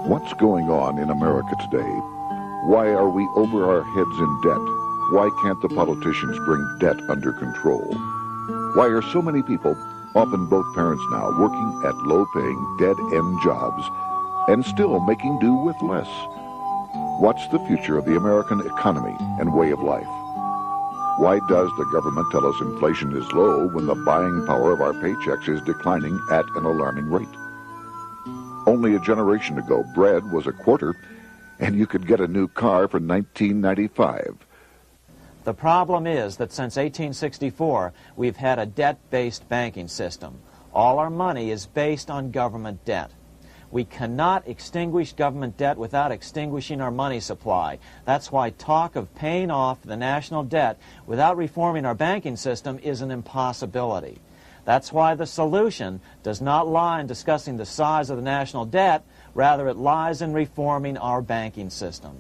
What's going on in America today? Why are we over our heads in debt? Why can't the politicians bring debt under control? Why are so many people, often both parents now, working at low-paying, dead-end jobs and still making do with less? What's the future of the American economy and way of life? Why does the government tell us inflation is low when the buying power of our paychecks is declining at an alarming rate? Only a generation ago, bread was a quarter, and you could get a new car for $19.95. The problem is that since 1864, we've had a debt-based banking system. All our money is based on government debt. We cannot extinguish government debt without extinguishing our money supply. That's why talk of paying off the national debt without reforming our banking system is an impossibility. That's why the solution does not lie in discussing the size of the national debt, rather it lies in reforming our banking system.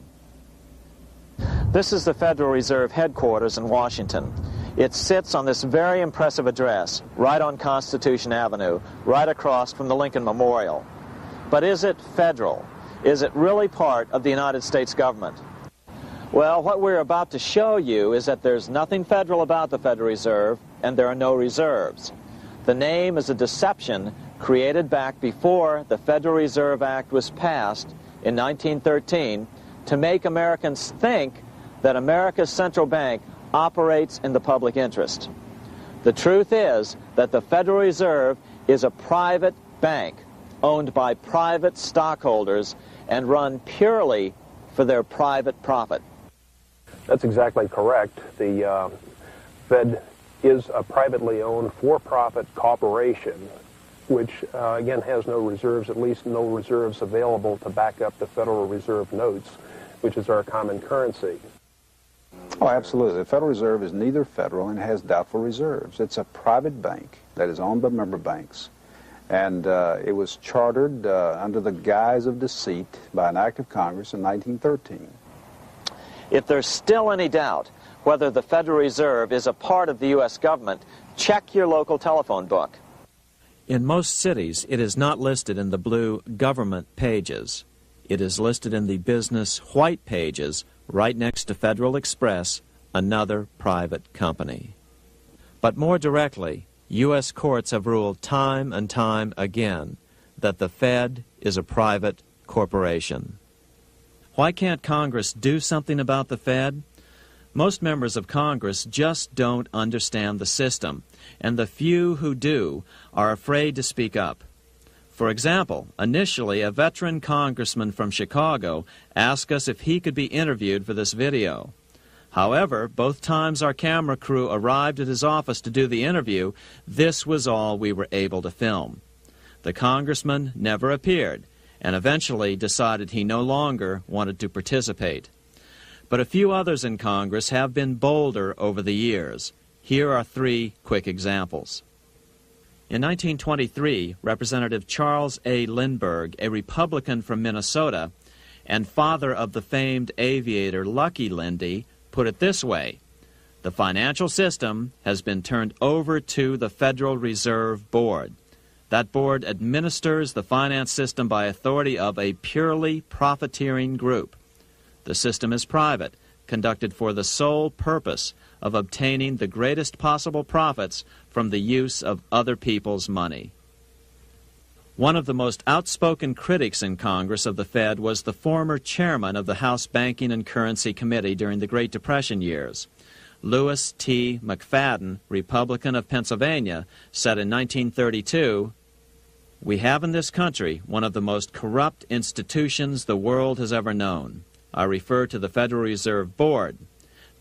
This is the Federal Reserve headquarters in Washington. It sits on this very impressive address, right on Constitution Avenue, right across from the Lincoln Memorial. But is it federal? Is it really part of the United States government? Well, what we're about to show you is that there's nothing federal about the Federal Reserve, and there are no reserves. The name is a deception created back before the Federal Reserve Act was passed in 1913 to make Americans think that America's central bank operates in the public interest. The truth is that the Federal Reserve is a private bank owned by private stockholders and run purely for their private profit. That's exactly correct. The Fed is a privately owned for-profit corporation which, again, has no reserves, at least no reserves available to back up the Federal Reserve notes, which is our common currency. Oh, absolutely. The Federal Reserve is neither federal and has doubtful reserves. It's a private bank that is owned by member banks. And it was chartered under the guise of deceit by an act of Congress in 1913. If there's still any doubt whether the Federal Reserve is a part of the U.S. government, check your local telephone book. In most cities, it is not listed in the blue government pages. It is listed in the business white pages right next to Federal Express, another private company. But more directly, U.S. courts have ruled time and time again that the Fed is a private corporation. Why can't Congress do something about the Fed? Most members of Congress just don't understand the system, and the few who do are afraid to speak up. For example, initially a veteran congressman from Chicago asked us if he could be interviewed for this video. However, both times our camera crew arrived at his office to do the interview, this was all we were able to film. The congressman never appeared, and eventually decided he no longer wanted to participate. But a few others in Congress have been bolder over the years. Here are 3 quick examples. In 1923, Representative Charles A. Lindbergh, a Republican from Minnesota, and father of the famed aviator Lucky Lindy, put it this way: the financial system has been turned over to the Federal Reserve Board. That board administers the finance system by authority of a purely profiteering group. The system is private, conducted for the sole purpose of obtaining the greatest possible profits from the use of other people's money. One of the most outspoken critics in Congress of the Fed was the former chairman of the House Banking and Currency Committee during the Great Depression years. Lewis T. McFadden, Republican of Pennsylvania, said in 1932, "We have in this country one of the most corrupt institutions the world has ever known. I refer to the Federal Reserve Board.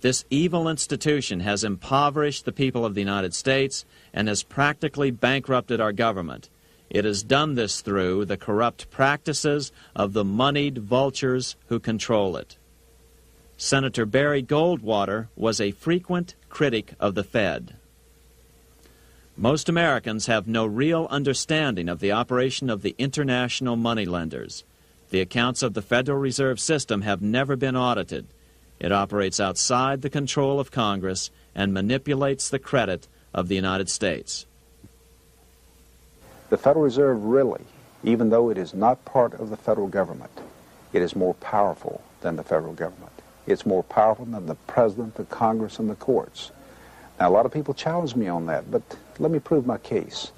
This evil institution has impoverished the people of the United States and has practically bankrupted our government. It has done this through the corrupt practices of the moneyed vultures who control it." Senator Barry Goldwater was a frequent critic of the Fed. Most Americans have no real understanding of the operation of the international moneylenders. The accounts of the Federal Reserve System have never been audited. It operates outside the control of Congress and manipulates the credit of the United States. The Federal Reserve really even though it is not part of the federal government, it is more powerful than the federal government. It's more powerful than the president, the Congress, and the courts. Now, a lot of people challenge me on that, but let me prove my case.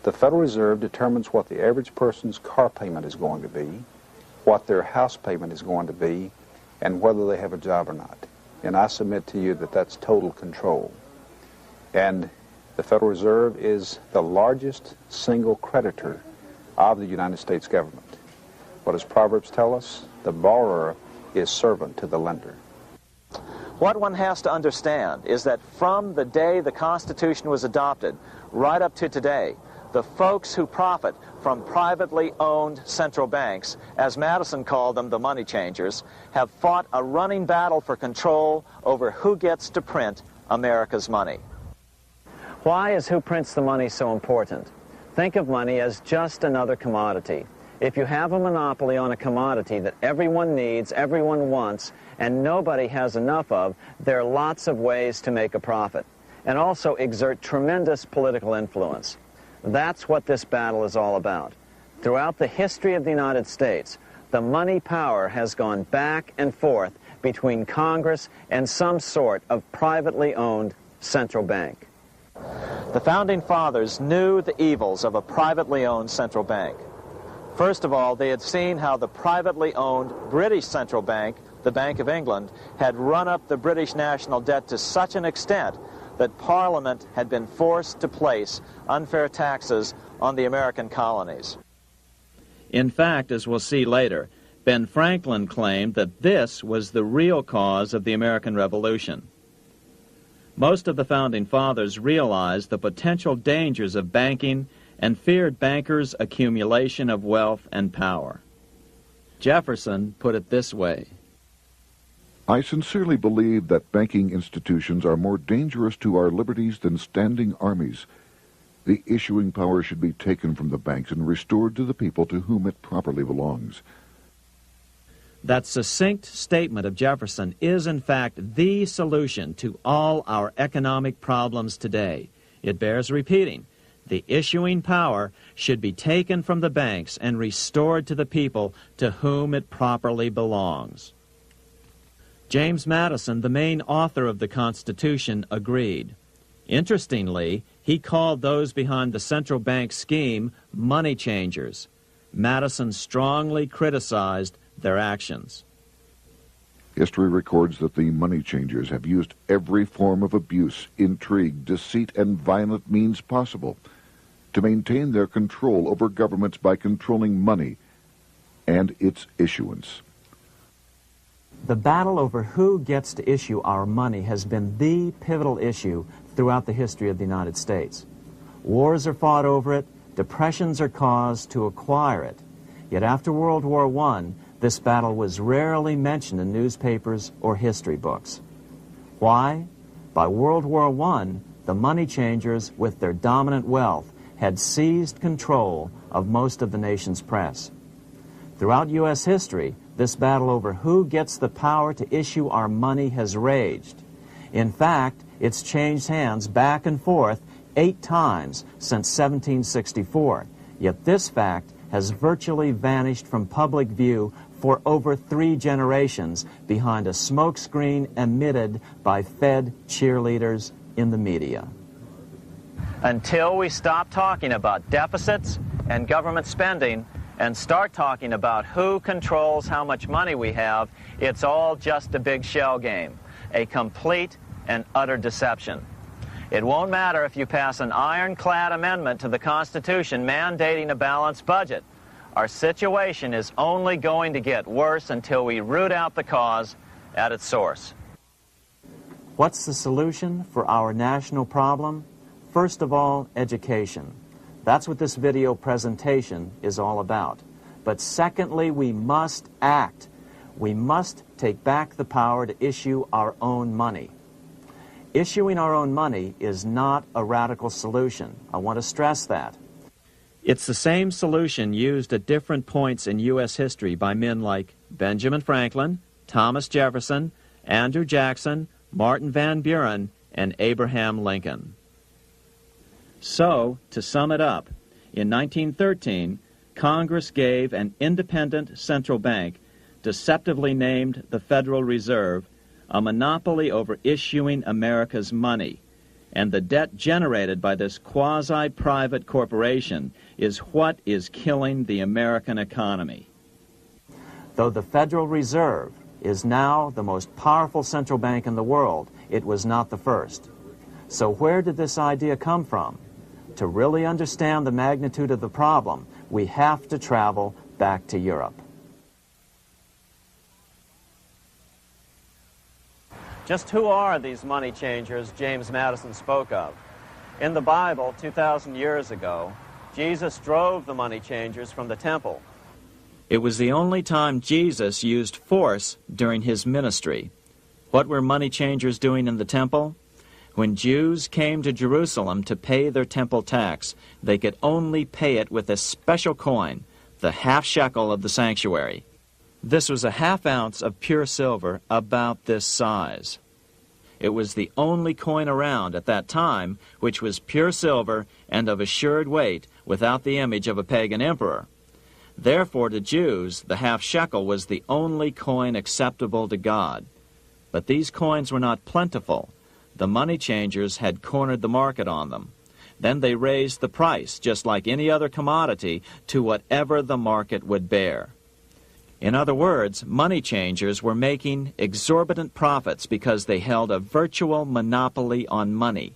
The Federal Reserve determines what the average person's car payment is going to be, what their house payment is going to be, and whether they have a job or not. And I submit to you that that's total control. And the Federal Reserve is the largest single creditor of the United States government. What does Proverbs tell us? The borrower is servant to the lender. What one has to understand is that from the day the Constitution was adopted right up to today, the folks who profit from privately owned central banks, as Madison called them, the money changers, have fought a running battle for control over who gets to print America's money. Why is who prints the money so important? Think of money as just another commodity. If you have a monopoly on a commodity that everyone needs, everyone wants, and nobody has enough of, there are lots of ways to make a profit, and also exert tremendous political influence. That's what this battle is all about. Throughout the history of the United States, the money power has gone back and forth between Congress and some sort of privately owned central bank. The Founding Fathers knew the evils of a privately owned central bank. First of all, they had seen how the privately owned British central bank, the Bank of England, had run up the British national debt to such an extent that Parliament had been forced to place unfair taxes on the American colonies. In fact, as we'll see later, Ben Franklin claimed that this was the real cause of the American Revolution. Most of the Founding Fathers realized the potential dangers of banking and feared bankers' accumulation of wealth and power. Jefferson put it this way: I sincerely believe that banking institutions are more dangerous to our liberties than standing armies. The issuing power should be taken from the banks and restored to the people to whom it properly belongs. That succinct statement of Jefferson is, in fact, the solution to all our economic problems today. It bears repeating. The issuing power should be taken from the banks and restored to the people to whom it properly belongs. James Madison, the main author of the Constitution, agreed. Interestingly, he called those behind the central bank scheme money changers. Madison strongly criticized their actions. History records that the money changers have used every form of abuse, intrigue, deceit, and violent means possible to maintain their control over governments by controlling money and its issuance. The battle over who gets to issue our money has been the pivotal issue throughout the history of the United States. Wars are fought over it, depressions are caused to acquire it. Yet after World War I, this battle was rarely mentioned in newspapers or history books. Why? By World War I, the money changers, with their dominant wealth, had seized control of most of the nation's press. Throughout U.S. history, this battle over who gets the power to issue our money has raged. In fact, it's changed hands back and forth 8 times since 1764, yet this fact has virtually vanished from public view for over 3 generations behind a smokescreen emitted by Fed cheerleaders in the media. Until we stop talking about deficits and government spending and start talking about who controls how much money we have, it's all just a big shell game, a complete and utter deception. It won't matter if you pass an ironclad amendment to the Constitution mandating a balanced budget. Our situation is only going to get worse until we root out the cause at its source. What's the solution for our national problem? First of all, education. That's what this video presentation is all about. But secondly, we must act. We must take back the power to issue our own money. Issuing our own money is not a radical solution. I want to stress that. It's the same solution used at different points in U.S. history by men like Benjamin Franklin, Thomas Jefferson, Andrew Jackson, Martin Van Buren, and Abraham Lincoln. So, to sum it up, in 1913, Congress gave an independent central bank, deceptively named the Federal Reserve, a monopoly over issuing America's money, and the debt generated by this quasi-private corporation is what is killing the American economy. Though the Federal Reserve is now the most powerful central bank in the world, it was not the first. So where did this idea come from? To really understand the magnitude of the problem, we have to travel back to Europe. Just who are these money changers James Madison spoke of? In the Bible, 2,000 years ago, Jesus drove the money changers from the temple. It was the only time Jesus used force during his ministry. What were money changers doing in the temple? When Jews came to Jerusalem to pay their temple tax, they could only pay it with a special coin, the half shekel of the sanctuary. This was a half ounce of pure silver about this size. It was the only coin around at that time which was pure silver and of assured weight without the image of a pagan emperor. Therefore, to Jews, the half shekel was the only coin acceptable to God. But these coins were not plentiful. The money changers had cornered the market on them. Then they raised the price, just like any other commodity, to whatever the market would bear. In other words, money changers were making exorbitant profits because they held a virtual monopoly on money.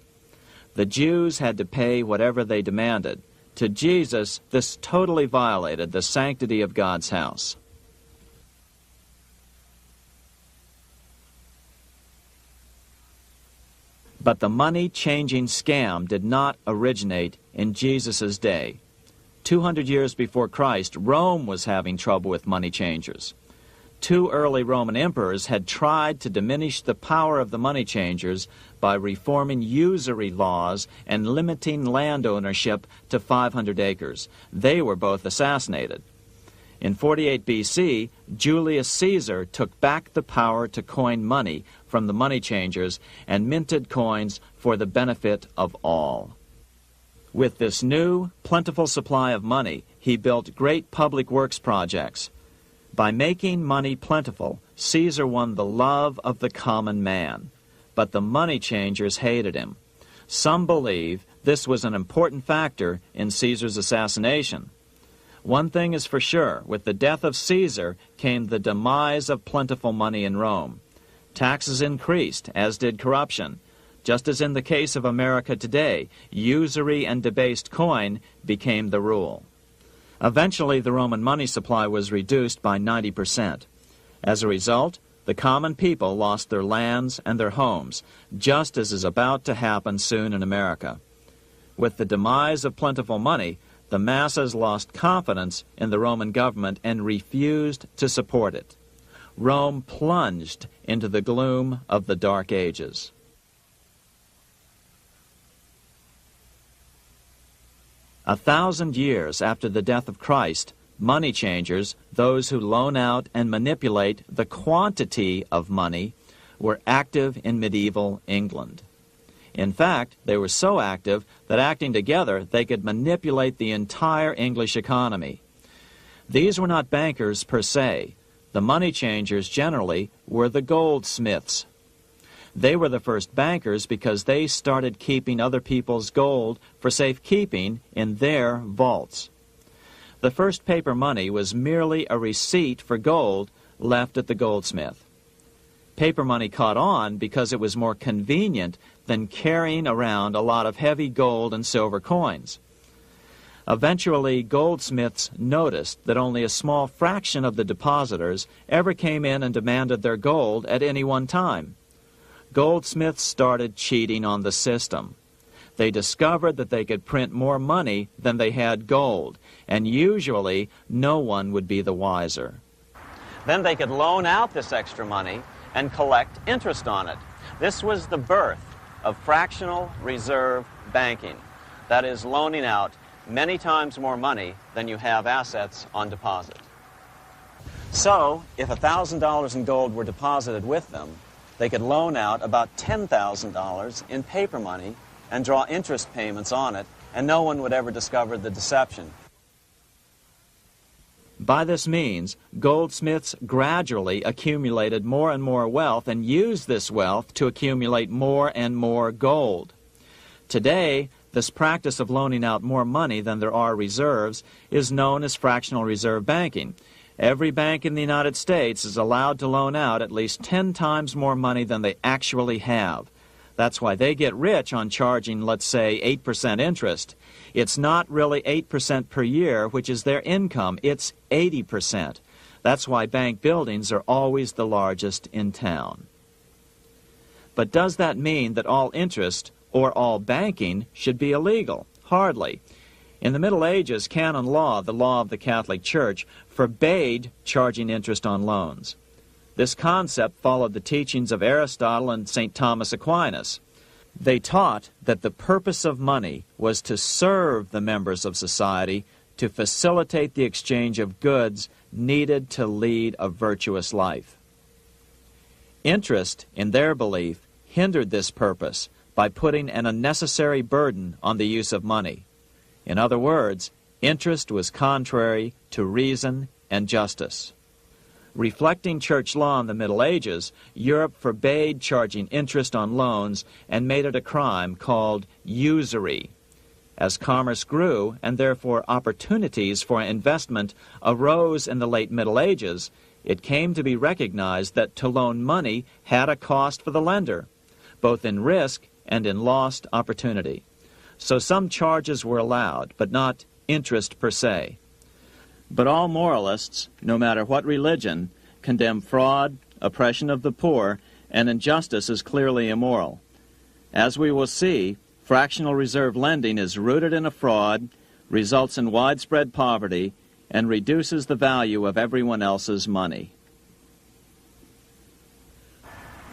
The Jews had to pay whatever they demanded. To Jesus, this totally violated the sanctity of God's house. But the money-changing scam did not originate in Jesus' day. 200 years before Christ, Rome was having trouble with money changers. 2 early Roman emperors had tried to diminish the power of the money changers by reforming usury laws and limiting land ownership to 500 acres. They were both assassinated. In 48 BC, Julius Caesar took back the power to coin money from the money changers and minted coins for the benefit of all. With this new, plentiful supply of money, he built great public works projects. By making money plentiful, Caesar won the love of the common man. But the money changers hated him. Some believe this was an important factor in Caesar's assassination. One thing is for sure, with the death of Caesar came the demise of plentiful money in Rome. Taxes increased, as did corruption. Just as in the case of America today, usury and debased coin became the rule. Eventually, the Roman money supply was reduced by 90%. As a result, the common people lost their lands and their homes, just as is about to happen soon in America. With the demise of plentiful money, the masses lost confidence in the Roman government and refused to support it. Rome plunged into the gloom of the Dark Ages. A 1,000 years after the death of Christ, money changers, those who loan out and manipulate the quantity of money, were active in medieval England. In fact, they were so active that acting together, they could manipulate the entire English economy. These were not bankers per se. The money changers generally were the goldsmiths. They were the first bankers because they started keeping other people's gold for safekeeping in their vaults. The first paper money was merely a receipt for gold left at the goldsmith. Paper money caught on because it was more convenient than carrying around a lot of heavy gold and silver coins. Eventually, goldsmiths noticed that only a small fraction of the depositors ever came in and demanded their gold at any one time. Goldsmiths started cheating on the system. They discovered that they could print more money than they had gold, and usually no one would be the wiser. Then they could loan out this extra money and collect interest on it. This was the birth of fractional reserve banking. That is, loaning out many times more money than you have assets on deposit. So, if $1,000 in gold were deposited with them, they could loan out about $10,000 in paper money and draw interest payments on it, and no one would ever discover the deception. By this means, goldsmiths gradually accumulated more and more wealth and used this wealth to accumulate more and more gold. Today, this practice of loaning out more money than there are reserves is known as fractional reserve banking. Every bank in the United States is allowed to loan out at least 10 times more money than they actually have. That's why they get rich on charging, let's say, 8% interest. It's not really 8% per year, which is their income. It's 80%. That's why bank buildings are always the largest in town. But does that mean that all interest or all banking should be illegal? Hardly. In the Middle Ages, canon law, the law of the Catholic Church, forbade charging interest on loans. This concept followed the teachings of Aristotle and St. Thomas Aquinas. They taught that the purpose of money was to serve the members of society, to facilitate the exchange of goods needed to lead a virtuous life. Interest, in their belief, hindered this purpose by putting an unnecessary burden on the use of money. In other words, interest was contrary to reason and justice. Reflecting church law in the Middle Ages, Europe forbade charging interest on loans and made it a crime called usury. As commerce grew, and therefore opportunities for investment arose in the late Middle Ages, it came to be recognized that to loan money had a cost for the lender, both in risk and in lost opportunity. So some charges were allowed, but not interest per se. But all moralists, no matter what religion, condemn fraud, oppression of the poor, and injustice as clearly immoral. As we will see, fractional reserve lending is rooted in a fraud, results in widespread poverty, and reduces the value of everyone else's money.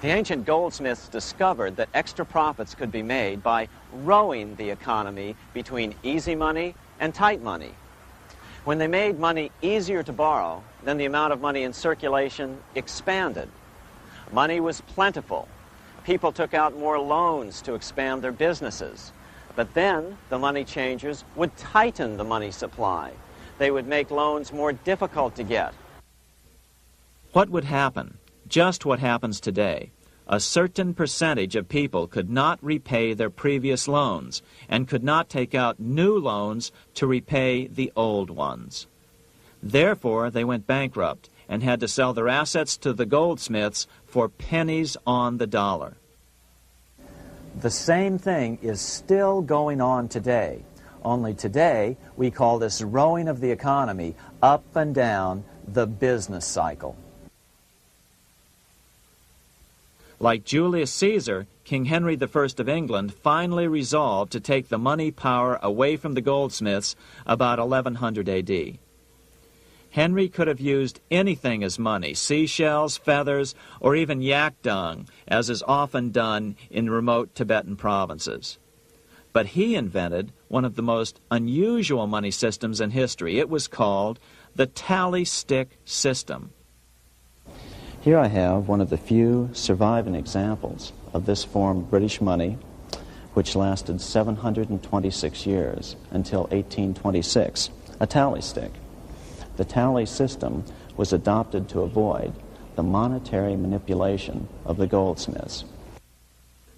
The ancient goldsmiths discovered that extra profits could be made by rowing the economy between easy money and tight money. When they made money easier to borrow, then the amount of money in circulation expanded. Money was plentiful. People took out more loans to expand their businesses. But then the money changers would tighten the money supply. They would make loans more difficult to get. What would happen? Just what happens today. A certain percentage of people could not repay their previous loans and could not take out new loans to repay the old ones. Therefore, they went bankrupt and had to sell their assets to the goldsmiths for pennies on the dollar. The same thing is still going on today. Only today, we call this rowing of the economy up and down the business cycle. Like Julius Caesar, King Henry I of England finally resolved to take the money power away from the goldsmiths about 1100 A.D. Henry could have used anything as money, seashells, feathers, or even yak dung, as is often done in remote Tibetan provinces. But he invented one of the most unusual money systems in history. It was called the tally stick system. Here I have one of the few surviving examples of this form of British money, which lasted 726 years until 1826, a tally stick. The tally system was adopted to avoid the monetary manipulation of the goldsmiths.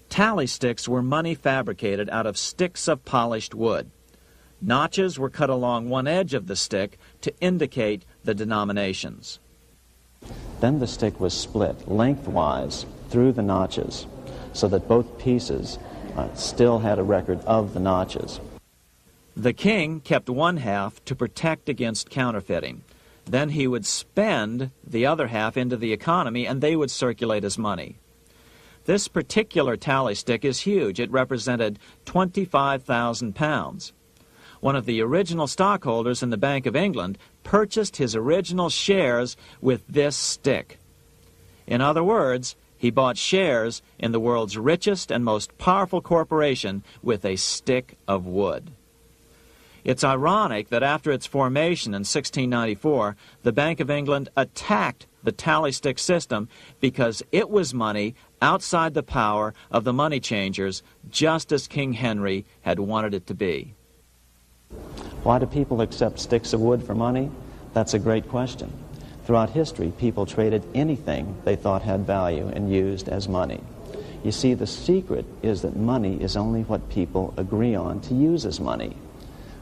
Tally sticks were money fabricated out of sticks of polished wood. Notches were cut along one edge of the stick to indicate the denominations. Then the stick was split lengthwise through the notches so that both pieces still had a record of the notches. The king kept one half to protect against counterfeiting. Then he would spend the other half into the economy and they would circulate as money. This particular tally stick is huge. It represented 25,000 pounds. One of the original stockholders in the Bank of England purchased his original shares with this stick. In other words, he bought shares in the world's richest and most powerful corporation with a stick of wood. It's ironic that after its formation in 1694, the Bank of England attacked the tally stick system because it was money outside the power of the money changers, just as King Henry had wanted it to be. Why do people accept sticks of wood for money? That's a great question. Throughout history, people traded anything they thought had value and used as money. You see, the secret is that money is only what people agree on to use as money.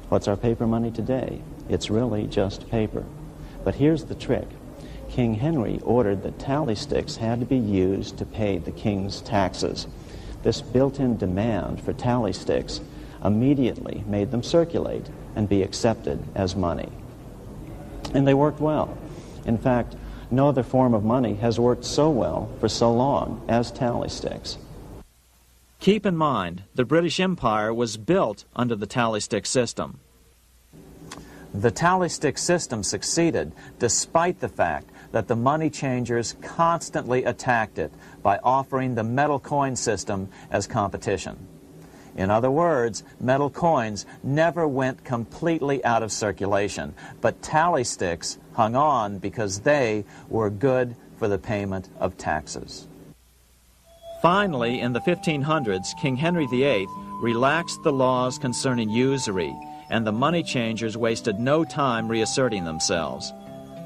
What's our paper money today? It's really just paper. But here's the trick. King Henry ordered that tally sticks had to be used to pay the king's taxes. This built-in demand for tally sticks immediately made them circulate and be accepted as money. And they worked well. In fact, no other form of money has worked so well for so long as tally sticks. Keep in mind, the British Empire was built under the tally stick system. The tally stick system succeeded despite the fact that the money changers constantly attacked it by offering the metal coin system as competition. In other words, metal coins never went completely out of circulation, but tally sticks hung on because they were good for the payment of taxes. Finally, in the 1500s, King Henry VIII relaxed the laws concerning usury, and the money changers wasted no time reasserting themselves.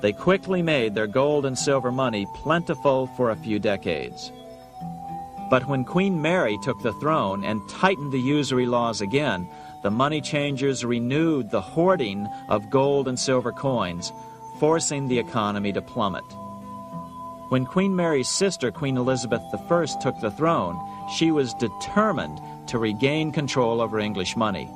They quickly made their gold and silver money plentiful for a few decades. But when Queen Mary took the throne and tightened the usury laws again, the money changers renewed the hoarding of gold and silver coins, forcing the economy to plummet. When Queen Mary's sister, Queen Elizabeth I, took the throne, she was determined to regain control over English money.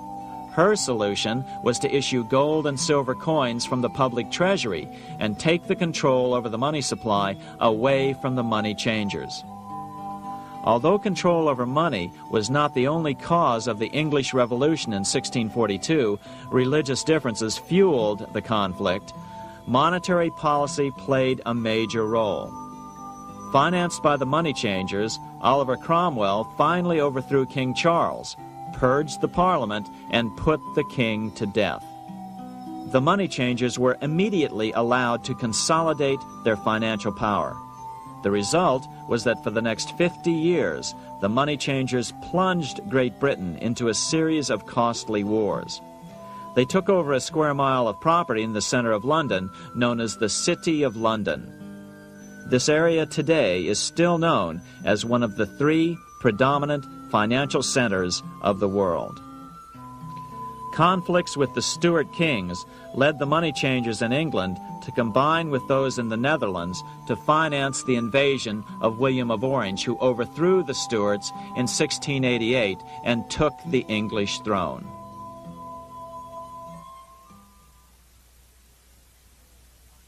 Her solution was to issue gold and silver coins from the public treasury and take the control over the money supply away from the money changers. Although control over money was not the only cause of the English Revolution in 1642, religious differences fueled the conflict. Monetary policy played a major role. Financed by the money changers, Oliver Cromwell finally overthrew King Charles, purged the Parliament, and put the king to death. The money changers were immediately allowed to consolidate their financial power. The result was that for the next 50 years, the money changers plunged Great Britain into a series of costly wars. They took over a square mile of property in the center of London, known as the City of London. This area today is still known as one of the 3 predominant financial centers of the world. Conflicts with the Stuart kings led the money changers in England to combine with those in the Netherlands to finance the invasion of William of Orange, who overthrew the Stuarts in 1688 and took the English throne.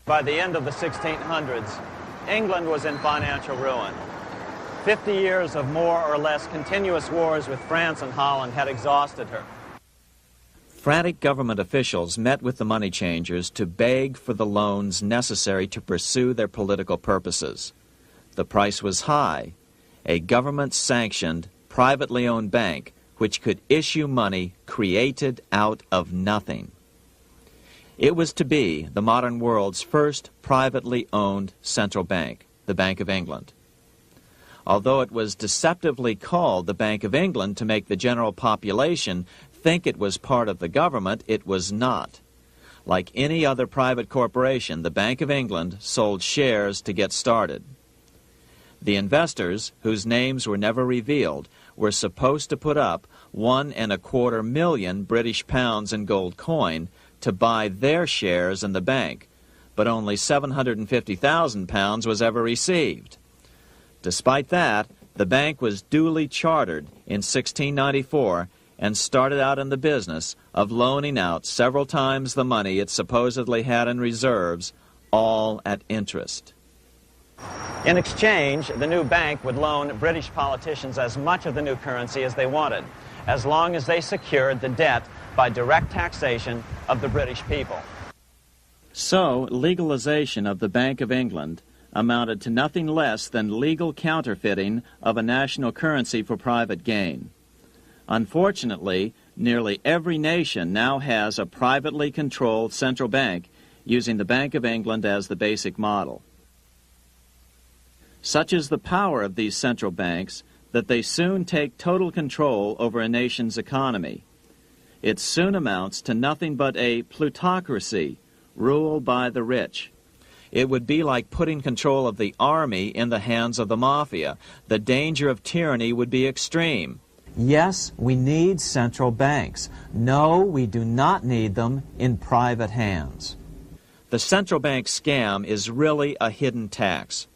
By the end of the 1600s, England was in financial ruin. 50 years of more or less continuous wars with France and Holland had exhausted her. Frantic government officials met with the money changers to beg for the loans necessary to pursue their political purposes. The price was high: a government-sanctioned, privately owned bank which could issue money created out of nothing. It was to be the modern world's first privately owned central bank, the Bank of England. Although it was deceptively called the Bank of England to make the general population think it was part of the government, it was not. Like any other private corporation, the Bank of England sold shares to get started. The investors, whose names were never revealed, were supposed to put up £1.25 million British pounds in gold coin to buy their shares in the bank, but only £750,000 was ever received. Despite that, the bank was duly chartered in 1694 and started out in the business of loaning out several times the money it supposedly had in reserves, all at interest. In exchange, the new bank would loan British politicians as much of the new currency as they wanted, as long as they secured the debt by direct taxation of the British people. So, legalization of the Bank of England amounted to nothing less than legal counterfeiting of a national currency for private gain. Unfortunately, nearly every nation now has a privately controlled central bank using the Bank of England as the basic model. Such is the power of these central banks that they soon take total control over a nation's economy. It soon amounts to nothing but a plutocracy, rule by the rich. It would be like putting control of the army in the hands of the mafia. The danger of tyranny would be extreme. Yes, we need central banks. No, we do not need them in private hands. The central bank scam is really a hidden tax.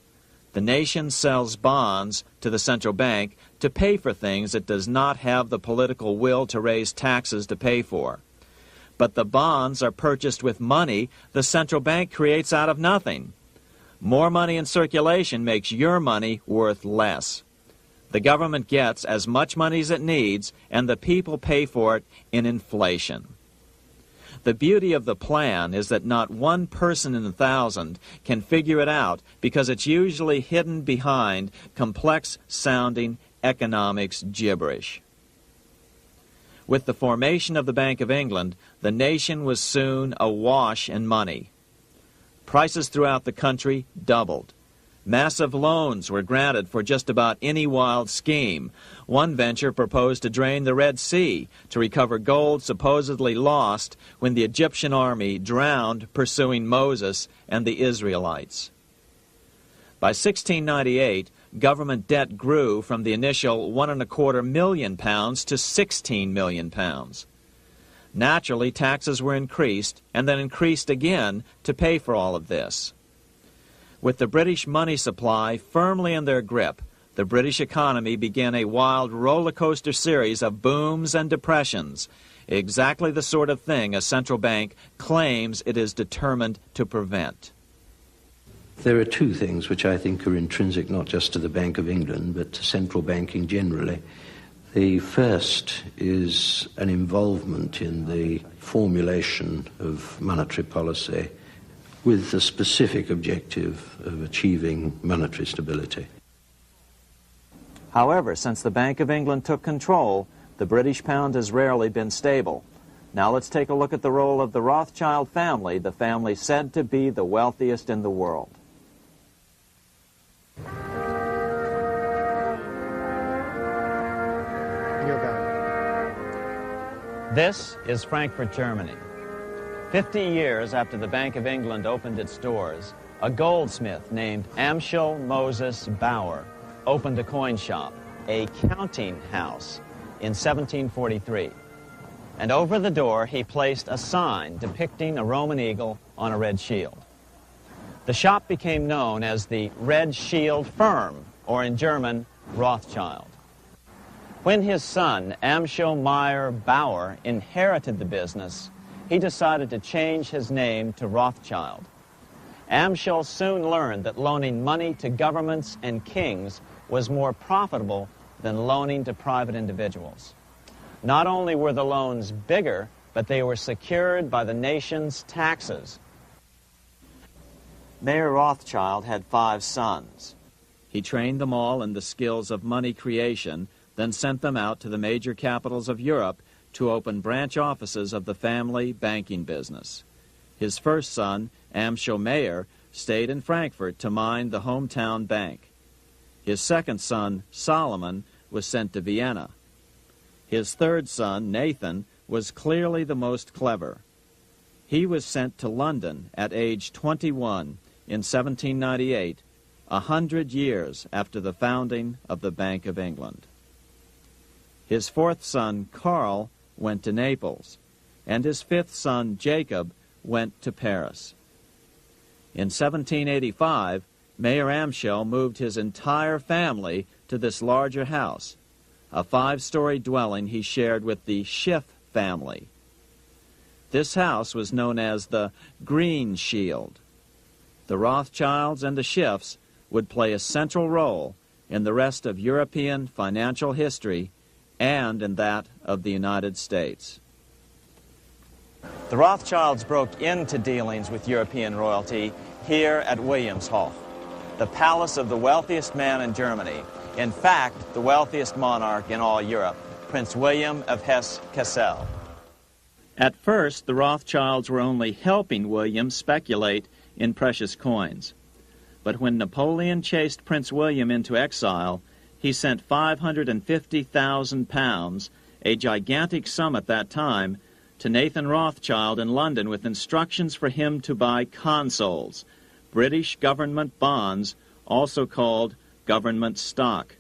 The nation sells bonds to the central bank to pay for things it does not have the political will to raise taxes to pay for. But the bonds are purchased with money the central bank creates out of nothing. More money in circulation makes your money worth less. The government gets as much money as it needs, and the people pay for it in inflation. The beauty of the plan is that not one person in 1,000 can figure it out because it's usually hidden behind complex-sounding economics gibberish. With the formation of the Bank of England, the nation was soon awash in money. Prices throughout the country doubled. Massive loans were granted for just about any wild scheme. One venture proposed to drain the Red Sea to recover gold supposedly lost when the Egyptian army drowned pursuing Moses and the Israelites. By 1698, government debt grew from the initial £1.25 million to £16 million. Naturally, taxes were increased and then increased again to pay for all of this. With the British money supply firmly in their grip, the British economy began a wild roller coaster series of booms and depressions, exactly the sort of thing a central bank claims it is determined to prevent. There are two things which I think are intrinsic not just to the Bank of England but to central banking generally. The first is an involvement in the formulation of monetary policy with the specific objective of achieving monetary stability. However, since the Bank of England took control, the British pound has rarely been stable. Now let's take a look at the role of the Rothschild family, the family said to be the wealthiest in the world. This is Frankfurt, Germany. 50 years after the Bank of England opened its doors, a goldsmith named Amschel Moses Bauer opened a coin shop, a counting house, in 1743. And over the door he placed a sign depicting a Roman eagle on a red shield. The shop became known as the Red Shield Firm, or in German, Rothschild. When his son, Amschel Meyer Bauer, inherited the business, he decided to change his name to Rothschild. Amschel soon learned that loaning money to governments and kings was more profitable than loaning to private individuals. Not only were the loans bigger, but they were secured by the nation's taxes. Mayer Rothschild had 5 sons. He trained them all in the skills of money creation, then sent them out to the major capitals of Europe to open branch offices of the family banking business. His first son, Amschel Meyer, stayed in Frankfurt to mind the hometown bank. His second son, Solomon, was sent to Vienna. His third son, Nathan, was clearly the most clever. He was sent to London at age 21 in 1798, 100 years after the founding of the Bank of England. His fourth son, Karl, went to Naples, and his fifth son, Jacob, went to Paris. In 1785, Mayer Amschel moved his entire family to this larger house, a 5-story dwelling he shared with the Schiff family. This house was known as the Green Shield. The Rothschilds and the Schiffs would play a central role in the rest of European financial history and in that of the United States. The Rothschilds broke into dealings with European royalty here at Wilhelmshof, the palace of the wealthiest man in Germany. In fact, the wealthiest monarch in all Europe, Prince William of Hesse-Kassel. At first, the Rothschilds were only helping William speculate in precious coins. But when Napoleon chased Prince William into exile, he sent £550,000, a gigantic sum at that time, to Nathan Rothschild in London with instructions for him to buy consols, British government bonds, also called government stock.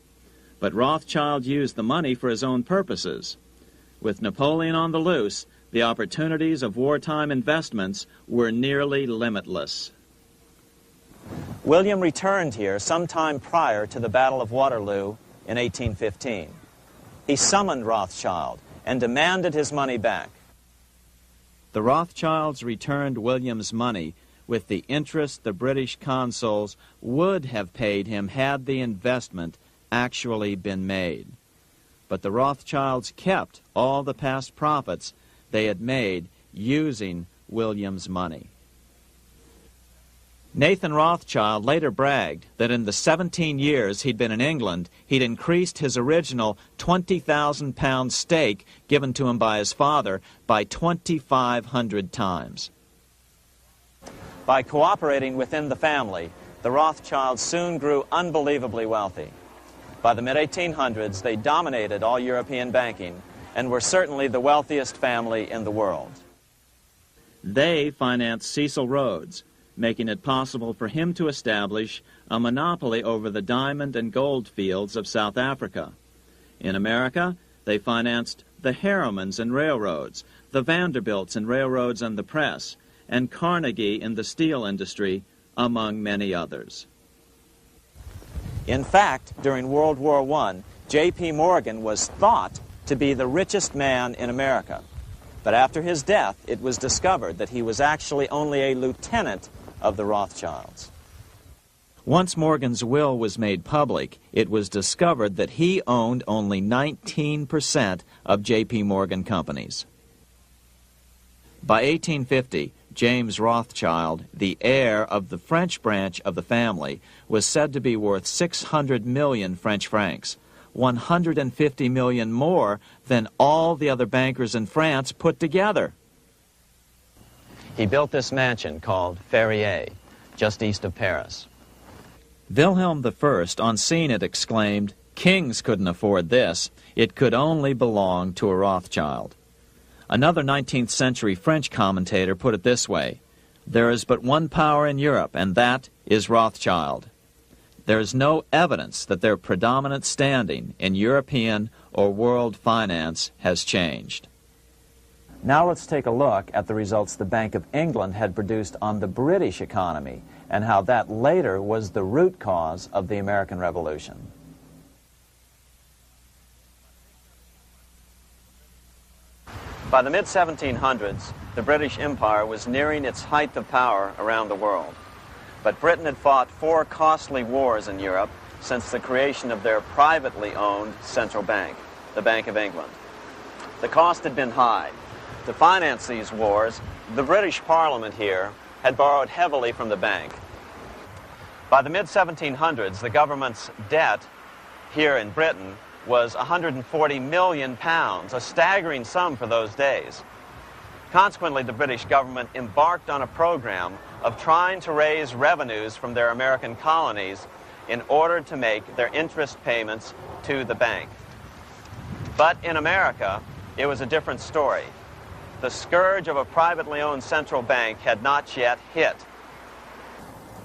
But Rothschild used the money for his own purposes. With Napoleon on the loose, the opportunities of wartime investments were nearly limitless. William returned here sometime prior to the Battle of Waterloo in 1815. He summoned Rothschild and demanded his money back. The Rothschilds returned William's money with the interest the British consuls would have paid him had the investment actually been made. But the Rothschilds kept all the past profits they had made using William's money. Nathan Rothschild later bragged that in the 17 years he'd been in England, he'd increased his original £20,000 stake given to him by his father by 2,500 times. By cooperating within the family, the Rothschilds soon grew unbelievably wealthy. By the mid-1800s, they dominated all European banking and were certainly the wealthiest family in the world. They financed Cecil Rhodes, making it possible for him to establish a monopoly over the diamond and gold fields of South Africa. In America, they financed the Harrimans and railroads, the Vanderbilts and railroads and the press, and Carnegie in the steel industry, among many others. In fact, during World War I, J.P. Morgan was thought to be the richest man in America. But after his death, it was discovered that he was actually only a lieutenant of the Rothschilds. Once Morgan's will was made public, it was discovered that he owned only 19% of J.P. Morgan companies. By 1850, James Rothschild, the heir of the French branch of the family, was said to be worth 600 million French francs, 150 million more than all the other bankers in France put together. He built this mansion called Ferrier, just east of Paris. Wilhelm I, on seeing it, exclaimed, "Kings couldn't afford this. It could only belong to a Rothschild." Another 19th century French commentator put it this way: "There is but one power in Europe, and that is Rothschild." There is no evidence that their predominant standing in European or world finance has changed. Now let's take a look at the results the Bank of England had produced on the British economy and how that later was the root cause of the American Revolution. By the mid-1700s, the British Empire was nearing its height of power around the world. But Britain had fought 4 costly wars in Europe since the creation of their privately owned central bank, the Bank of England. The cost had been high. To finance these wars, the British Parliament here had borrowed heavily from the bank. By the mid-1700s, the government's debt here in Britain was £140 million, a staggering sum for those days. Consequently, the British government embarked on a program of trying to raise revenues from their American colonies in order to make their interest payments to the bank. But in America, it was a different story. The scourge of a privately owned central bank had not yet hit.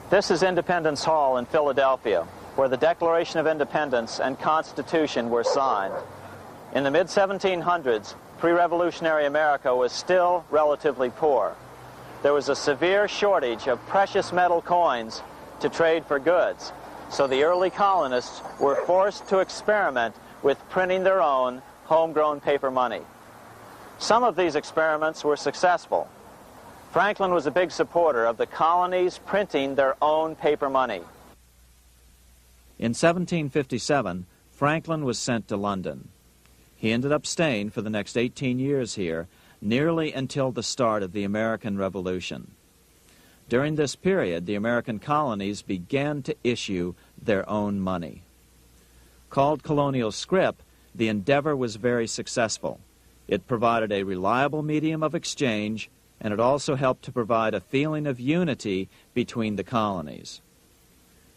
This is Independence Hall in Philadelphia, where the Declaration of Independence and Constitution were signed. In the mid-1700s, pre-revolutionary America was still relatively poor. There was a severe shortage of precious metal coins to trade for goods, so the early colonists were forced to experiment with printing their own homegrown paper money. Some of these experiments were successful. Franklin was a big supporter of the colonies printing their own paper money. In 1757, Franklin was sent to London. He ended up staying for the next 18 years here, nearly until the start of the American Revolution. During this period, the American colonies began to issue their own money. Called colonial scrip, the endeavor was very successful. It provided a reliable medium of exchange, and it also helped to provide a feeling of unity between the colonies.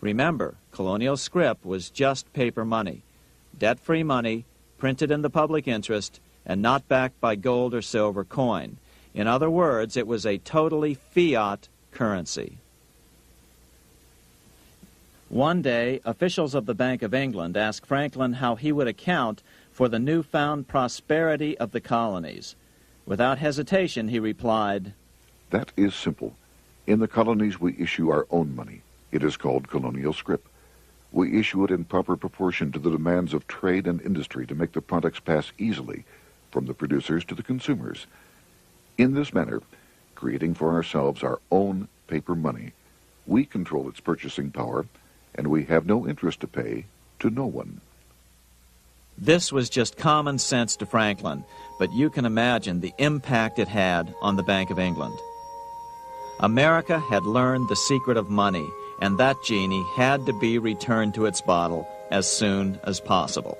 Remember, colonial scrip was just paper money, debt-free money, printed in the public interest, and not backed by gold or silver coin. In other words, it was a totally fiat currency. One day, officials of the Bank of England asked Franklin how he would account for the newfound prosperity of the colonies. Without hesitation, he replied, "That is simple. In the colonies, we issue our own money. It is called colonial scrip. We issue it in proper proportion to the demands of trade and industry to make the products pass easily from the producers to the consumers. In this manner, creating for ourselves our own paper money, we control its purchasing power, and we have no interest to pay to no one." This was just common sense to Franklin, but you can imagine the impact it had on the Bank of England. America had learned the secret of money, and that genie had to be returned to its bottle as soon as possible.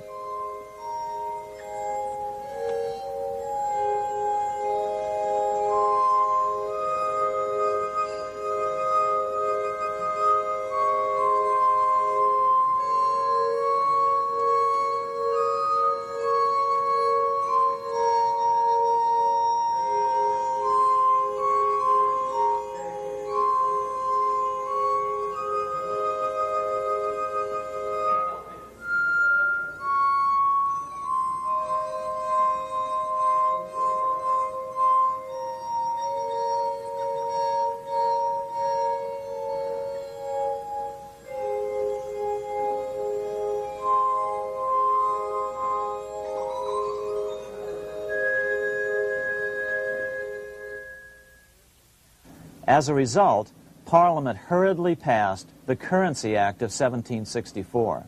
As a result, Parliament hurriedly passed the Currency Act of 1764.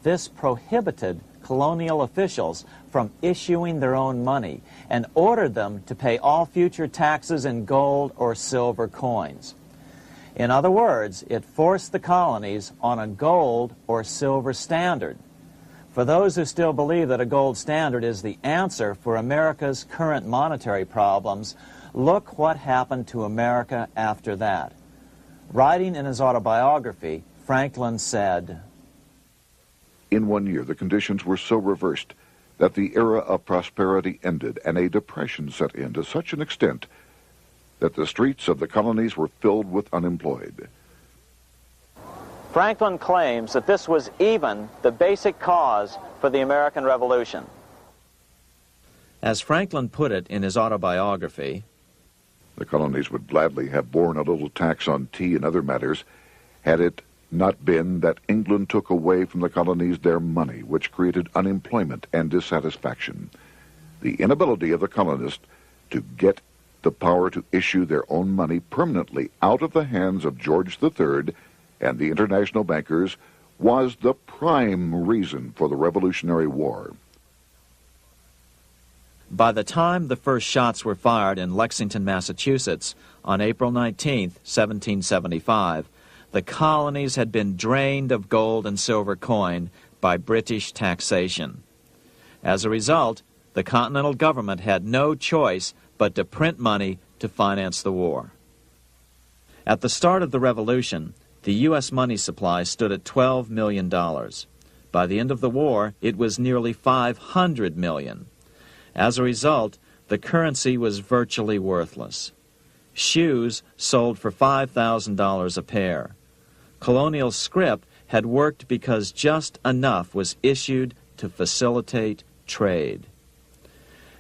This prohibited colonial officials from issuing their own money and ordered them to pay all future taxes in gold or silver coins. In other words, it forced the colonies on a gold or silver standard. For those who still believe that a gold standard is the answer for America's current monetary problems, look what happened to America after that. Writing in his autobiography, Franklin said, "In 1 year, the conditions were so reversed that the era of prosperity ended and a depression set in to such an extent that the streets of the colonies were filled with unemployed." Franklin claims that this was even the basic cause for the American Revolution. As Franklin put it in his autobiography, "The colonies would gladly have borne a little tax on tea and other matters had it not been that England took away from the colonies their money, which created unemployment and dissatisfaction. The inability of the colonists to get the power to issue their own money permanently out of the hands of George III and the international bankers was the prime reason for the Revolutionary War." By the time the first shots were fired in Lexington, Massachusetts, on April 19, 1775, the colonies had been drained of gold and silver coin by British taxation. As a result, the Continental government had no choice but to print money to finance the war. At the start of the Revolution, the U.S. money supply stood at $12 million. By the end of the war, it was nearly $500 million. As a result, the currency was virtually worthless. Shoes sold for $5,000 a pair. Colonial scrip had worked because just enough was issued to facilitate trade.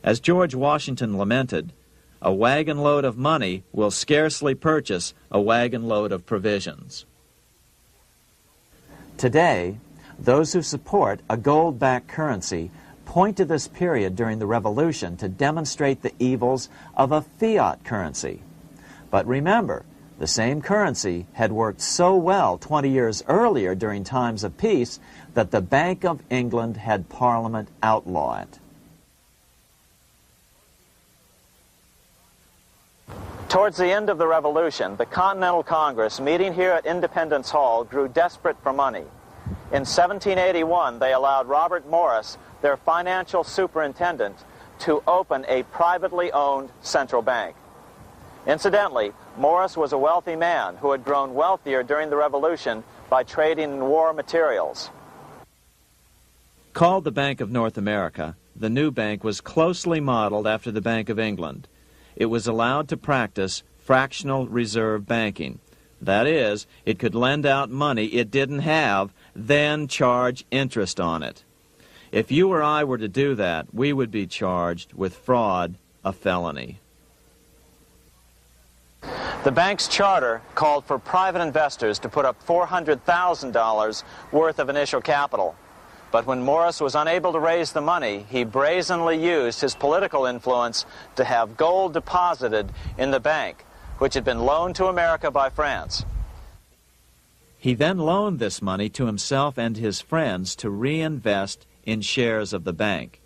As George Washington lamented, "A wagon load of money will scarcely purchase a wagon load of provisions." Today, those who support a gold-backed currency point to this period during the Revolution to demonstrate the evils of a fiat currency. But remember, the same currency had worked so well 20 years earlier during times of peace that the Bank of England had Parliament outlaw it. Towards the end of the Revolution, the Continental Congress, meeting here at Independence Hall, grew desperate for money. In 1781, they allowed Robert Morris, their financial superintendent, to open a privately owned central bank. Incidentally, Morris was a wealthy man who had grown wealthier during the Revolution by trading in war materials. Called the Bank of North America, the new bank was closely modeled after the Bank of England. It was allowed to practice fractional reserve banking. That is, it could lend out money it didn't have, then charge interest on it. If you or I were to do that, we would be charged with fraud, a felony. The bank's charter called for private investors to put up $400,000 worth of initial capital. But when Morris was unable to raise the money, he brazenly used his political influence to have gold deposited in the bank, which had been loaned to America by France. He then loaned this money to himself and his friends to reinvest in shares of the bank.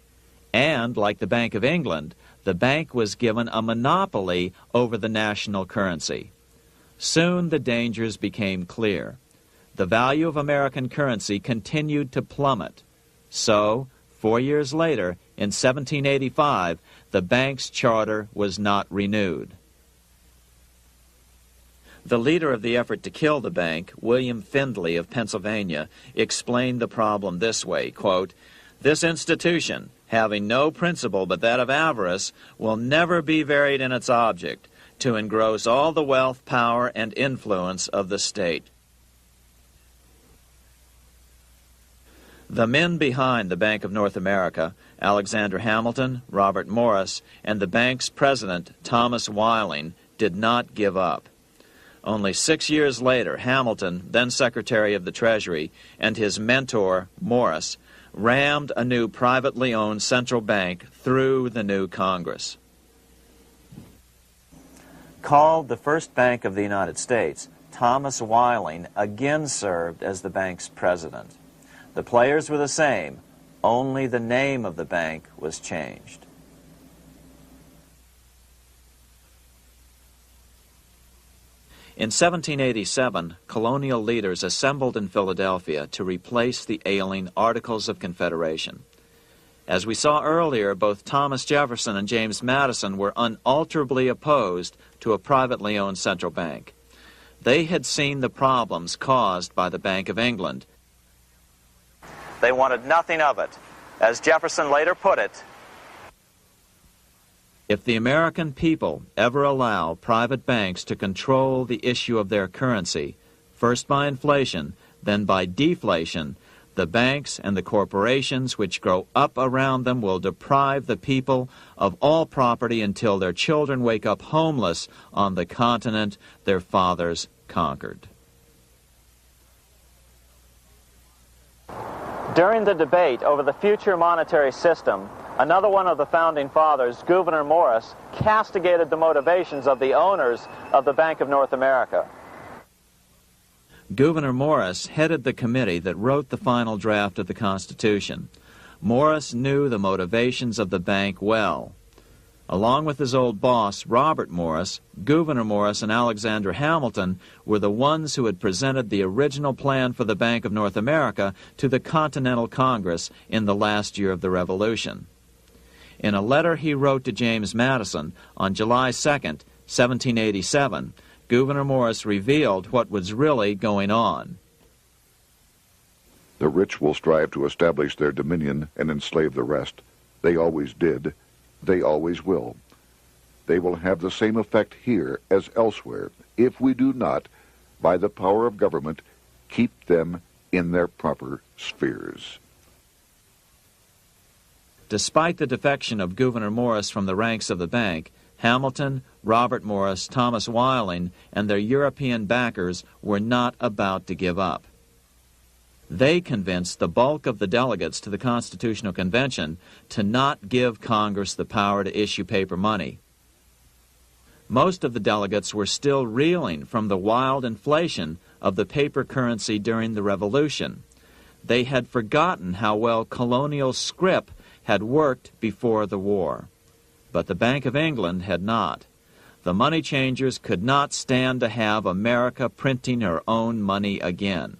And, like the Bank of England, the bank was given a monopoly over the national currency. Soon the dangers became clear. The value of American currency continued to plummet. So, 4 years later, in 1785, the bank's charter was not renewed. The leader of the effort to kill the bank, William Findley of Pennsylvania, explained the problem this way, quote, "This institution, having no principle but that of avarice, will never be varied in its object, to engross all the wealth, power, and influence of the state." The men behind the Bank of North America, Alexander Hamilton, Robert Morris, and the bank's president, Thomas Whiling, did not give up. Only 6 years later, Hamilton, then Secretary of the Treasury, and his mentor, Morris, rammed a new privately owned central bank through the new Congress. Called the first bank of the United States, Thomas Whiling again served as the bank's president. The players were the same, only the name of the bank was changed. In 1787, colonial leaders assembled in Philadelphia to replace the ailing Articles of Confederation. As we saw earlier, both Thomas Jefferson and James Madison were unalterably opposed to a privately owned central bank. They had seen the problems caused by the Bank of England. They wanted nothing of it. As Jefferson later put it, "If the American people ever allow private banks to control the issue of their currency, first by inflation, then by deflation, the banks and the corporations which grow up around them will deprive the people of all property until their children wake up homeless on the continent their fathers conquered." During the debate over the future monetary system, another one of the founding fathers, Gouverneur Morris, castigated the motivations of the owners of the Bank of North America. Gouverneur Morris headed the committee that wrote the final draft of the Constitution. Morris knew the motivations of the bank well. Along with his old boss, Robert Morris, Gouverneur Morris and Alexander Hamilton were the ones who had presented the original plan for the Bank of North America to the Continental Congress in the last year of the Revolution. In a letter he wrote to James Madison on July 2nd, 1787, Gouverneur Morris revealed what was really going on. "The rich will strive to establish their dominion and enslave the rest. They always did. They always will. They will have the same effect here as elsewhere if we do not, by the power of government, keep them in their proper spheres." Despite the defection of Gouverneur Morris from the ranks of the bank, Hamilton, Robert Morris, Thomas Whiling, and their European backers were not about to give up. They convinced the bulk of the delegates to the Constitutional Convention to not give Congress the power to issue paper money. Most of the delegates were still reeling from the wild inflation of the paper currency during the Revolution. They had forgotten how well colonial scrip had worked before the war. But the Bank of England had not. The money changers could not stand to have America printing her own money again.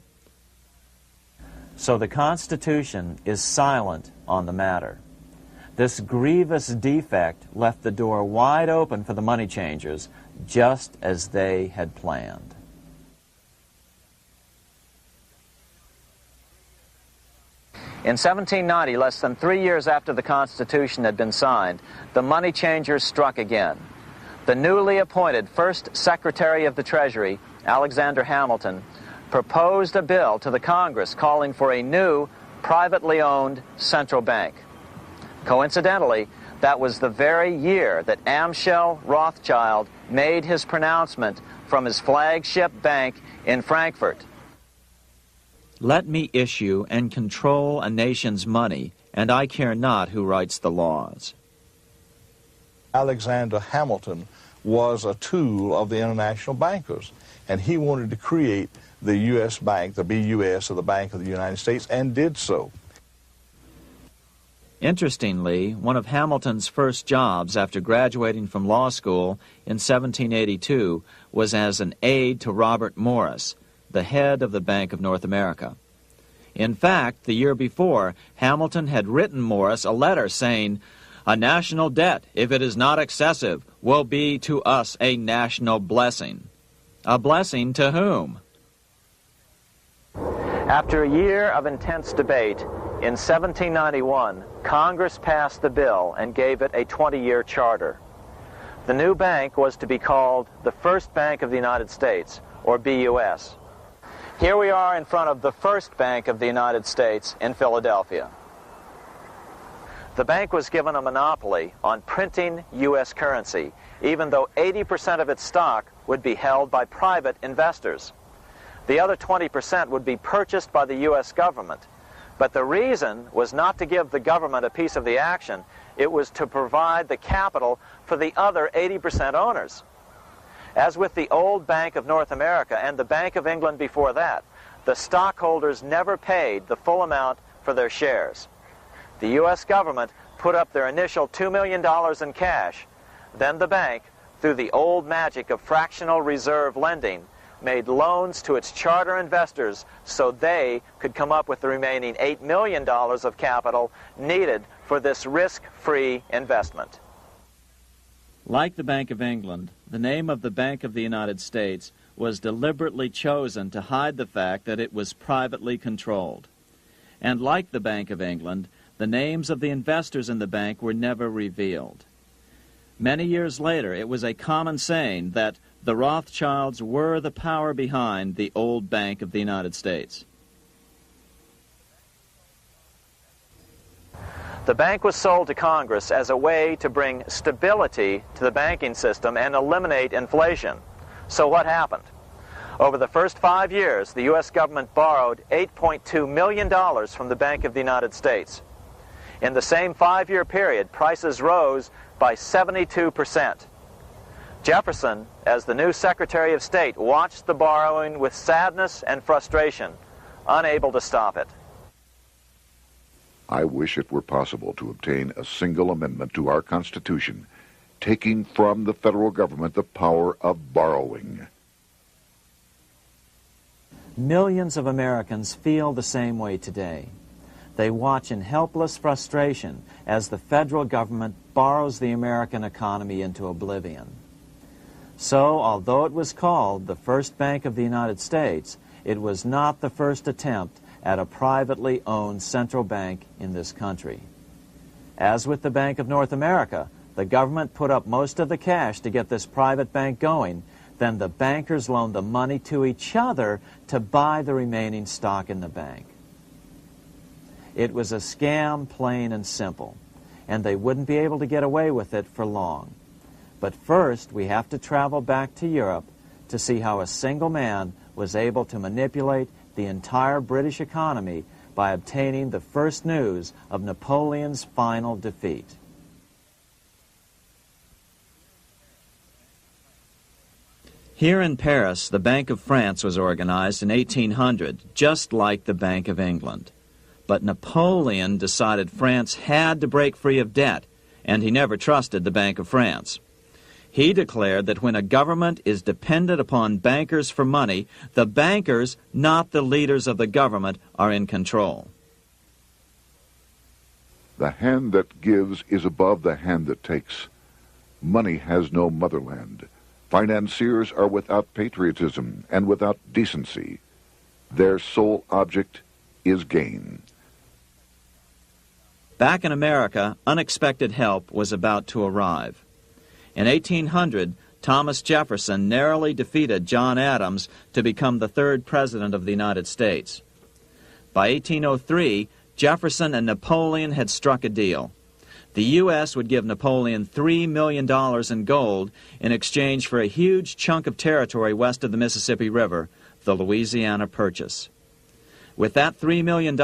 So the Constitution is silent on the matter. This grievous defect left the door wide open for the money changers, just as they had planned. In 1790, less than 3 years after the Constitution had been signed, the money changers struck again. The newly appointed first Secretary of the Treasury, Alexander Hamilton, proposed a bill to the Congress calling for a new, privately owned central bank. Coincidentally, that was the very year that Amschel Rothschild made his pronouncement from his flagship bank in Frankfurt. Let me issue and control a nation's money, and I care not who writes the laws. Alexander Hamilton was a tool of the international bankers, and he wanted to create the U.S. Bank, the BUS, or the Bank of the United States, and did so. Interestingly, one of Hamilton's first jobs after graduating from law school in 1782 was as an aide to Robert Morris, the head of the Bank of North America. In fact, the year before, Hamilton had written Morris a letter saying, "A national debt, if it is not excessive, will be to us a national blessing." A blessing to whom? After a year of intense debate, in 1791, Congress passed the bill and gave it a 20-year charter. The new bank was to be called the First Bank of the United States, or BUS. Here we are in front of the First Bank of the United States in Philadelphia. The bank was given a monopoly on printing U.S. currency, even though 80% of its stock would be held by private investors. The other 20% would be purchased by the U.S. government. But the reason was not to give the government a piece of the action. It was to provide the capital for the other 80% owners. As with the old Bank of North America and the Bank of England before that, the stockholders never paid the full amount for their shares. The U.S. government put up their initial $2 million in cash. Then the bank, through the old magic of fractional reserve lending, made loans to its charter investors so they could come up with the remaining $8 million of capital needed for this risk-free investment. Like the Bank of England, the name of the Bank of the United States was deliberately chosen to hide the fact that it was privately controlled. And like the Bank of England, the names of the investors in the bank were never revealed. Many years later, it was a common saying that the Rothschilds were the power behind the old Bank of the United States. The bank was sold to Congress as a way to bring stability to the banking system and eliminate inflation. So what happened? Over the first 5 years, the U.S. government borrowed $8.2 million from the Bank of the United States. In the same 5-year period, prices rose by 72%. Jefferson, as the new Secretary of State, watched the borrowing with sadness and frustration, unable to stop it. I wish it were possible to obtain a single amendment to our Constitution, taking from the federal government the power of borrowing. Millions of Americans feel the same way today. They watch in helpless frustration as the federal government borrows the American economy into oblivion. So, although it was called the First Bank of the United States, it was not the first attempt at a privately owned central bank in this country. As with the Bank of North America, the government put up most of the cash to get this private bank going, then the bankers loaned the money to each other to buy the remaining stock in the bank. It was a scam, plain and simple, and they wouldn't be able to get away with it for long. But first, we have to travel back to Europe to see how a single man was able to manipulate the entire British economy by obtaining the first news of Napoleon's final defeat. Here in Paris, the Bank of France was organized in 1800, just like the Bank of England. But Napoleon decided France had to break free of debt, and he never trusted the Bank of France. He declared that when a government is dependent upon bankers for money, the bankers, not the leaders of the government, are in control. The hand that gives is above the hand that takes. Money has no motherland. Financiers are without patriotism and without decency. Their sole object is gain. Back in America, unexpected help was about to arrive. In 1800, Thomas Jefferson narrowly defeated John Adams to become the third president of the United States. By 1803, Jefferson and Napoleon had struck a deal. The U.S. would give Napoleon $3 million in gold in exchange for a huge chunk of territory west of the Mississippi River, the Louisiana Purchase. With that $3 million,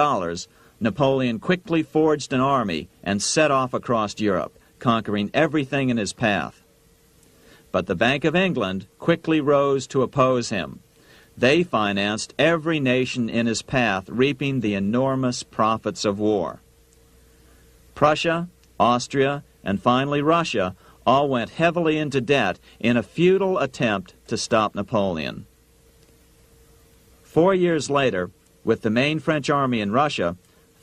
Napoleon quickly forged an army and set off across Europe, conquering everything in his path. But the Bank of England quickly rose to oppose him. They financed every nation in his path, reaping the enormous profits of war. Prussia, Austria, and finally Russia all went heavily into debt in a futile attempt to stop Napoleon. 4 years later, with the main French army in Russia,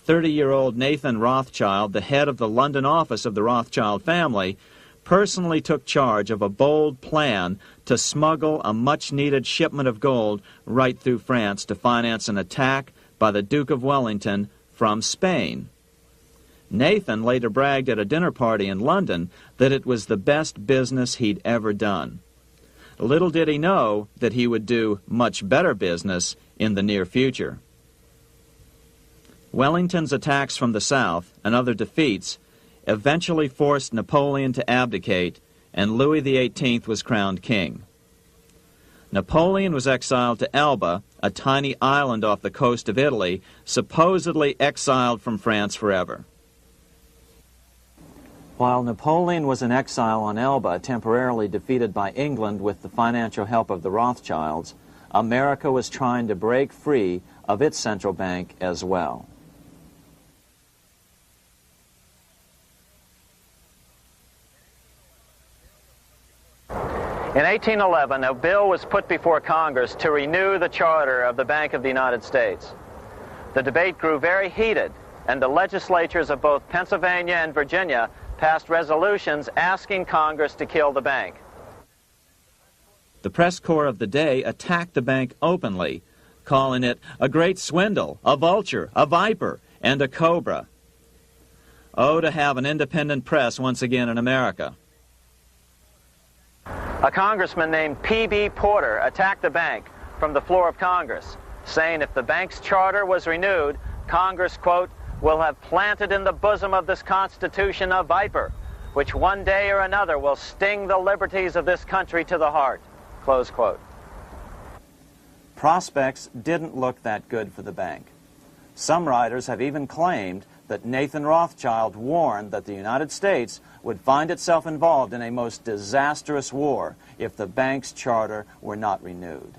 30-year-old Nathan Rothschild, the head of the London office of the Rothschild family, personally took charge of a bold plan to smuggle a much-needed shipment of gold right through France to finance an attack by the Duke of Wellington from Spain. Nathan later bragged at a dinner party in London that it was the best business he'd ever done. Little did he know that he would do much better business in the near future. Wellington's attacks from the south and other defeats eventually forced Napoleon to abdicate, and Louis XVIII was crowned king. Napoleon was exiled to Elba, a tiny island off the coast of Italy, supposedly exiled from France forever. While Napoleon was in exile on Elba, temporarily defeated by England with the financial help of the Rothschilds, America was trying to break free of its central bank as well. In 1811, a bill was put before Congress to renew the charter of the Bank of the United States. The debate grew very heated, and the legislatures of both Pennsylvania and Virginia passed resolutions asking Congress to kill the bank. The press corps of the day attacked the bank openly, calling it a great swindle, a vulture, a viper, and a cobra. Oh, to have an independent press once again in America. A congressman named P.B. Porter attacked the bank from the floor of Congress, saying if the bank's charter was renewed, Congress, quote, will have planted in the bosom of this Constitution a viper, which one day or another will sting the liberties of this country to the heart, close quote. Prospects didn't look that good for the bank. Some writers have even claimed that Nathan Rothschild warned that the United States would find itself involved in a most disastrous war if the bank's charter were not renewed.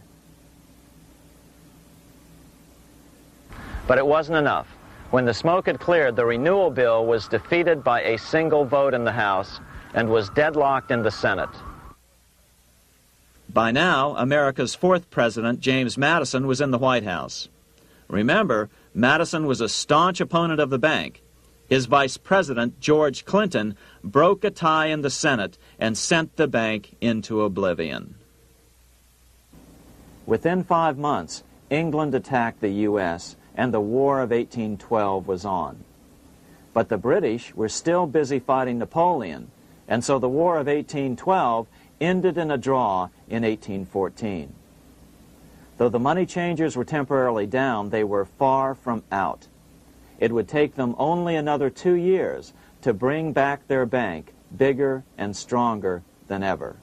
But it wasn't enough. When the smoke had cleared, the renewal bill was defeated by a single vote in the House and was deadlocked in the Senate. By now, America's fourth president, James Madison, was in the White House. Remember, Madison was a staunch opponent of the bank. His vice president, George Clinton, broke a tie in the Senate and sent the bank into oblivion. Within 5 months, England attacked the U.S., and the War of 1812 was on. But the British were still busy fighting Napoleon, and so the War of 1812 ended in a draw in 1814. Though the money changers were temporarily down, they were far from out. It would take them only another 2 years to bring back their bank bigger and stronger than ever.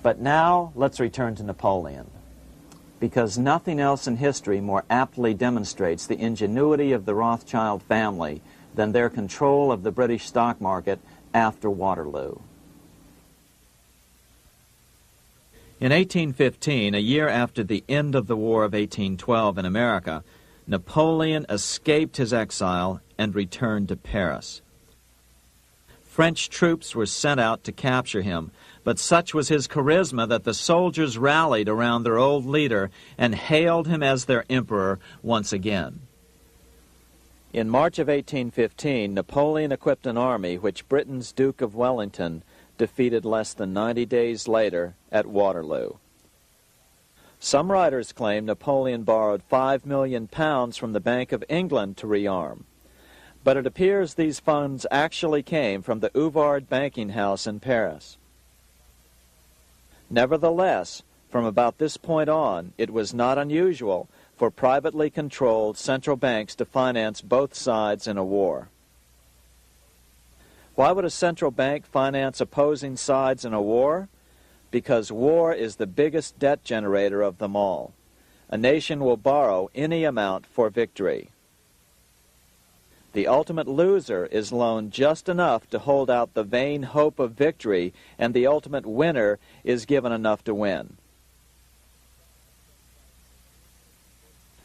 But now let's return to Napoleon, because nothing else in history more aptly demonstrates the ingenuity of the Rothschild family than their control of the British stock market after Waterloo. In 1815, a year after the end of the War of 1812 in America, Napoleon escaped his exile and returned to Paris. French troops were sent out to capture him, but such was his charisma that the soldiers rallied around their old leader and hailed him as their emperor once again. In March of 1815, Napoleon equipped an army which Britain's Duke of Wellington defeated less than 90 days later at Waterloo. Some writers claim Napoleon borrowed £5 million from the Bank of England to rearm. But it appears these funds actually came from the Ouvard banking house in Paris. Nevertheless, from about this point on, it was not unusual for privately controlled central banks to finance both sides in a war. Why would a central bank finance opposing sides in a war? Because war is the biggest debt generator of them all. A nation will borrow any amount for victory. The ultimate loser is loaned just enough to hold out the vain hope of victory, and the ultimate winner is given enough to win.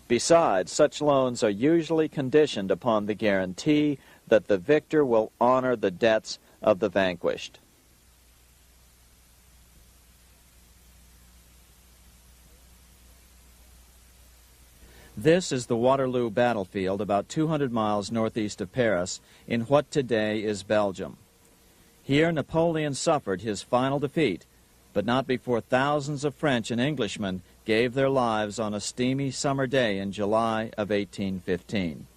Besides, such loans are usually conditioned upon the guarantee that the victor will honor the debts of the vanquished. This is the Waterloo battlefield about 200 miles northeast of Paris in what today is Belgium. Here Napoleon suffered his final defeat, but not before thousands of French and Englishmen gave their lives on a steamy summer day in July of 1815.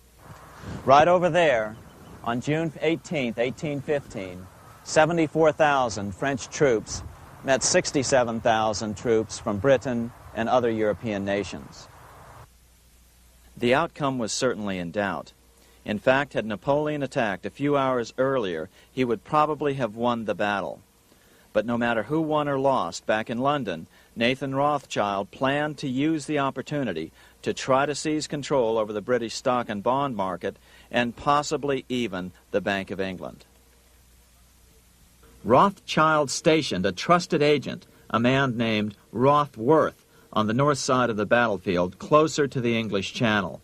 Right over there, on June 18, 1815, 74,000 French troops met 67,000 troops from Britain and other European nations. The outcome was certainly in doubt. In fact, had Napoleon attacked a few hours earlier, he would probably have won the battle. But no matter who won or lost, back in London, Nathan Rothschild planned to use the opportunity to try to seize control over the British stock and bond market and possibly even the Bank of England. Rothschild stationed a trusted agent, a man named Rothworth, on the north side of the battlefield, closer to the English Channel.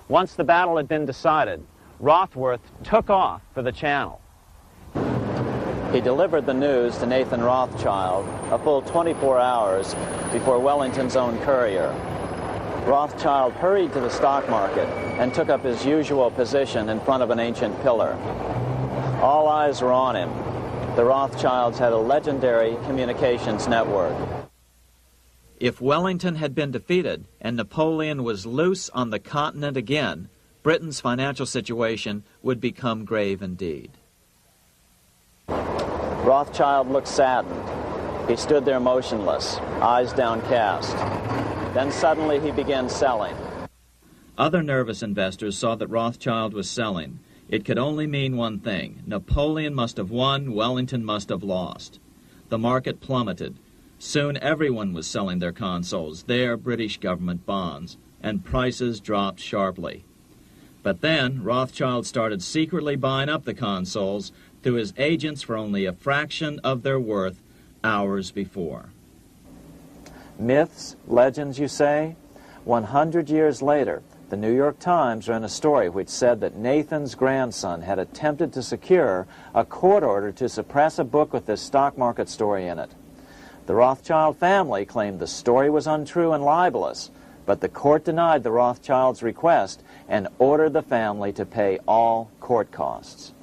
Once the battle had been decided, Rothworth took off for the Channel. He delivered the news to Nathan Rothschild a full 24 hours before Wellington's own courier. Rothschild hurried to the stock market and took up his usual position in front of an ancient pillar. All eyes were on him. The Rothschilds had a legendary communications network. If Wellington had been defeated and Napoleon was loose on the continent again, Britain's financial situation would become grave indeed. Rothschild looked saddened. He stood there motionless, eyes downcast. Then suddenly he began selling. Other nervous investors saw that Rothschild was selling. It could only mean one thing. Napoleon must have won, Wellington must have lost. The market plummeted. Soon everyone was selling their consols, their British government bonds, and prices dropped sharply. But then Rothschild started secretly buying up the consols through his agents for only a fraction of their worth hours before. Myths, legends, you say? 100 years later, the New York Times ran a story which said that Nathan's grandson had attempted to secure a court order to suppress a book with this stock market story in it. The Rothschild family claimed the story was untrue and libelous, but the court denied the Rothschilds' request and ordered the family to pay all court costs.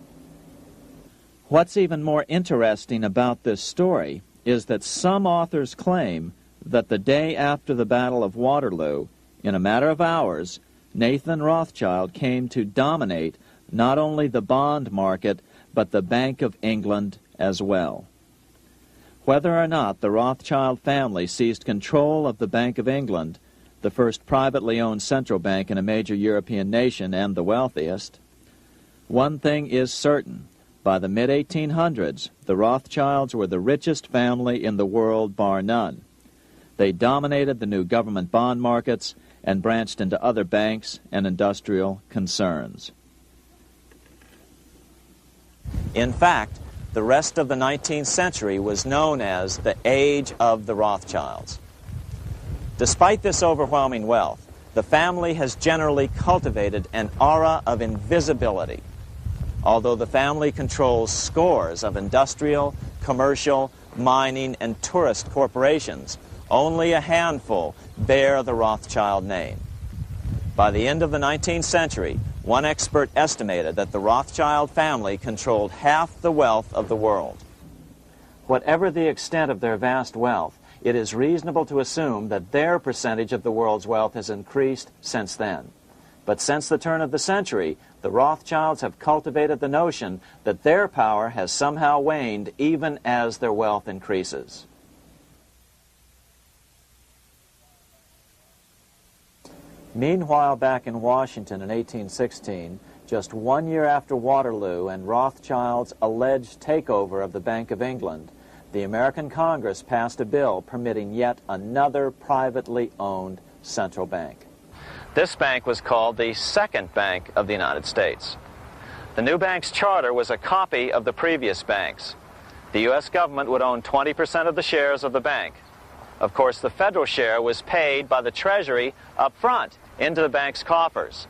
What's even more interesting about this story is that some authors claim that the day after the Battle of Waterloo, in a matter of hours, Nathan Rothschild came to dominate not only the bond market, but the Bank of England as well. Whether or not the Rothschild family seized control of the Bank of England, the first privately owned central bank in a major European nation and the wealthiest, one thing is certain. By the mid-1800s, the Rothschilds were the richest family in the world, bar none. They dominated the new government bond markets and branched into other banks and industrial concerns. In fact, the rest of the 19th century was known as the Age of the Rothschilds. Despite this overwhelming wealth, the family has generally cultivated an aura of invisibility. Although the family controls scores of industrial, commercial, mining, and tourist corporations, only a handful bear the Rothschild name. By the end of the 19th century, one expert estimated that the Rothschild family controlled half the wealth of the world. Whatever the extent of their vast wealth, it is reasonable to assume that their percentage of the world's wealth has increased since then. But since the turn of the century, the Rothschilds have cultivated the notion that their power has somehow waned even as their wealth increases. Meanwhile, back in Washington in 1816, just 1 year after Waterloo and Rothschild's alleged takeover of the Bank of England, the American Congress passed a bill permitting yet another privately owned central bank. This bank was called the Second Bank of the United States. The new bank's charter was a copy of the previous banks. The U.S. government would own 20% of the shares of the bank. Of course, the federal share was paid by the Treasury up front into the bank's coffers.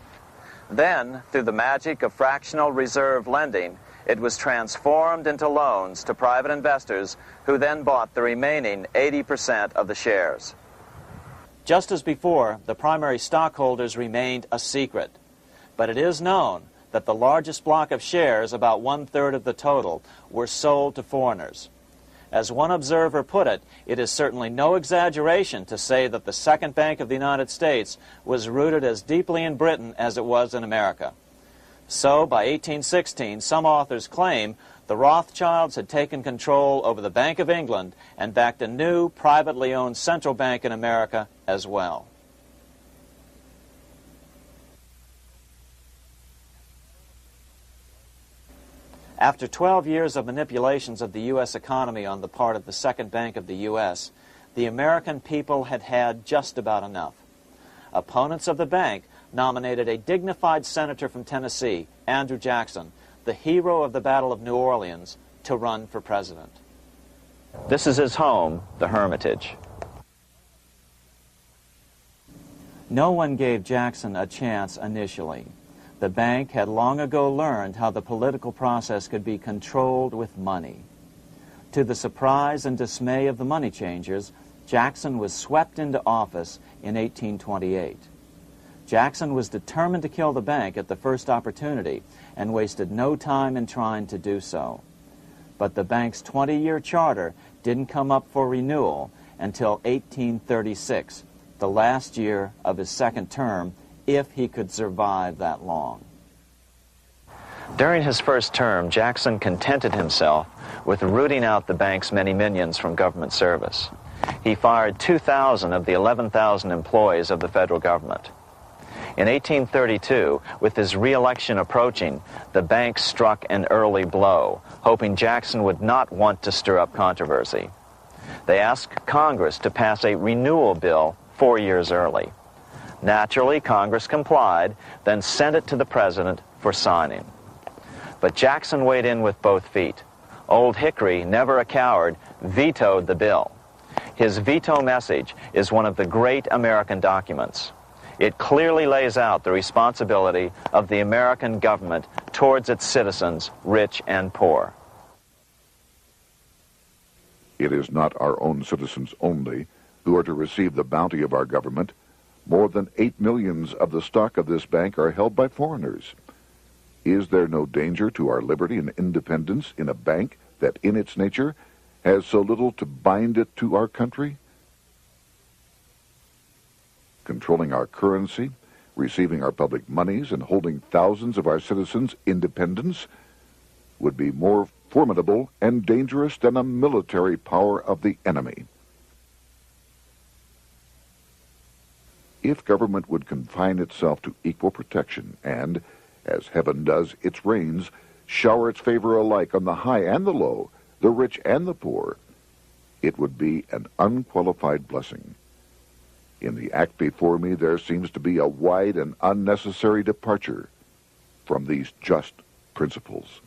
Then, through the magic of fractional reserve lending, it was transformed into loans to private investors who then bought the remaining 80% of the shares. Just as before, the primary stockholders remained a secret. But it is known that the largest block of shares, about 1/3 of the total, were sold to foreigners. As one observer put it, it is certainly no exaggeration to say that the Second Bank of the United States was rooted as deeply in Britain as it was in America. So, by 1816, some authors claim the Rothschilds had taken control over the Bank of England and backed a new, privately owned central bank in America as well. After 12 years of manipulations of the U.S. economy on the part of the Second Bank of the U.S., the American people had had just about enough. Opponents of the bank nominated a dignified senator from Tennessee, Andrew Jackson, the hero of the Battle of New Orleans, to run for president. This is his home, the Hermitage. No one gave Jackson a chance initially. The bank had long ago learned how the political process could be controlled with money. To the surprise and dismay of the money changers, Jackson was swept into office in 1828. Jackson was determined to kill the bank at the first opportunity and wasted no time in trying to do so. But the bank's 20-year charter didn't come up for renewal until 1836, the last year of his second term, if he could survive that long. During his first term, Jackson contented himself with rooting out the bank's many minions from government service. He fired 2,000 of the 11,000 employees of the federal government. In 1832, with his re-election approaching, the bank struck an early blow, hoping Jackson would not want to stir up controversy. They asked Congress to pass a renewal bill 4 years early. Naturally, Congress complied, then sent it to the president for signing. But Jackson weighed in with both feet. Old Hickory, never a coward, vetoed the bill. His veto message is one of the great American documents. It clearly lays out the responsibility of the American government towards its citizens, rich and poor. It is not our own citizens only who are to receive the bounty of our government. More than 8 million of the stock of this bank are held by foreigners. Is there no danger to our liberty and independence in a bank that in its nature has so little to bind it to our country? Controlling our currency, receiving our public monies, and holding thousands of our citizens' independence would be more formidable and dangerous than a military power of the enemy. If government would confine itself to equal protection and, as heaven does its rains, shower its favor alike on the high and the low, the rich and the poor, it would be an unqualified blessing. In the act before me, there seems to be a wide and unnecessary departure from these just principles.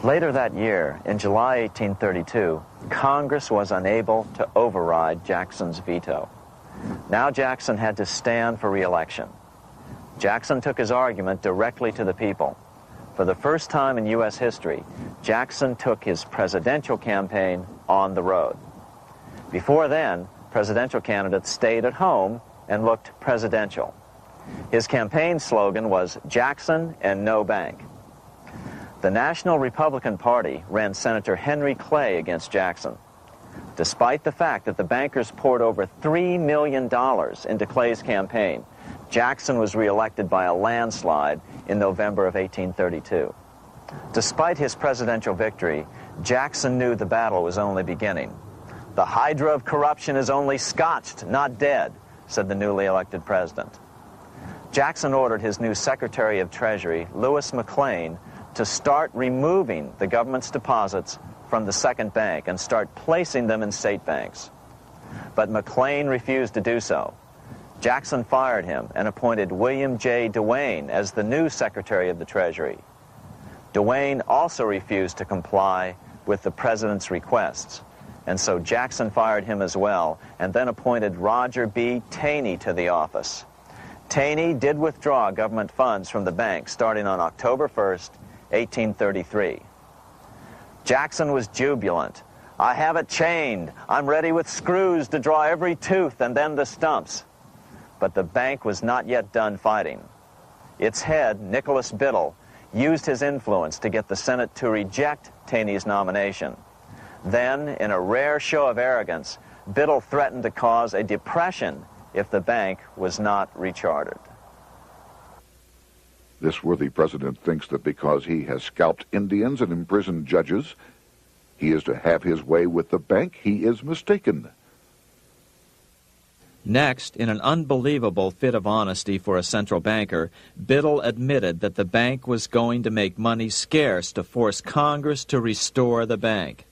Later that year, in July 1832, Congress was unable to override Jackson's veto. Now Jackson had to stand for re-election. Jackson took his argument directly to the people. For the first time in U.S. history, Jackson took his presidential campaign on the road. Before then, presidential candidates stayed at home and looked presidential. His campaign slogan was Jackson and no bank. The National Republican Party ran Senator Henry Clay against Jackson. Despite the fact that the bankers poured over $3 million into Clay's campaign, Jackson was reelected by a landslide in November of 1832. Despite his presidential victory, Jackson knew the battle was only beginning. "The hydra of corruption is only scotched, not dead," said the newly elected president. Jackson ordered his new Secretary of Treasury, Lewis McLean, to start removing the government's deposits from the second bank and start placing them in state banks. But McLean refused to do so. Jackson fired him and appointed William J. Duane as the new Secretary of the Treasury. Duane also refused to comply with the president's requests, and so Jackson fired him as well and then appointed Roger B. Taney to the office. Taney did withdraw government funds from the bank starting on October 1st, 1833. Jackson was jubilant. "I have it chained. I'm ready with screws to draw every tooth and then the stumps." But the bank was not yet done fighting. Its head, Nicholas Biddle, used his influence to get the Senate to reject Taney's nomination. Then, in a rare show of arrogance, Biddle threatened to cause a depression if the bank was not rechartered. This worthy president thinks that because he has scalped Indians and imprisoned judges, he is to have his way with the bank. He is mistaken. Next, in an unbelievable fit of honesty for a central banker, Biddle admitted that the bank was going to make money scarce to force Congress to restore the bank.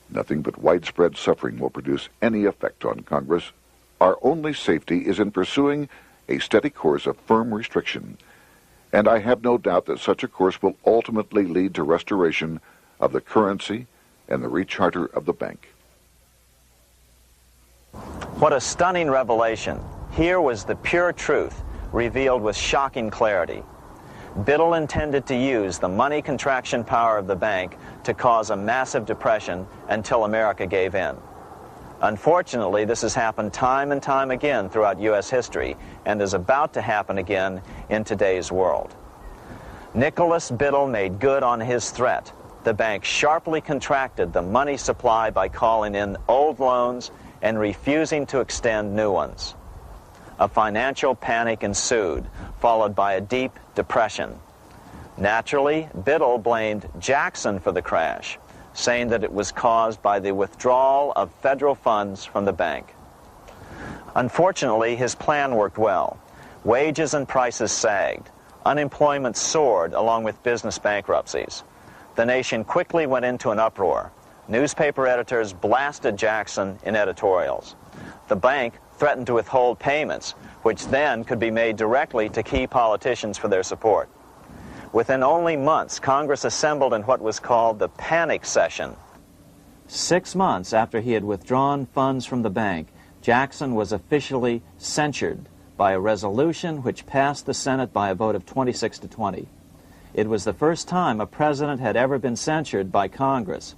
Nothing but widespread suffering will produce any effect on Congress. Our only safety is in pursuing a steady course of firm restriction, and I have no doubt that such a course will ultimately lead to restoration of the currency and the recharter of the bank. What a stunning revelation. Here was the pure truth, revealed with shocking clarity. Biddle intended to use the money contraction power of the bank to cause a massive depression until America gave in. Unfortunately, this has happened time and time again throughout U.S. history and is about to happen again in today's world. Nicholas Biddle made good on his threat. The bank sharply contracted the money supply by calling in old loans and refusing to extend new ones. A financial panic ensued, followed by a deep depression. Naturally, Biddle blamed Jackson for the crash, saying that it was caused by the withdrawal of federal funds from the bank. Unfortunately, his plan worked well. Wages and prices sagged. Unemployment soared along with business bankruptcies. The nation quickly went into an uproar. Newspaper editors blasted Jackson in editorials. The bank threatened to withhold payments, which then could be made directly to key politicians for their support. Within only months, Congress assembled in what was called the panic session. 6 months after he had withdrawn funds from the bank, Jackson was officially censured by a resolution which passed the Senate by a vote of 26 to 20. It was the first time a president had ever been censured by Congress.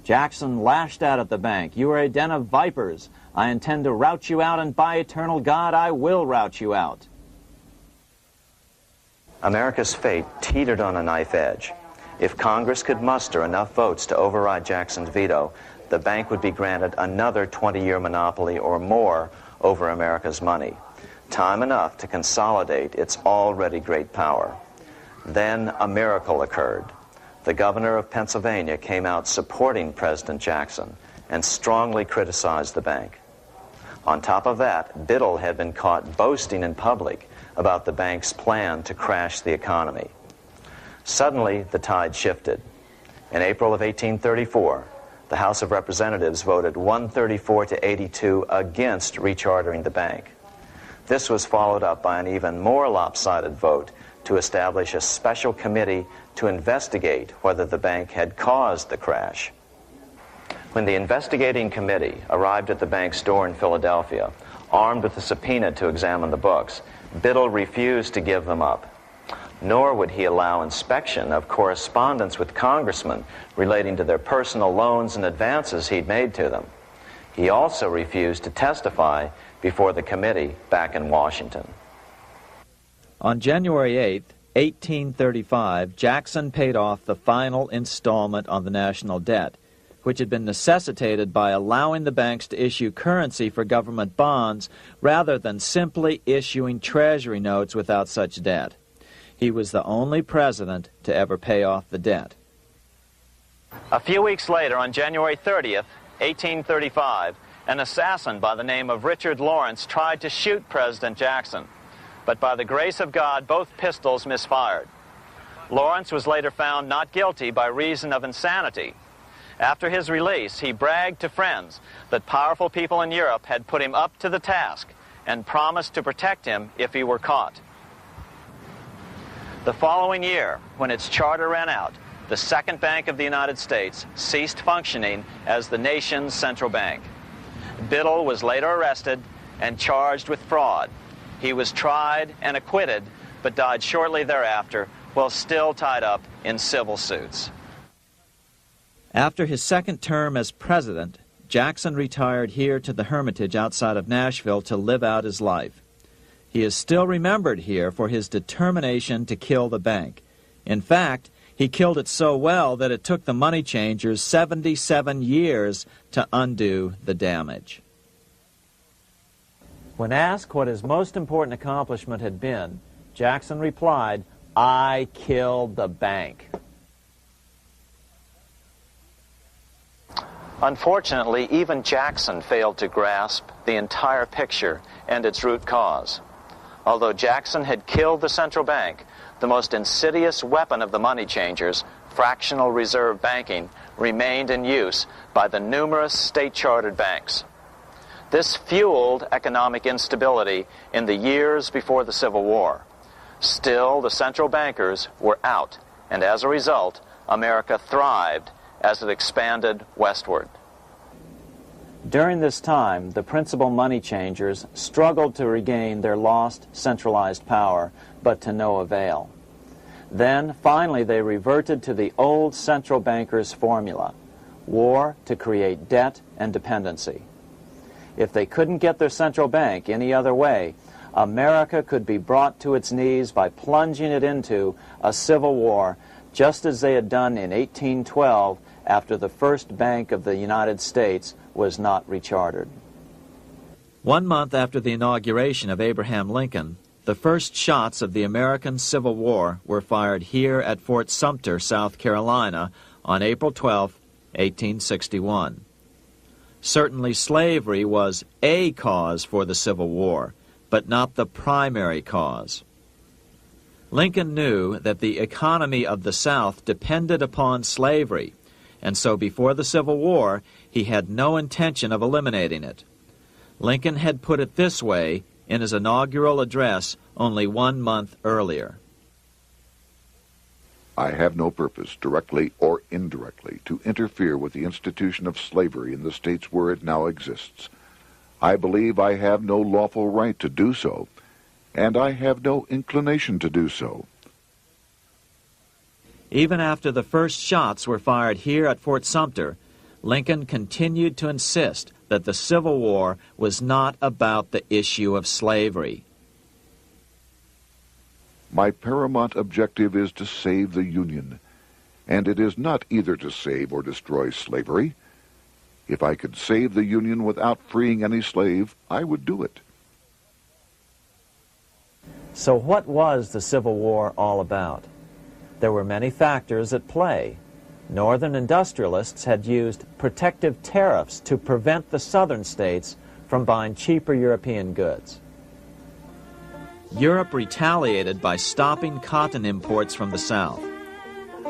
Jackson lashed out at the bank. "You are a den of vipers. I intend to rout you out, and by eternal God, I will rout you out." America's fate teetered on a knife edge. If Congress could muster enough votes to override Jackson's veto, the bank would be granted another 20-year monopoly or more over America's money, time enough to consolidate its already great power. Then a miracle occurred. The governor of Pennsylvania came out supporting President Jackson and strongly criticized the bank. On top of that, Biddle had been caught boasting in public about the bank's plan to crash the economy. Suddenly, the tide shifted. In April of 1834, the House of Representatives voted 134 to 82 against rechartering the bank. This was followed up by an even more lopsided vote to establish a special committee to investigate whether the bank had caused the crash. When the investigating committee arrived at the bank's door in Philadelphia, armed with a subpoena to examine the books, Biddle refused to give them up. Nor would he allow inspection of correspondence with congressmen relating to their personal loans and advances he'd made to them. He also refused to testify before the committee back in Washington. On January 8th, 1835, Jackson paid off the final installment on the national debt, which had been necessitated by allowing the banks to issue currency for government bonds rather than simply issuing treasury notes without such debt. He was the only president to ever pay off the debt. A few weeks later, on January 30th, 1835, an assassin by the name of Richard Lawrence tried to shoot President Jackson, but by the grace of God, both pistols misfired. Lawrence was later found not guilty by reason of insanity. After his release, he bragged to friends that powerful people in Europe had put him up to the task and promised to protect him if he were caught. The following year, when its charter ran out, the Second Bank of the United States ceased functioning as the nation's central bank. Biddle was later arrested and charged with fraud. He was tried and acquitted, but died shortly thereafter while still tied up in civil suits. After his second term as president, Jackson retired here to the Hermitage outside of Nashville to live out his life. He is still remembered here for his determination to kill the bank. In fact, he killed it so well that it took the money changers 77 years to undo the damage. When asked what his most important accomplishment had been, Jackson replied, "I killed the bank." Unfortunately, even Jackson failed to grasp the entire picture and its root cause. Although Jackson had killed the central bank, the most insidious weapon of the money changers, fractional reserve banking, remained in use by the numerous state-chartered banks. This fueled economic instability in the years before the Civil War. Still, the central bankers were out, and as a result, America thrived as it expanded westward. During this time, the principal money changers struggled to regain their lost centralized power, but to no avail. Then, finally, they reverted to the old central bankers' formula: war to create debt and dependency. If they couldn't get their central bank any other way, America could be brought to its knees by plunging it into a civil war, just as they had done in 1812 after the first Bank of the United States was not rechartered. 1 month after the inauguration of Abraham Lincoln, the first shots of the American Civil War were fired here at Fort Sumter, South Carolina, on April 12, 1861. Certainly slavery was a cause for the Civil War, but not the primary cause. Lincoln knew that the economy of the South depended upon slavery, and so before the Civil War, he had no intention of eliminating it. Lincoln had put it this way in his inaugural address only 1 month earlier. I have no purpose, directly or indirectly, to interfere with the institution of slavery in the states where it now exists. I believe I have no lawful right to do so, and I have no inclination to do so. Even after the first shots were fired here at Fort Sumter, Lincoln continued to insist that the Civil War was not about the issue of slavery. My paramount objective is to save the Union, and it is not either to save or destroy slavery. If I could save the Union without freeing any slave, I would do it. So what was the Civil War all about? There were many factors at play. Northern industrialists had used protective tariffs to prevent the southern states from buying cheaper European goods. Europe retaliated by stopping cotton imports from the South.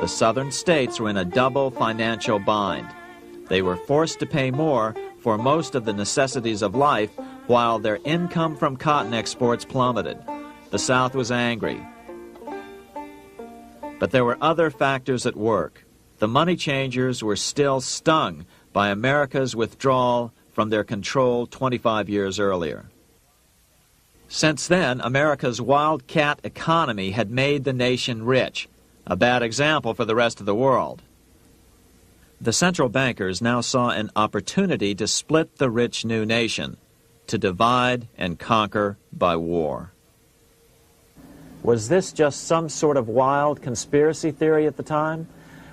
The southern states were in a double financial bind. They were forced to pay more for most of the necessities of life, while their income from cotton exports plummeted. The South was angry. But there were other factors at work. The money changers were still stung by America's withdrawal from their control 25 years earlier. Since then, America's wildcat economy had made the nation rich, a bad example for the rest of the world. The central bankers now saw an opportunity to split the rich new nation, to divide and conquer by war. Was this just some sort of wild conspiracy theory at the time?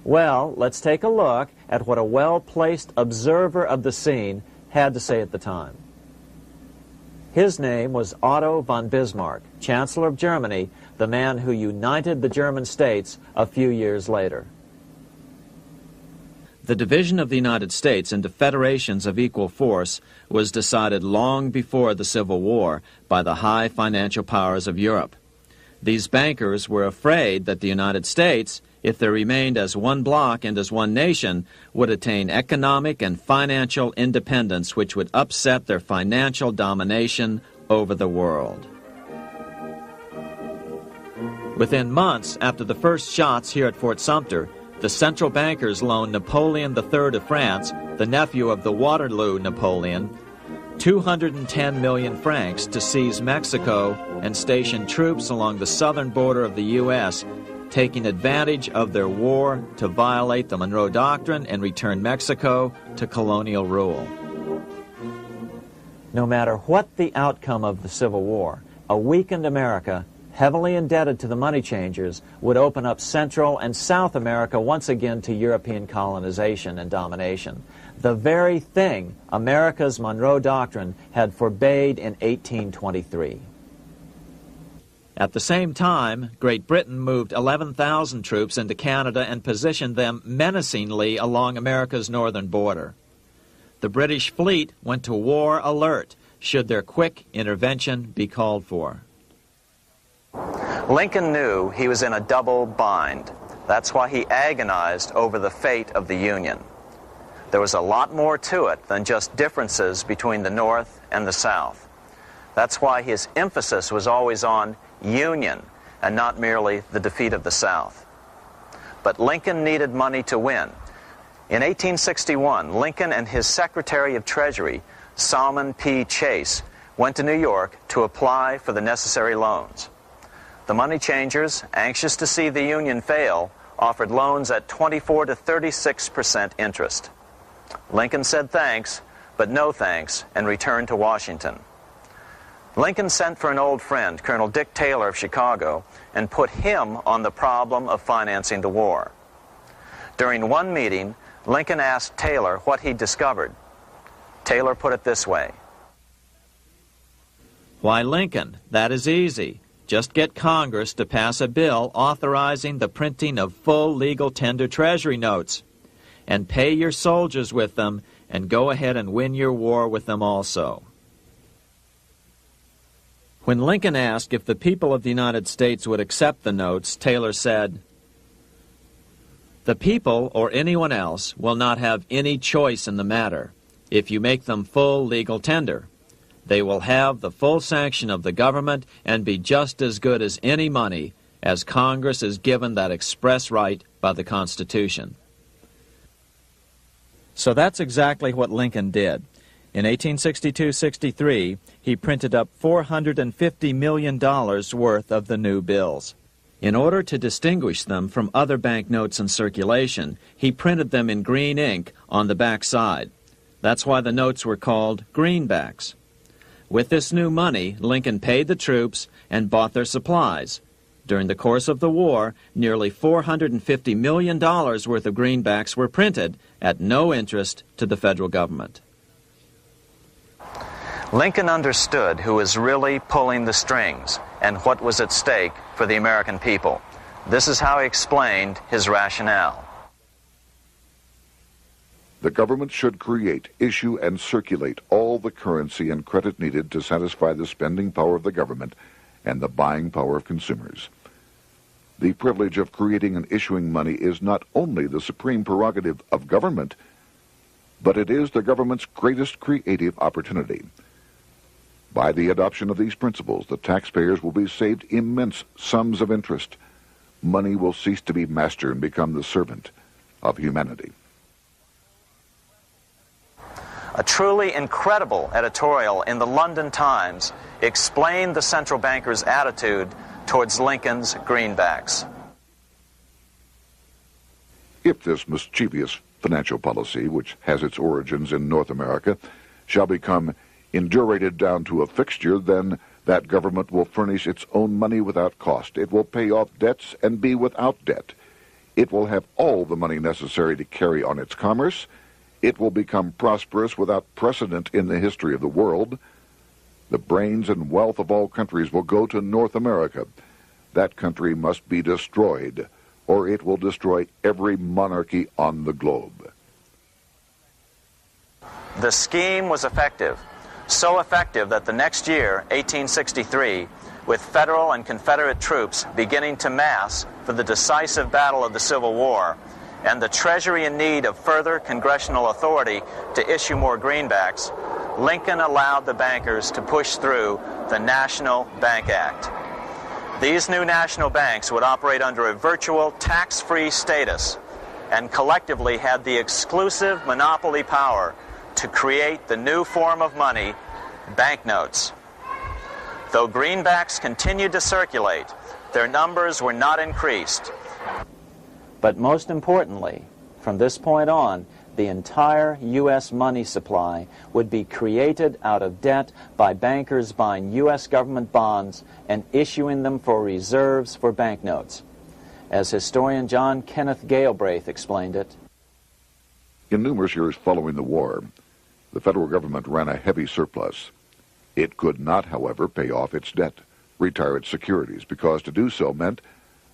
Well, let's take a look at what a well-placed observer of the scene had to say at the time. His name was Otto von Bismarck, Chancellor of Germany, the man who united the German states a few years later. The division of the United States into federations of equal force was decided long before the Civil War by the high financial powers of Europe. These bankers were afraid that the United States, if they remained as one bloc and as one nation, would attain economic and financial independence which would upset their financial domination over the world. Within months after the first shots here at Fort Sumter, the central bankers loaned Napoleon III of France, the nephew of the Waterloo Napoleon, 210 million francs to seize Mexico and station troops along the southern border of the U.S., taking advantage of their war to violate the Monroe Doctrine and return Mexico to colonial rule. No matter what the outcome of the Civil War, a weakened America, heavily indebted to the money changers, would open up Central and South America once again to European colonization and domination. The very thing America's Monroe Doctrine had forbade in 1823. At the same time, Great Britain moved 11,000 troops into Canada and positioned them menacingly along America's northern border. The British fleet went to war alert should their quick intervention be called for. Lincoln knew he was in a double bind. That's why he agonized over the fate of the Union. There was a lot more to it than just differences between the North and the South. That's why his emphasis was always on union and not merely the defeat of the South. But Lincoln needed money to win. In 1861, Lincoln and his Secretary of Treasury, Salmon P. Chase, went to New York to apply for the necessary loans. The money changers, anxious to see the Union fail, offered loans at 24 to 36% interest. Lincoln said thanks, but no thanks, and returned to Washington. Lincoln sent for an old friend, Colonel Dick Taylor of Chicago, and put him on the problem of financing the war. During one meeting, Lincoln asked Taylor what he'd discovered. Taylor put it this way. Why, Lincoln, that is easy. Just get Congress to pass a bill authorizing the printing of full legal tender Treasury notes, and pay your soldiers with them, and go ahead and win your war with them also. When Lincoln asked if the people of the United States would accept the notes, Taylor said, "The people, or anyone else, will not have any choice in the matter if you make them full legal tender. They will have the full sanction of the government and be just as good as any money, as Congress is given that express right by the Constitution." So that's exactly what Lincoln did. In 1862-63, he printed up $450 million worth of the new bills. In order to distinguish them from other banknotes in circulation, he printed them in green ink on the back side. That's why the notes were called greenbacks. With this new money, Lincoln paid the troops and bought their supplies. During the course of the war, nearly $450 million worth of greenbacks were printed at no interest to the federal government. Lincoln understood who was really pulling the strings and what was at stake for the American people. This is how he explained his rationale. The government should create, issue, and circulate all the currency and credit needed to satisfy the spending power of the government and the buying power of consumers. The privilege of creating and issuing money is not only the supreme prerogative of government, but it is the government's greatest creative opportunity. By the adoption of these principles, the taxpayers will be saved immense sums of interest. Money will cease to be master and become the servant of humanity. A truly incredible editorial in the London Times explained the central bankers' attitude towards Lincoln's greenbacks. If this mischievous financial policy, which has its origins in North America, shall become indurated down to a fixture, then That government will furnish its own money without cost. It will pay off debts and be without debt. It will have all the money necessary to carry on its commerce. It will become prosperous without precedent in the history of the world. The brains and wealth of all countries will go to North America. That country must be destroyed, or it will destroy every monarchy on the globe. The scheme was effective, so effective that the next year, 1863, with Federal and Confederate troops beginning to mass for the decisive battle of the Civil War, and the Treasury in need of further congressional authority to issue more greenbacks, Lincoln allowed the bankers to push through the National Bank Act. These new national banks would operate under a virtual tax-free status and collectively had the exclusive monopoly power to create the new form of money, banknotes. Though greenbacks continued to circulate, their numbers were not increased. But most importantly, from this point on, the entire U.S. money supply would be created out of debt by bankers buying U.S. government bonds and issuing them for reserves for banknotes. As historian John Kenneth Galbraith explained it, in numerous years following the war, the federal government ran a heavy surplus. It could not, however, pay off its debt, retire its securities, because to do so meant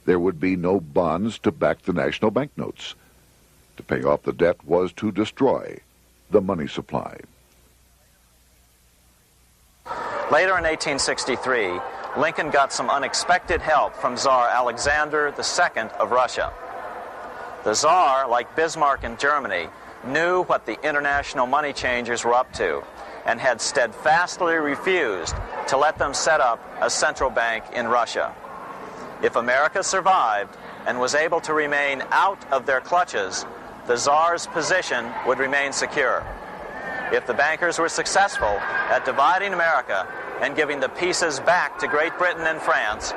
there would be no bonds to back the national banknotes. To pay off the debt was to destroy the money supply. Later in 1863, Lincoln got some unexpected help from Tsar Alexander II of Russia. The Tsar, like Bismarck in Germany, knew what the international money changers were up to and had steadfastly refused to let them set up a central bank in Russia. If America survived and was able to remain out of their clutches, the Tsar's position would remain secure. If the bankers were successful at dividing America and giving the pieces back to Great Britain and France,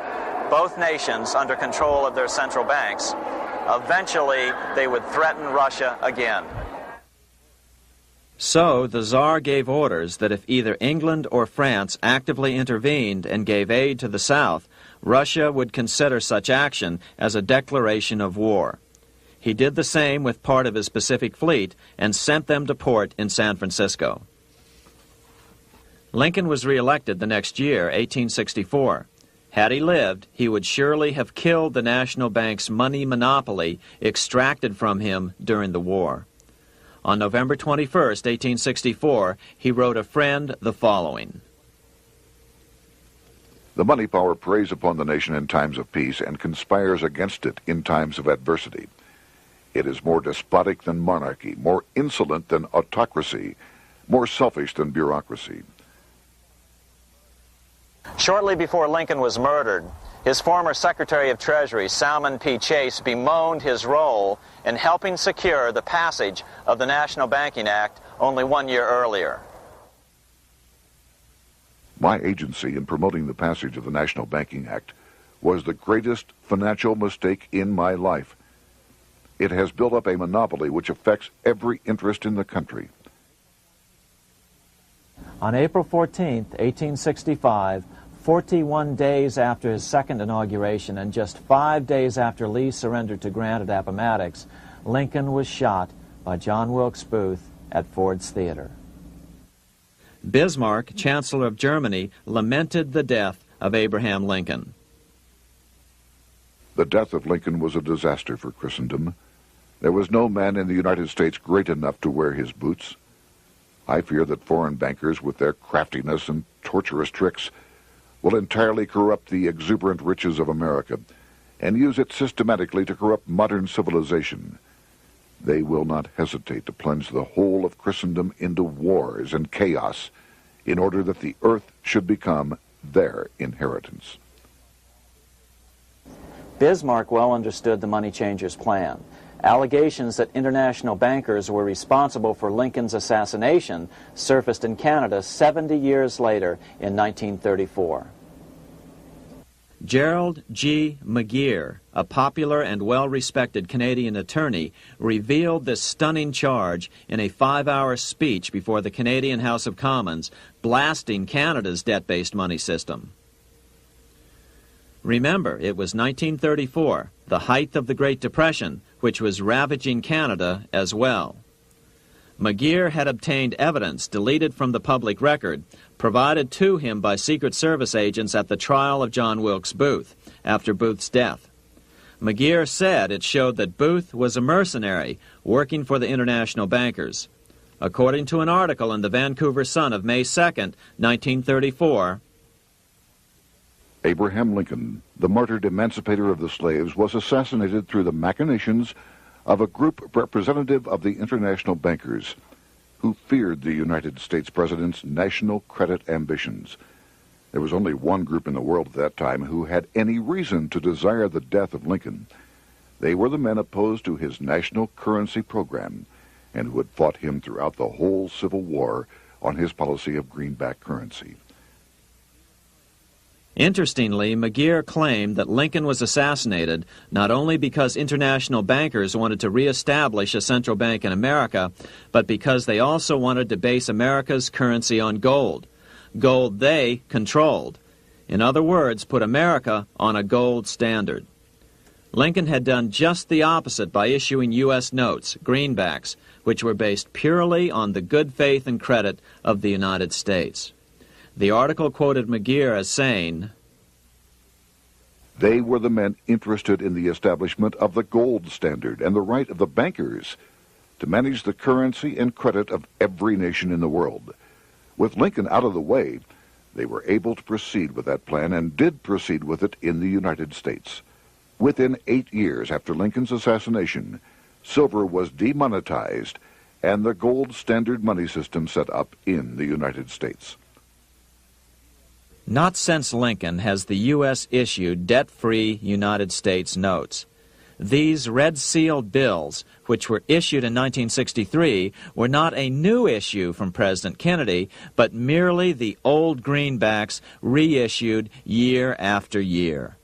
both nations under control of their central banks, eventually they would threaten Russia again. So the Tsar gave orders that if either England or France actively intervened and gave aid to the South, Russia would consider such action as a declaration of war. He did the same with part of his Pacific Fleet and sent them to port in San Francisco. Lincoln was reelected the next year, 1864. Had he lived, he would surely have killed the national bank's money monopoly extracted from him during the war. On November 21, 1864, he wrote a friend the following: The money power preys upon the nation in times of peace and conspires against it in times of adversity. It is more despotic than monarchy, more insolent than autocracy, more selfish than bureaucracy. Shortly before Lincoln was murdered, his former Secretary of Treasury, Salmon P. Chase, bemoaned his role in helping secure the passage of the National Banking Act only 1 year earlier. My agency in promoting the passage of the National Banking Act was the greatest financial mistake in my life. It has built up a monopoly which affects every interest in the country. On April 14, 1865, 41 days after his second inauguration and just 5 days after Lee surrendered to Grant at Appomattox, Lincoln was shot by John Wilkes Booth at Ford's Theater. Bismarck, Chancellor of Germany, lamented the death of Abraham Lincoln. The death of Lincoln was a disaster for Christendom. There was no man in the United States great enough to wear his boots. I fear that foreign bankers, with their craftiness and torturous tricks, will entirely corrupt the exuberant riches of America and use it systematically to corrupt modern civilization. They will not hesitate to plunge the whole of Christendom into wars and chaos in order that the earth should become their inheritance. Bismarck well understood the money changers' plan. Allegations that international bankers were responsible for Lincoln's assassination surfaced in Canada 70 years later in 1934. Gerald G. McGeer, a popular and well-respected Canadian attorney, revealed this stunning charge in a 5-hour speech before the Canadian House of Commons, blasting Canada's debt-based money system. Remember, it was 1934, the height of the Great Depression, which was ravaging Canada as well. McGeer had obtained evidence deleted from the public record, provided to him by Secret Service agents at the trial of John Wilkes Booth, after Booth's death. McGeer said it showed that Booth was a mercenary working for the international bankers. According to an article in the Vancouver Sun of May 2nd, 1934, Abraham Lincoln, the martyred emancipator of the slaves, was assassinated through the machinations of a group representative of the international bankers who feared the United States President's national credit ambitions. There was only one group in the world at that time who had any reason to desire the death of Lincoln. They were the men opposed to his national currency program and who had fought him throughout the whole Civil War on his policy of greenback currency. Interestingly, McGeer claimed that Lincoln was assassinated not only because international bankers wanted to reestablish a central bank in America, but because they also wanted to base America's currency on gold. Gold they controlled. In other words, put America on a gold standard. Lincoln had done just the opposite by issuing U.S. notes, greenbacks, which were based purely on the good faith and credit of the United States. The article quoted McGeer as saying, "They were the men interested in the establishment of the gold standard and the right of the bankers to manage the currency and credit of every nation in the world. With Lincoln out of the way, they were able to proceed with that plan and did proceed with it in the United States. Within 8 years after Lincoln's assassination, silver was demonetized and the gold standard money system set up in the United States." Not since Lincoln has the U.S. issued debt-free United States notes. These red-sealed bills, which were issued in 1963, were not a new issue from President Kennedy, but merely the old greenbacks reissued year after year.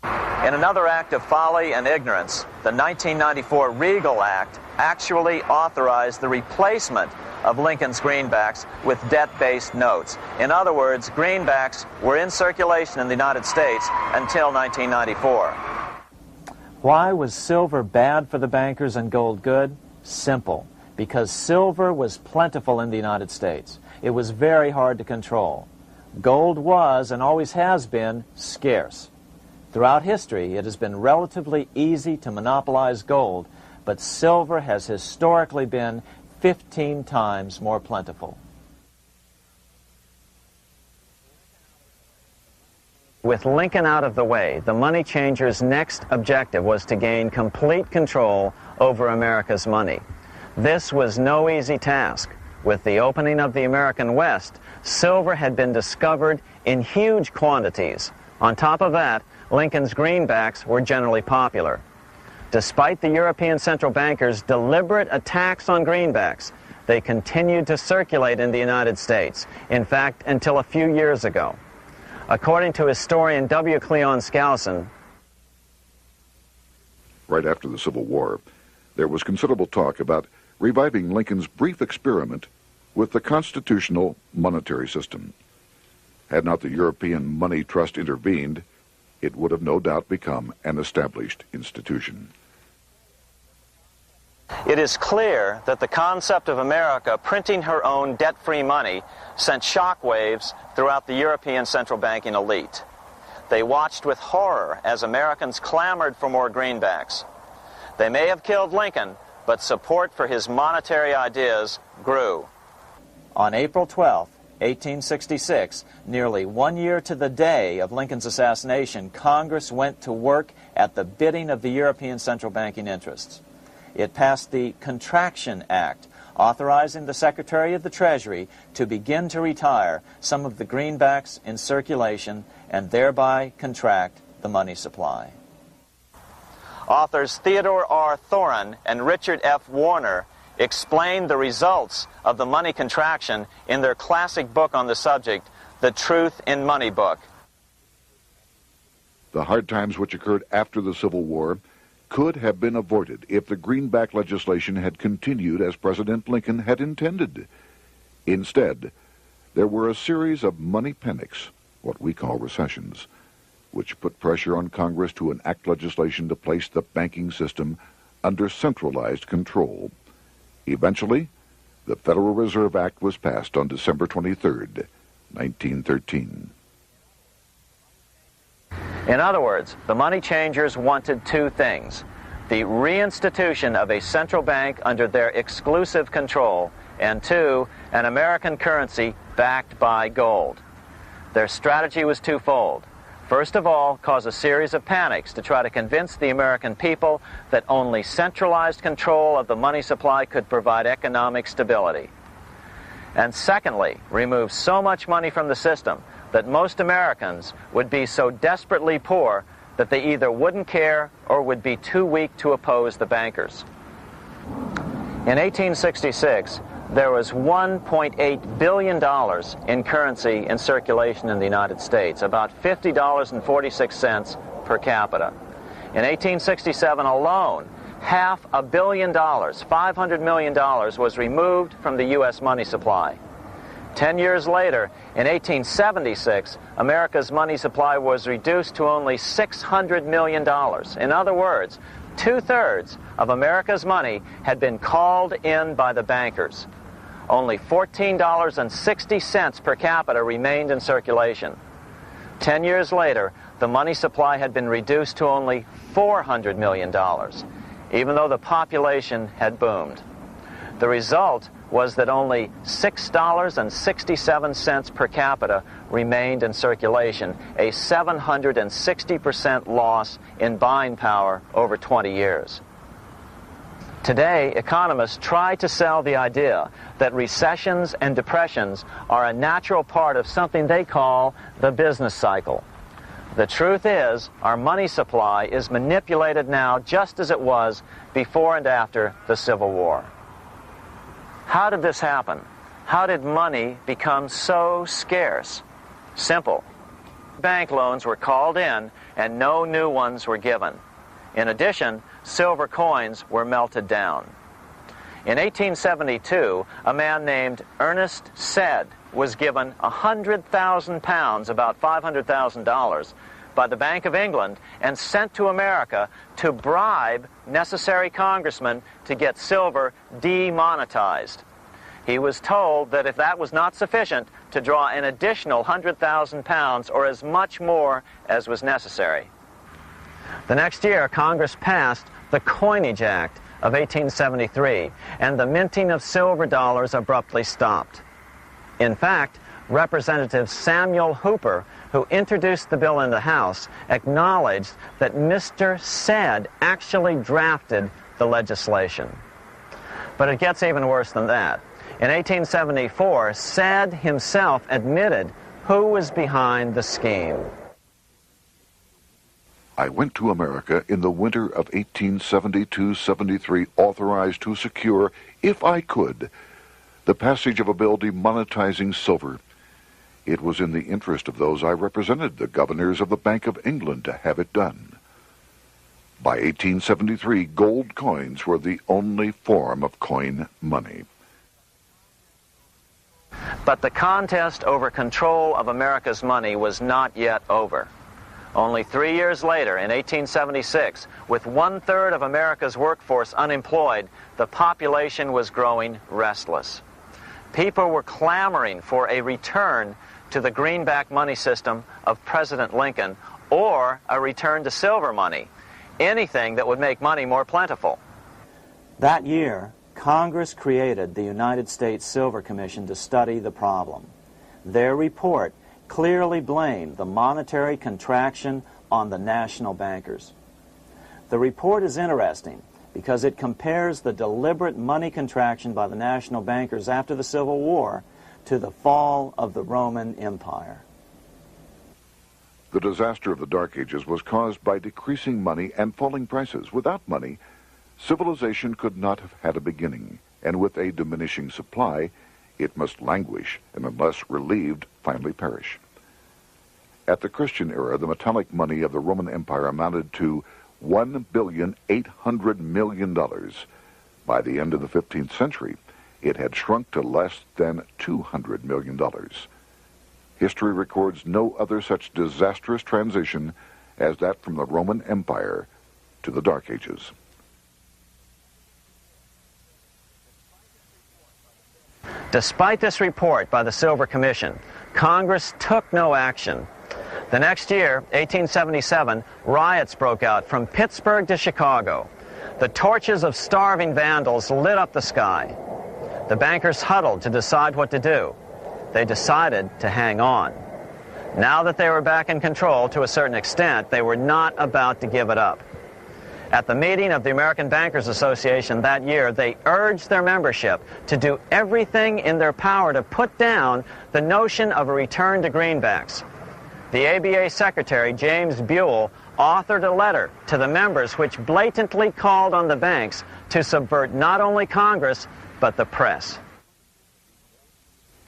In another act of folly and ignorance, the 1994 Regal Act actually authorized the replacement of Lincoln's greenbacks with debt-based notes. In other words, greenbacks were in circulation in the United States until 1994. Why was silver bad for the bankers and gold good? Simple. Because silver was plentiful in the United States. It was very hard to control. Gold was, and always has been, scarce. Throughout history, it has been relatively easy to monopolize gold, but silver has historically been 15 times more plentiful. With Lincoln out of the way, the money changers' next objective was to gain complete control over America's money. This was no easy task. With the opening of the American West, silver had been discovered in huge quantities. On top of that, Lincoln's greenbacks were generally popular. Despite the European central bankers' deliberate attacks on greenbacks, they continued to circulate in the United States, in fact, until a few years ago. According to historian W. Cleon Skousen, right after the Civil War, there was considerable talk about reviving Lincoln's brief experiment with the constitutional monetary system. Had not the European Money Trust intervened, it would have no doubt become an established institution. It is clear that the concept of America printing her own debt-free money sent shockwaves throughout the European central banking elite. They watched with horror as Americans clamored for more greenbacks. They may have killed Lincoln, but support for his monetary ideas grew. On April 12, 1866, nearly 1 year to the day of Lincoln's assassination, Congress went to work at the bidding of the European central banking interests. It passed the Contraction Act, authorizing the Secretary of the Treasury to begin to retire some of the greenbacks in circulation and thereby contract the money supply. Authors Theodore R. Thorin and Richard F. Warner explained the results of the money contraction in their classic book on the subject, The Truth in Money Book. The hard times which occurred after the Civil War could have been avoided if the greenback legislation had continued as President Lincoln had intended. Instead, there were a series of money panics, what we call recessions, which put pressure on Congress to enact legislation to place the banking system under centralized control. Eventually, the Federal Reserve Act was passed on December 23, 1913. In other words, the money changers wanted two things: the reinstitution of a central bank under their exclusive control, and two, an American currency backed by gold. Their strategy was twofold. First of all, cause a series of panics to try to convince the American people that only centralized control of the money supply could provide economic stability. And secondly, remove so much money from the system that most Americans would be so desperately poor that they either wouldn't care or would be too weak to oppose the bankers. In 1866, there was $1.8 billion in currency in circulation in the United States, about $50.46 per capita. In 1867 alone, $500 million, $500 million, was removed from the U.S. money supply. 10 years later, in 1876, America's money supply was reduced to only $600 million. In other words, 2/3 of America's money had been called in by the bankers. Only $14.60 per capita remained in circulation. 10 years later, the money supply had been reduced to only $400 million, even though the population had boomed. The result was that only $6.67 per capita remained in circulation, a 760% loss in buying power over 20 years. Today, economists try to sell the idea that recessions and depressions are a natural part of something they call the business cycle. The truth is, our money supply is manipulated now just as it was before and after the Civil War. How did this happen? How did money become so scarce? Simple. Bank loans were called in and no new ones were given. In addition, silver coins were melted down. In 1872, a man named Ernest Sed was given 100,000 pounds, about $500,000, by the Bank of England and sent to America to bribe necessary congressmen to get silver demonetized. He was told that if that was not sufficient, to draw an additional 100,000 pounds or as much more as was necessary. The next year, Congress passed the Coinage Act of 1873, and the minting of silver dollars abruptly stopped. In fact, Representative Samuel Hooper, who introduced the bill in the House, acknowledged that Mr. Sed actually drafted the legislation. But it gets even worse than that. In 1874, Sed himself admitted who was behind the scheme. I went to America in the winter of 1872-73, authorized to secure, if I could, the passage of a bill demonetizing silver. It was in the interest of those I represented, the governors of the Bank of England, to have it done. By 1873, gold coins were the only form of coin money. But the contest over control of America's money was not yet over. Only 3 years later, in 1876, with 1/3 of America's workforce unemployed, the population was growing restless. People were clamoring for a return to the greenback money system of President Lincoln, or a return to silver money, anything that would make money more plentiful. That year, Congress created the United States Silver Commission to study the problem. Their report clearly blamed the monetary contraction on the national bankers. The report is interesting because it compares the deliberate money contraction by the national bankers after the Civil War to the fall of the Roman Empire. The disaster of the Dark Ages was caused by decreasing money and falling prices. Without money, civilization could not have had a beginning, and with a diminishing supply, it must languish, and unless relieved, finally perish. At the Christian era, the metallic money of the Roman Empire amounted to $1,800,000,000. By the end of the 15th century, it had shrunk to less than $200 million. History records no other such disastrous transition as that from the Roman Empire to the Dark Ages. Despite this report by the Silver Commission, Congress took no action. The next year, 1877, riots broke out from Pittsburgh to Chicago. The torches of starving vandals lit up the sky. The bankers huddled to decide what to do. They decided to hang on. Now that they were back in control to a certain extent, they were not about to give it up. At the meeting of the American Bankers Association that year, they urged their membership to do everything in their power to put down the notion of a return to greenbacks. The ABA Secretary, James Buell, authored a letter to the members which blatantly called on the banks to subvert not only Congress, but the press.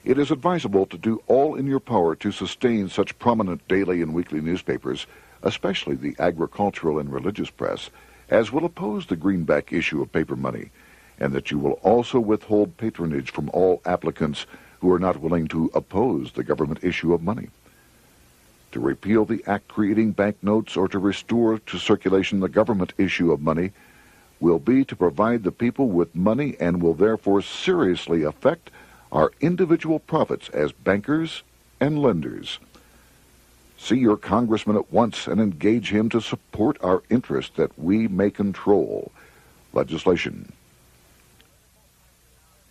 It is advisable to do all in your power to sustain such prominent daily and weekly newspapers, especially the agricultural and religious press, as will oppose the greenback issue of paper money, and that you will also withhold patronage from all applicants who are not willing to oppose the government issue of money. To repeal the act creating banknotes or to restore to circulation the government issue of money will be to provide the people with money and will therefore seriously affect our individual profits as bankers and lenders. See your congressman at once and engage him to support our interest that we may control legislation.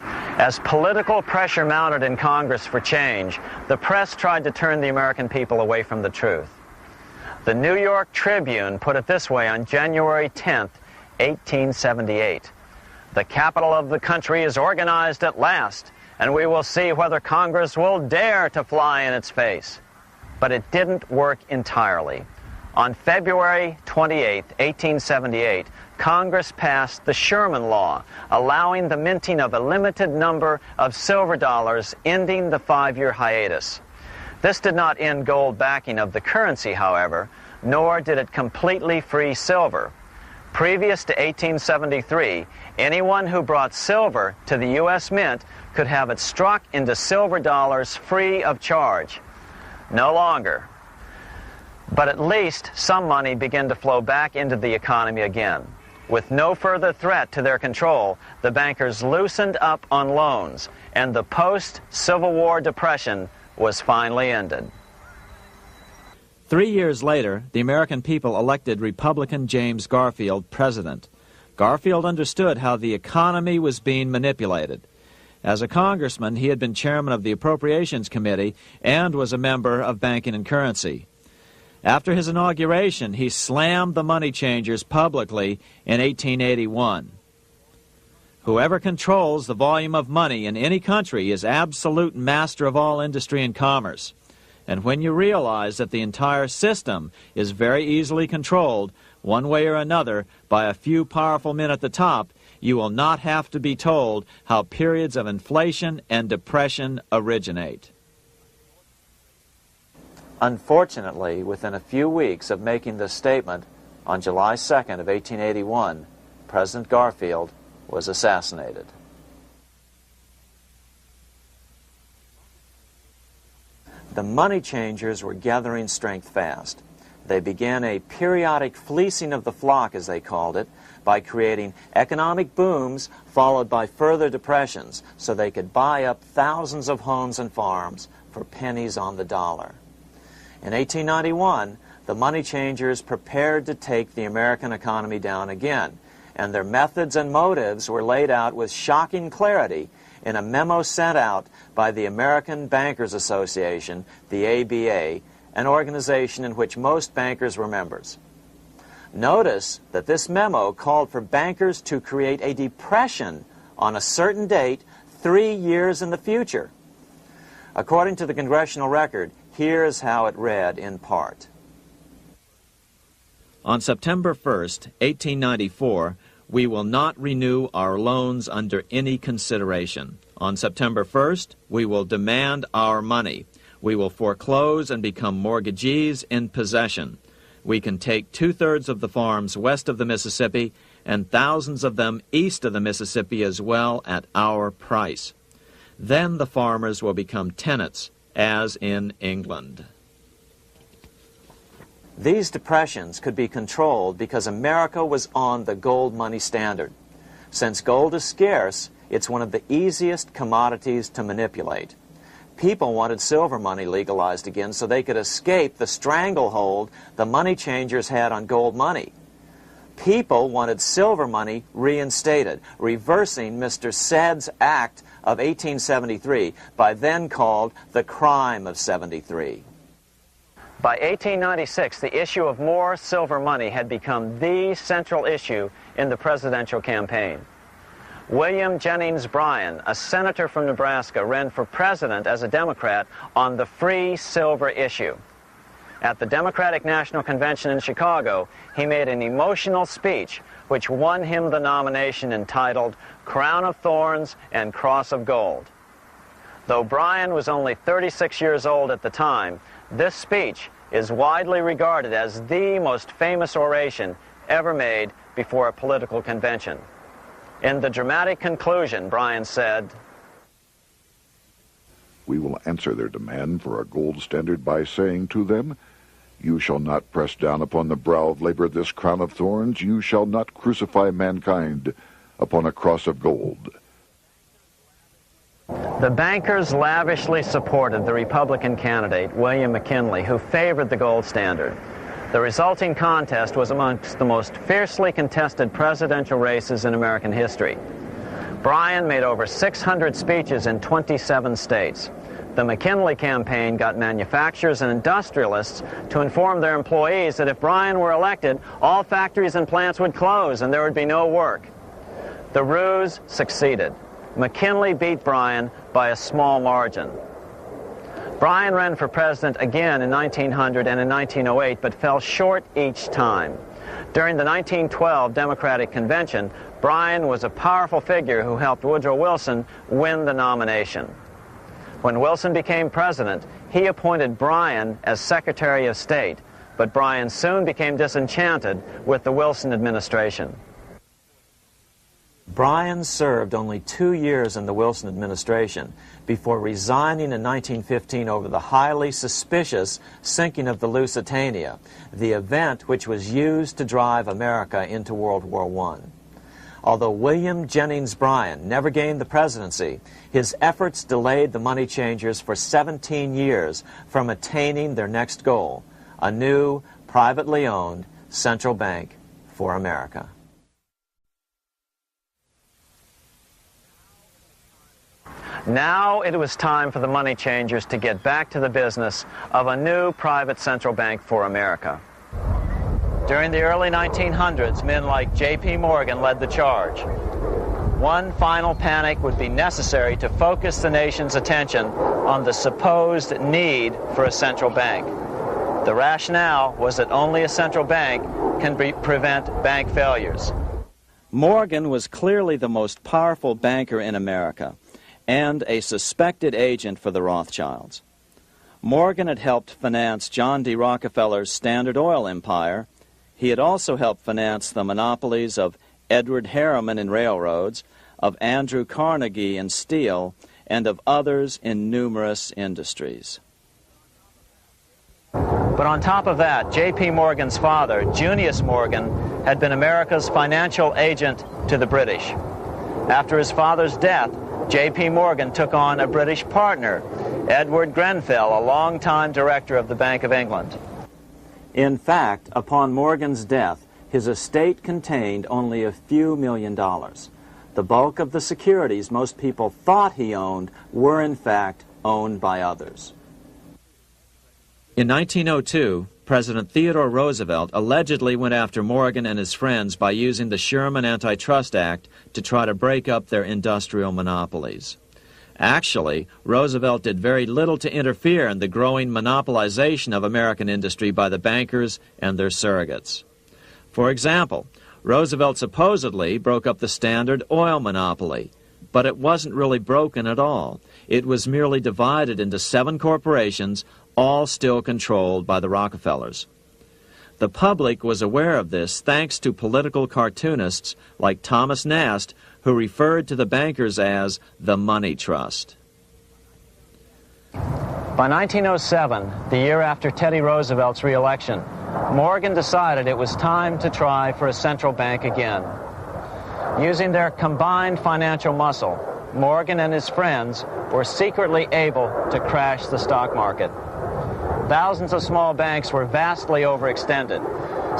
As political pressure mounted in Congress for change, the press tried to turn the American people away from the truth. The New York Tribune put it this way on January 10th, 1878. "The capital of the country is organized at last, and we will see whether Congress will dare to fly in its face." But it didn't work entirely. On February 28, 1878, Congress passed the Sherman Law, allowing the minting of a limited number of silver dollars, ending the 5-year hiatus. This did not end gold backing of the currency, however, nor did it completely free silver. Previous to 1873, anyone who brought silver to the U.S. Mint could have it struck into silver dollars free of charge. No longer. But at least some money began to flow back into the economy again. With no further threat to their control, the bankers loosened up on loans, and the post-Civil War depression was finally ended. 3 years later, the American people elected Republican James Garfield president. Garfield understood how the economy was being manipulated. As a congressman, he had been chairman of the Appropriations Committee and was a member of Banking and Currency. After his inauguration, he slammed the money changers publicly in 1881. Whoever controls the volume of money in any country is absolute master of all industry and commerce. And when you realize that the entire system is very easily controlled, one way or another, by a few powerful men at the top, you will not have to be told how periods of inflation and depression originate. Unfortunately, within a few weeks of making this statement, on July 2nd of 1881, President Garfield was assassinated. The money changers were gathering strength fast. They began a periodic fleecing of the flock, as they called it, by creating economic booms followed by further depressions so they could buy up thousands of homes and farms for pennies on the dollar. In 1891, the money changers prepared to take the American economy down again, and their methods and motives were laid out with shocking clarity in a memo sent out by the American Bankers Association, the ABA, an organization in which most bankers were members. Notice that this memo called for bankers to create a depression on a certain date 3 years in the future. According to the congressional record, here is how it read in part. On September 1st, 1894, we will not renew our loans under any consideration. On September 1st, we will demand our money. We will foreclose and become mortgagees in possession. We can take 2/3 of the farms west of the Mississippi and thousands of them east of the Mississippi as well at our price. Then the farmers will become tenants, as in England. These depressions could be controlled because America was on the gold money standard. Since gold is scarce, it's one of the easiest commodities to manipulate. People wanted silver money legalized again so they could escape the stranglehold the money changers had on gold money. People wanted silver money reinstated, reversing Mr. Said's Act of 1873, by then called the Crime of 73. By 1896, the issue of more silver money had become the central issue in the presidential campaign. William Jennings Bryan, a senator from Nebraska, ran for president as a Democrat on the free silver issue. At the Democratic National Convention in Chicago, he made an emotional speech which won him the nomination entitled Crown of Thorns and Cross of Gold. Though Bryan was only 36 years old at the time, this speech is widely regarded as the most famous oration ever made before a political convention. In the dramatic conclusion, Bryan said, "We will answer their demand for a gold standard by saying to them, you shall not press down upon the brow of labor this crown of thorns. You shall not crucify mankind upon a cross of gold." The bankers lavishly supported the Republican candidate, William McKinley, who favored the gold standard. The resulting contest was amongst the most fiercely contested presidential races in American history. Bryan made over 600 speeches in 27 states. The McKinley campaign got manufacturers and industrialists to inform their employees that if Bryan were elected, all factories and plants would close and there would be no work. The ruse succeeded. McKinley beat Bryan by a small margin. Bryan ran for president again in 1900 and in 1908, but fell short each time. During the 1912 Democratic Convention, Bryan was a powerful figure who helped Woodrow Wilson win the nomination. When Wilson became president, he appointed Bryan as Secretary of State, but Bryan soon became disenchanted with the Wilson administration. Bryan served only 2 years in the Wilson administration before resigning in 1915 over the highly suspicious sinking of the Lusitania, the event which was used to drive America into World War I. Although William Jennings Bryan never gained the presidency, his efforts delayed the money changers for 17 years from attaining their next goal, a new, privately owned central bank for America. Now it was time for the money changers to get back to the business of a new private central bank for America. During the early 1900s, men like J.P. Morgan led the charge. One final panic would be necessary to focus the nation's attention on the supposed need for a central bank. The rationale was that only a central bank can prevent bank failures. Morgan was clearly the most powerful banker in America and a suspected agent for the Rothschilds. Morgan had helped finance John D. Rockefeller's Standard Oil empire. He had also helped finance the monopolies of Edward Harriman in railroads, of Andrew Carnegie in steel, and of others in numerous industries. But on top of that, J.P. Morgan's father, Junius Morgan, had been America's financial agent to the British. After his father's death, J.P. Morgan took on a British partner, Edward Grenfell, a longtime director of the Bank of England. In fact, upon Morgan's death, his estate contained only a few $1 million. The bulk of the securities most people thought he owned were, in fact, owned by others. In 1902, President Theodore Roosevelt allegedly went after Morgan and his friends by using the Sherman Antitrust Act to try to break up their industrial monopolies. Actually, Roosevelt did very little to interfere in the growing monopolization of American industry by the bankers and their surrogates. For example, Roosevelt supposedly broke up the Standard Oil monopoly, But it wasn't really broken at all. It was merely divided into 7 corporations, all still controlled by the Rockefellers. The public was aware of this thanks to political cartoonists like Thomas Nast, who referred to the bankers as the money trust. By 1907, the year after Teddy Roosevelt's re-election, Morgan decided it was time to try for a central bank again. Using their combined financial muscle, Morgan and his friends were secretly able to crash the stock market. Thousands of small banks were vastly overextended.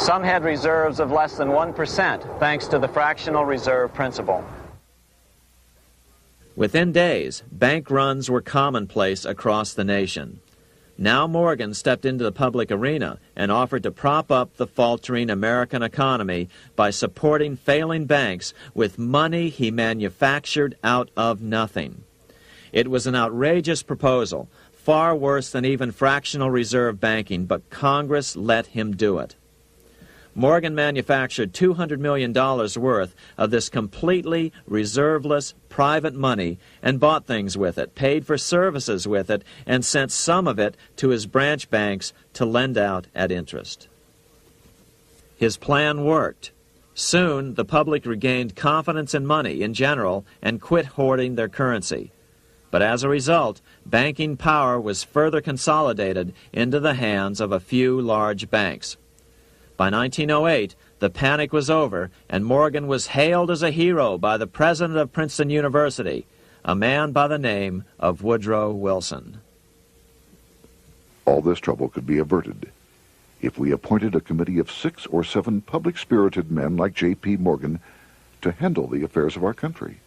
Some had reserves of less than 1% thanks to the fractional reserve principle. Within days, bank runs were commonplace across the nation. Now Morgan stepped into the public arena and offered to prop up the faltering American economy by supporting failing banks with money he manufactured out of nothing. It was an outrageous proposal, far worse than even fractional reserve banking, but Congress let him do it. Morgan manufactured $200 million worth of this completely reserveless private money and bought things with it, paid for services with it, and sent some of it to his branch banks to lend out at interest. His plan worked. Soon, the public regained confidence in money in general and quit hoarding their currency. But as a result, banking power was further consolidated into the hands of a few large banks. By 1908, the panic was over, and Morgan was hailed as a hero by the president of Princeton University, a man by the name of Woodrow Wilson. All this trouble could be averted if we appointed a committee of 6 or 7 public-spirited men like J.P. Morgan to handle the affairs of our country.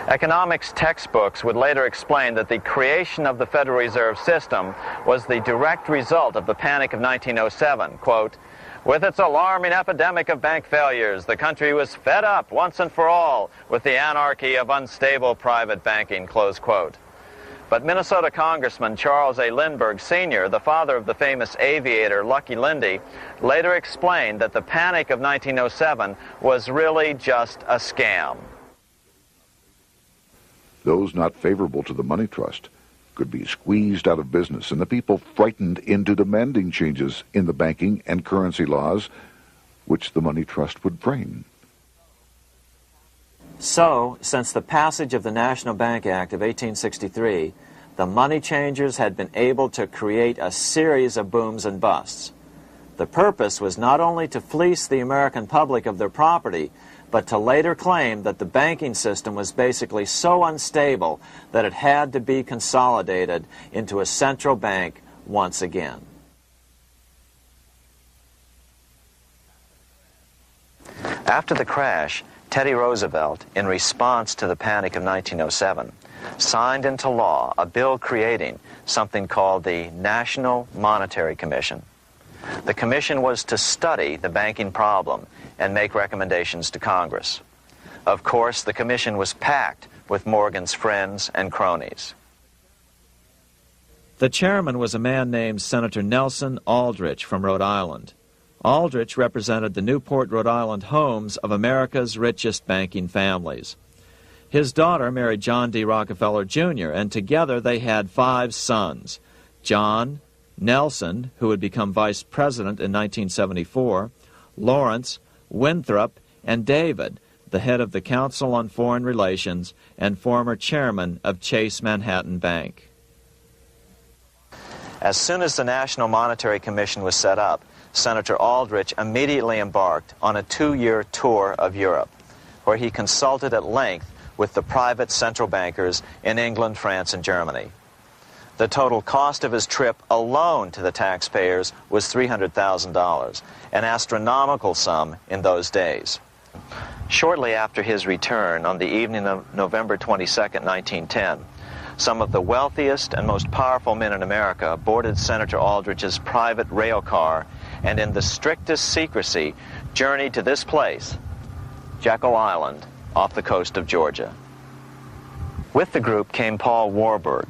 Economics textbooks would later explain that the creation of the Federal Reserve System was the direct result of the panic of 1907. Quote, "With its alarming epidemic of bank failures, the country was fed up once and for all with the anarchy of unstable private banking," close quote. But Minnesota Congressman Charles A. Lindbergh Sr., the father of the famous aviator Lucky Lindy, later explained that the panic of 1907 was really just a scam. Those not favorable to the money trust could be squeezed out of business and the people frightened into demanding changes in the banking and currency laws which the money trust would frame. So, since the passage of the National Bank Act of 1863, the money changers had been able to create a series of booms and busts. The purpose was not only to fleece the American public of their property, but to later claim that the banking system was basically so unstable that it had to be consolidated into a central bank once again. After the crash, Teddy Roosevelt, in response to the panic of 1907, signed into law a bill creating something called the National Monetary Commission. The commission was to study the banking problem and make recommendations to Congress. Of course, the commission was packed with Morgan's friends and cronies. The chairman was a man named Senator Nelson Aldrich from Rhode Island. Aldrich represented the Newport, Rhode Island homes of America's richest banking families. His daughter married John D. Rockefeller, Jr., and together they had 5 sons: John, Nelson, who would become vice president in 1974, Lawrence, Winthrop, and David, the head of the Council on Foreign Relations and former chairman of Chase Manhattan Bank. As soon as the National Monetary Commission was set up, Senator Aldrich immediately embarked on a 2-year tour of Europe, where he consulted at length with the private central bankers in England, France, and Germany. The total cost of his trip alone to the taxpayers was $300,000, an astronomical sum in those days. Shortly after his return, on the evening of November 22, 1910, some of the wealthiest and most powerful men in America boarded Senator Aldrich's private rail car and in the strictest secrecy journeyed to this place, Jekyll Island, off the coast of Georgia. With the group came Paul Warburg.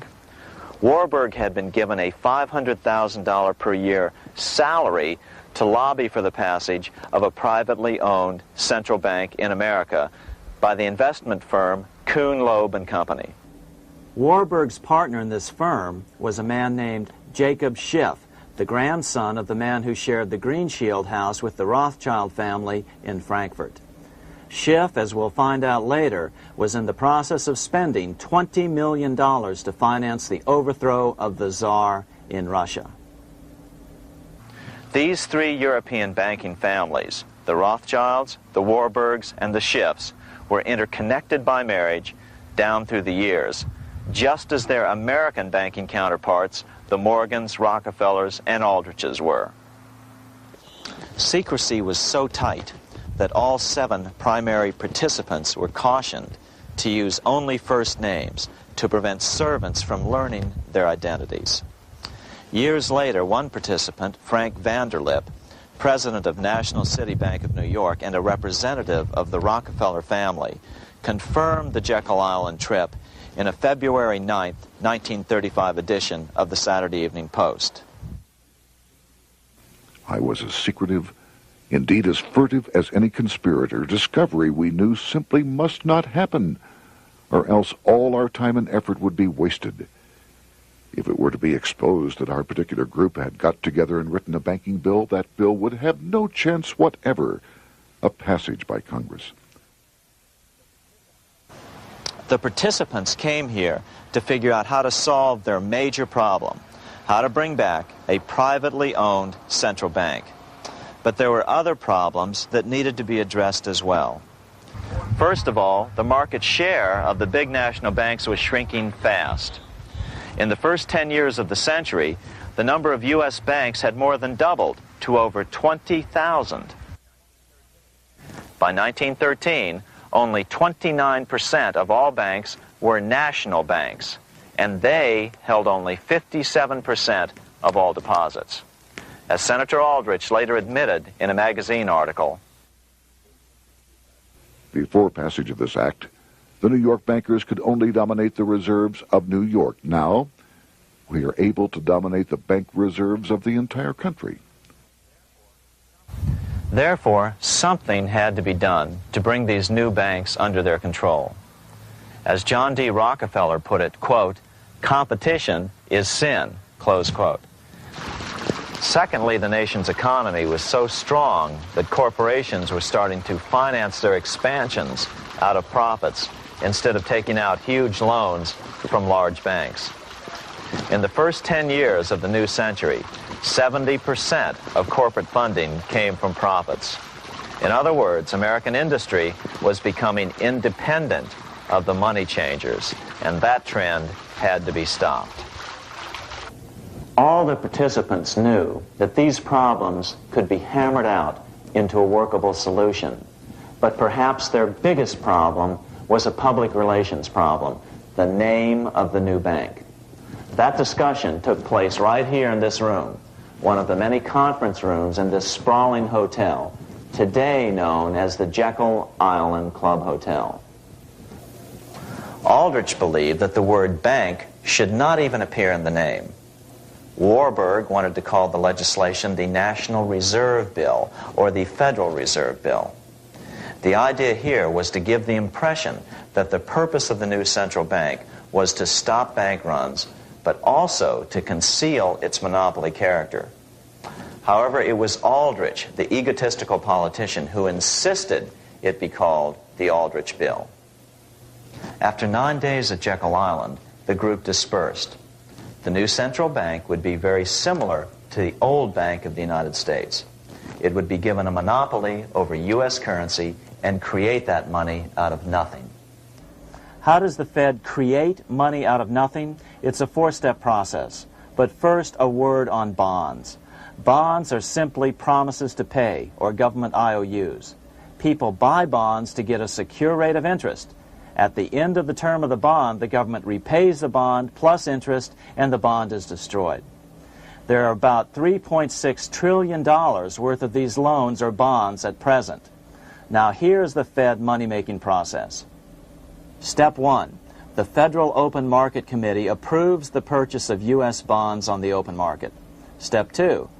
Warburg had been given a $500,000 per year salary to lobby for the passage of a privately owned central bank in America, by the investment firm Kuhn, Loeb and Company. Warburg's partner in this firm was a man named Jacob Schiff, the grandson of the man who shared the Green Shield house with the Rothschild family in Frankfurt. Schiff, as we'll find out later, was in the process of spending $20 million to finance the overthrow of the Tsar in Russia. These three European banking families, the Rothschilds, the Warburgs, and the Schiffs, were interconnected by marriage down through the years, just as their American banking counterparts, the Morgans, Rockefellers, and Aldriches were. Secrecy was so tight that all 7 primary participants were cautioned to use only first names to prevent servants from learning their identities. Years later, one participant, Frank Vanderlip, president of National City Bank of New York and a representative of the Rockefeller family, confirmed the Jekyll Island trip in a February 9, 1935 edition of the Saturday Evening Post. I was as secretive, indeed as furtive as any conspirator. Discovery, we knew, simply must not happen, or else all our time and effort would be wasted. If it were to be exposed that our particular group had got together and written a banking bill, that bill would have no chance whatever of passage by Congress. The participants came here to figure out how to solve their major problem, how to bring back a privately owned central bank. But there were other problems that needed to be addressed as well. First of all, the market share of the big national banks was shrinking fast. In the first 10 years of the century, the number of U.S. banks had more than doubled to over 20,000. By 1913, only 29% of all banks were national banks, and they held only 57% of all deposits. As Senator Aldrich later admitted in a magazine article, before passage of this act, the New York bankers could only dominate the reserves of New York. Now, we are able to dominate the bank reserves of the entire country. Therefore, something had to be done to bring these new banks under their control. As John D. Rockefeller put it, quote, "Competition is sin," close quote. Secondly, the nation's economy was so strong that corporations were starting to finance their expansions out of profits instead of taking out huge loans from large banks. In the first 10 years of the new century, 70% of corporate funding came from profits. In other words, American industry was becoming independent of the money changers, and that trend had to be stopped. All the participants knew that these problems could be hammered out into a workable solution, but perhaps their biggest problem was a public relations problem, the name of the new bank. That discussion took place right here in this room, one of the many conference rooms in this sprawling hotel, today known as the Jekyll Island Club Hotel. Aldrich believed that the word bank should not even appear in the name. Warburg wanted to call the legislation the National Reserve Bill or the Federal Reserve Bill. The idea here was to give the impression that the purpose of the new central bank was to stop bank runs, but also to conceal its monopoly character. However, it was Aldrich, the egotistical politician, who insisted it be called the Aldrich Bill. After 9 days at Jekyll Island, the group dispersed. The new central bank would be very similar to the old Bank of the United States. It would be given a monopoly over U.S. currency and create that money out of nothing. How does the Fed create money out of nothing? It's a 4-step process. But first, a word on bonds. Bonds are simply promises to pay, or government IOUs. People buy bonds to get a secure rate of interest. At the end of the term of the bond, the government repays the bond plus interest, and the bond is destroyed. There are about $3.6 trillion worth of these loans or bonds at present. Now here's the Fed money-making process. Step 1. The Federal Open Market Committee approves the purchase of U.S. bonds on the open market. Step 2.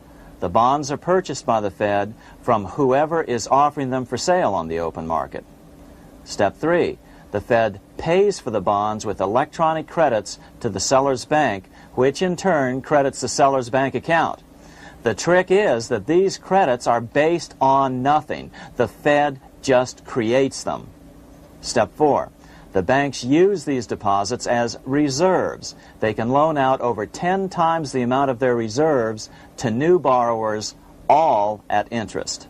The bonds are purchased by the Fed from whoever is offering them for sale on the open market. Step 3. The Fed pays for the bonds with electronic credits to the seller's bank, which in turn credits the seller's bank account. The trick is that these credits are based on nothing. The Fed just creates them. Step 4. The banks use these deposits as reserves. They can loan out over 10 times the amount of their reserves to new borrowers, all at interest.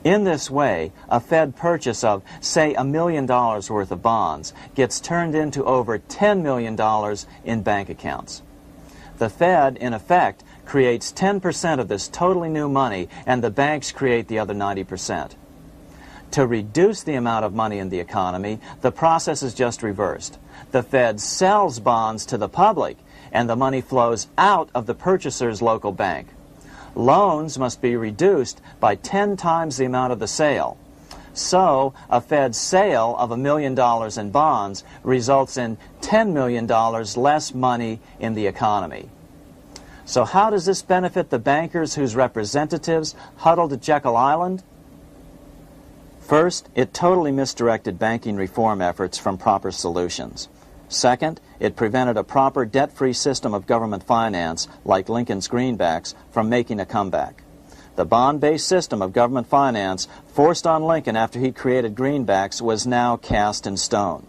In this way, a Fed purchase of, say, $1 million worth of bonds gets turned into over $10 million in bank accounts. The Fed, in effect, creates 10% of this totally new money, and the banks create the other 90%. To reduce the amount of money in the economy, the process is just reversed. The Fed sells bonds to the public, and the money flows out of the purchaser's local bank. Loans must be reduced by 10 times the amount of the sale. So, a Fed sale of $1 million in bonds results in $10 million less money in the economy. So how does this benefit the bankers whose representatives huddled at Jekyll Island? First, it totally misdirected banking reform efforts from proper solutions. Second, it prevented a proper debt-free system of government finance, like Lincoln's greenbacks, from making a comeback. The bond-based system of government finance forced on Lincoln after he created greenbacks was now cast in stone.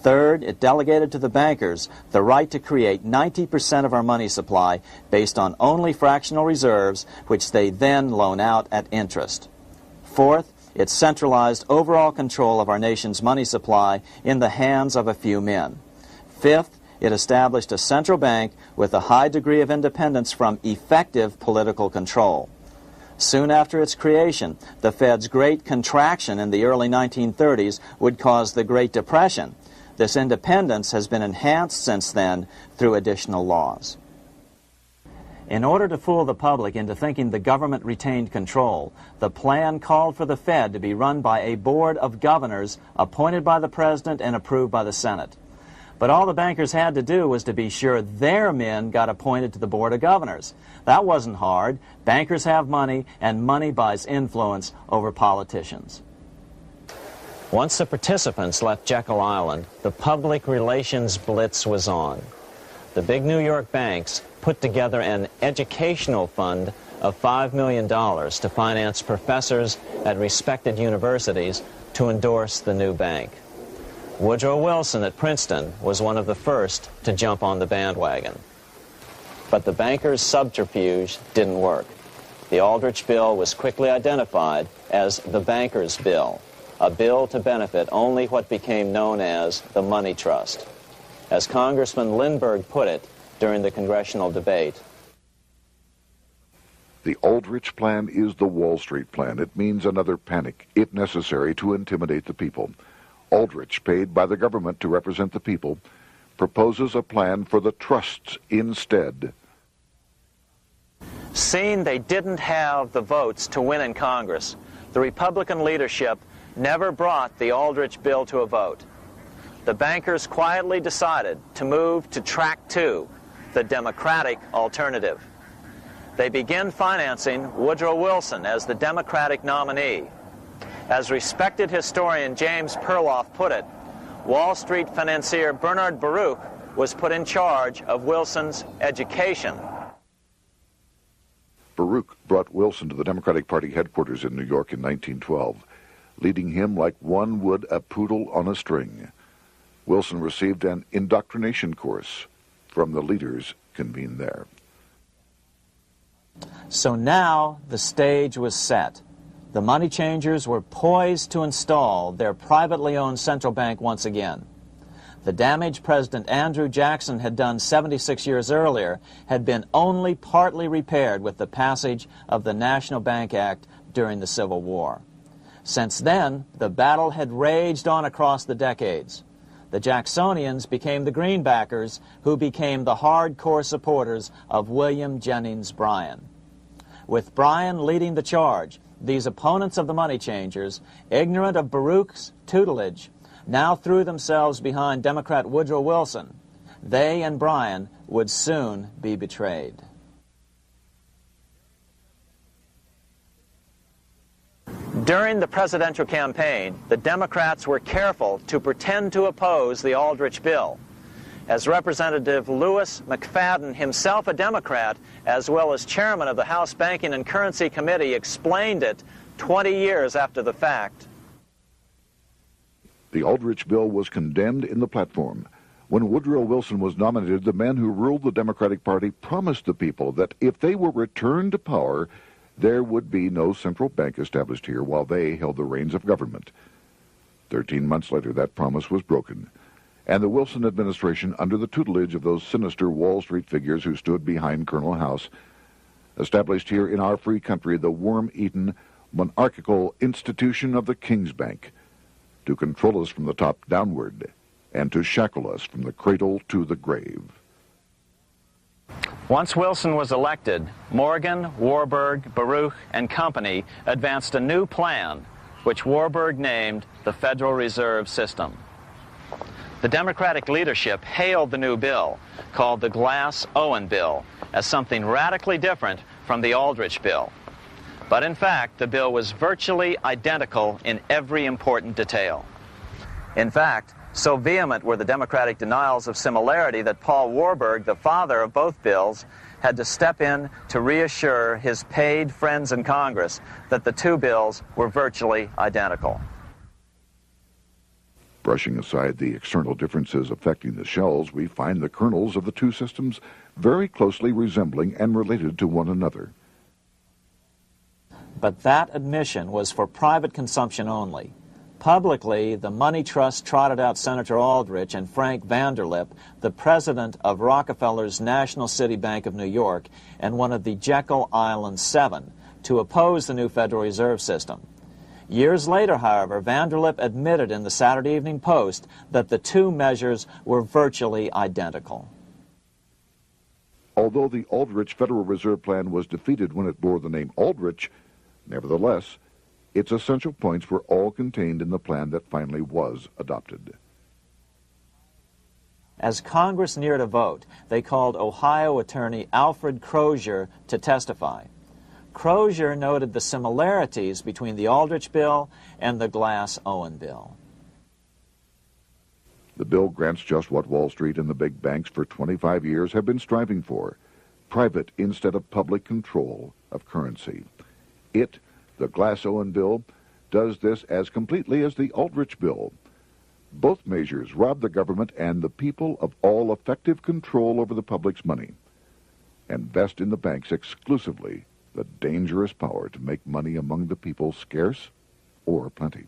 Third, it delegated to the bankers the right to create 90% of our money supply based on only fractional reserves, which they then loan out at interest. Fourth, it centralized overall control of our nation's money supply in the hands of a few men. Fifth, it established a central bank with a high degree of independence from effective political control. Soon after its creation, the Fed's great contraction in the early 1930s would cause the Great Depression. This independence has been enhanced since then through additional laws. In order to fool the public into thinking the government retained control, the plan called for the Fed to be run by a board of governors appointed by the President and approved by the Senate. But all the bankers had to do was to be sure their men got appointed to the board of governors. That wasn't hard. Bankers have money, and money buys influence over politicians. Once the participants left Jekyll Island, the public relations blitz was on. The big New York banks put together an educational fund of $5 million to finance professors at respected universities to endorse the new bank. Woodrow Wilson at Princeton was one of the first to jump on the bandwagon. But the bankers' subterfuge didn't work. The Aldrich Bill was quickly identified as the bankers' bill, a bill to benefit only what became known as the money trust. As Congressman Lindbergh put it during the congressional debate, the Aldrich Plan is the Wall Street Plan. It means another panic, if necessary, to intimidate the people. Aldrich, paid by the government to represent the people, proposes a plan for the trusts instead. seeing they didn't have the votes to win in Congress, the Republican leadership never brought the Aldrich bill to a vote. The bankers quietly decided to move to track 2, the Democratic alternative. They began financing Woodrow Wilson as the Democratic nominee. As respected historian James Perloff put it, Wall Street financier Bernard Baruch was put in charge of Wilson's education. Baruch brought Wilson to the Democratic Party headquarters in New York in 1912, leading him like one would a poodle on a string. Wilson received an indoctrination course from the leaders convened there. So now the stage was set. The money changers were poised to install their privately owned central bank once again. The damage President Andrew Jackson had done 76 years earlier had been only partly repaired with the passage of the National Bank Act during the Civil War. Since then, the battle had raged on across the decades. The Jacksonians became the greenbackers, who became the hardcore supporters of William Jennings Bryan. With Bryan leading the charge, these opponents of the money changers, ignorant of Baruch's tutelage, now threw themselves behind Democrat Woodrow Wilson. They and Bryan would soon be During the presidential campaign, the Democrats were careful to pretend to oppose the Aldrich bill. As Representative Lewis McFadden, himself a Democrat, as well as chairman of the House Banking and Currency Committee, explained it 20 years after the fact. The Aldrich bill was condemned in the platform. When Woodrow Wilson was nominated, the men who ruled the Democratic Party promised the people that if they were returned to power, there would be no central bank established here while they held the reins of government. 13 months later, that promise was broken, and the Wilson administration, under the tutelage of those sinister Wall Street figures who stood behind Colonel House, established here in our free country the worm-eaten, monarchical institution of the King's Bank, to control us from the top downward and to shackle us from the cradle to the grave. Once Wilson was elected, Morgan, Warburg, Baruch, and company advanced a new plan, which Warburg named the Federal Reserve System. The Democratic leadership hailed the new bill, called the Glass-Owen Bill, as something radically different from the Aldrich bill. But in fact, the bill was virtually identical in every important detail. In fact, so vehement were the Democratic denials of similarity that Paul Warburg, the father of both bills, had to step in to reassure his paid friends in Congress that the two bills were virtually identical. Brushing aside the external differences affecting the shells, we find the kernels of the two systems very closely resembling and related to one another. But that admission was for private consumption only. Publicly, the money trust trotted out Senator Aldrich and Frank Vanderlip, the president of Rockefeller's National City Bank of New York and one of the Jekyll Island Seven, to oppose the new Federal Reserve System. Years later, however, Vanderlip admitted in the Saturday Evening Post that the two measures were virtually identical. Although the Aldrich Federal Reserve Plan was defeated when it bore the name Aldrich, nevertheless, its essential points were all contained in the plan that finally was adopted. As Congress neared a vote, they called Ohio attorney Alfred Crozier to testify. Crozier noted the similarities between the Aldrich bill and the Glass-Owen bill. The bill grants just what Wall Street and the big banks for 25 years have been striving for: private instead of public control of currency. It, the Glass-Owen bill, does this as completely as the Aldrich bill. Both measures rob the government and the people of all effective control over the public's money, and vest in the banks exclusively the dangerous power to make money among the people scarce or plenty.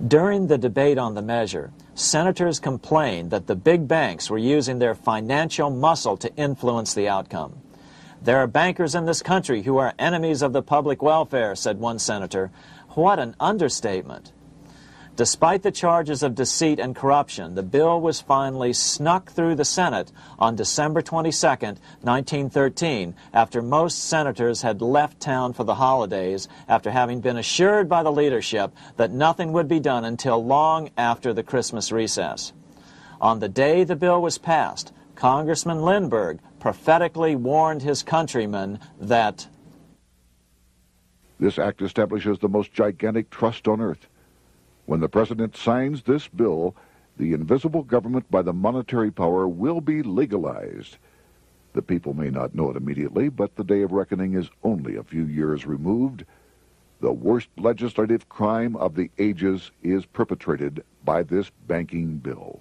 During the debate on the measure, senators complained that the big banks were using their financial muscle to influence the outcome. "There are bankers in this country who are enemies of the public welfare," said one senator. What an understatement. Despite the charges of deceit and corruption, the bill was finally snuck through the Senate on December 22, 1913, after most senators had left town for the holidays, after having been assured by the leadership that nothing would be done until long after the Christmas recess. On the day the bill was passed, Congressman Lindbergh prophetically warned his countrymen that this act establishes the most gigantic trust on earth. When the president signs this bill, the invisible government by the monetary power will be legalized. The people may not know it immediately, but the day of reckoning is only a few years removed. The worst legislative crime of the ages is perpetrated by this banking bill.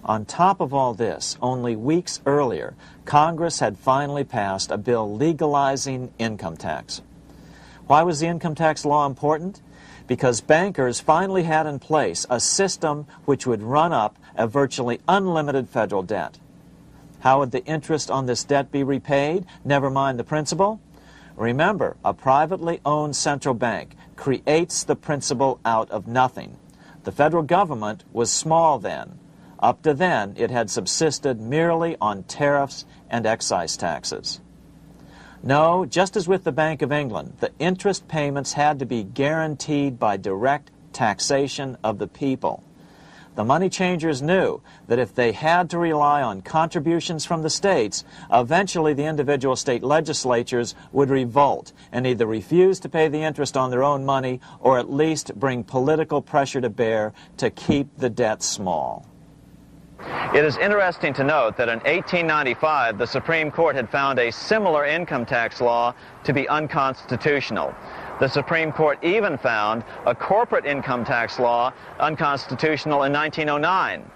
On top of all this, only weeks earlier, Congress had finally passed a bill legalizing income tax. Why was the income tax law important? Because bankers finally had in place a system which would run up a virtually unlimited federal debt. How would the interest on this debt be repaid? Never mind the principal. Remember, a privately owned central bank creates the principal out of nothing. The federal government was small then. Up to then, it had subsisted merely on tariffs and excise taxes. No, just as with the Bank of England, the interest payments had to be guaranteed by direct taxation of the people. The money changers knew that if they had to rely on contributions from the states, eventually the individual state legislatures would revolt and either refuse to pay the interest on their own money or at least bring political pressure to bear to keep the debt small. It is interesting to note that in 1895, the Supreme Court had found a similar income tax law to be unconstitutional. The Supreme Court even found a corporate income tax law unconstitutional in 1909.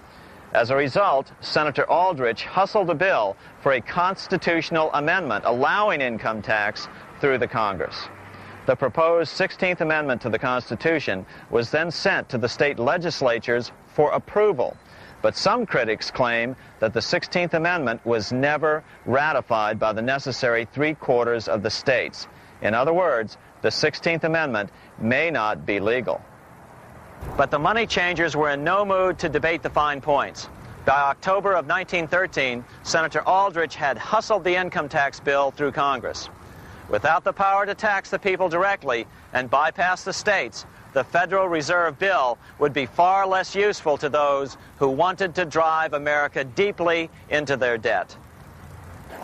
As a result, Senator Aldrich hustled a bill for a constitutional amendment allowing income tax through the Congress. The proposed 16th Amendment to the Constitution was then sent to the state legislatures for approval. But some critics claim that the 16th Amendment was never ratified by the necessary 3/4 of the states. In other words, the 16th Amendment may not be legal. But the money changers were in no mood to debate the fine points. By October of 1913, Senator Aldrich had hustled the income tax bill through Congress. Without the power to tax the people directly and bypass the states, the Federal Reserve Bill would be far less useful to those who wanted to drive America deeply into their debt.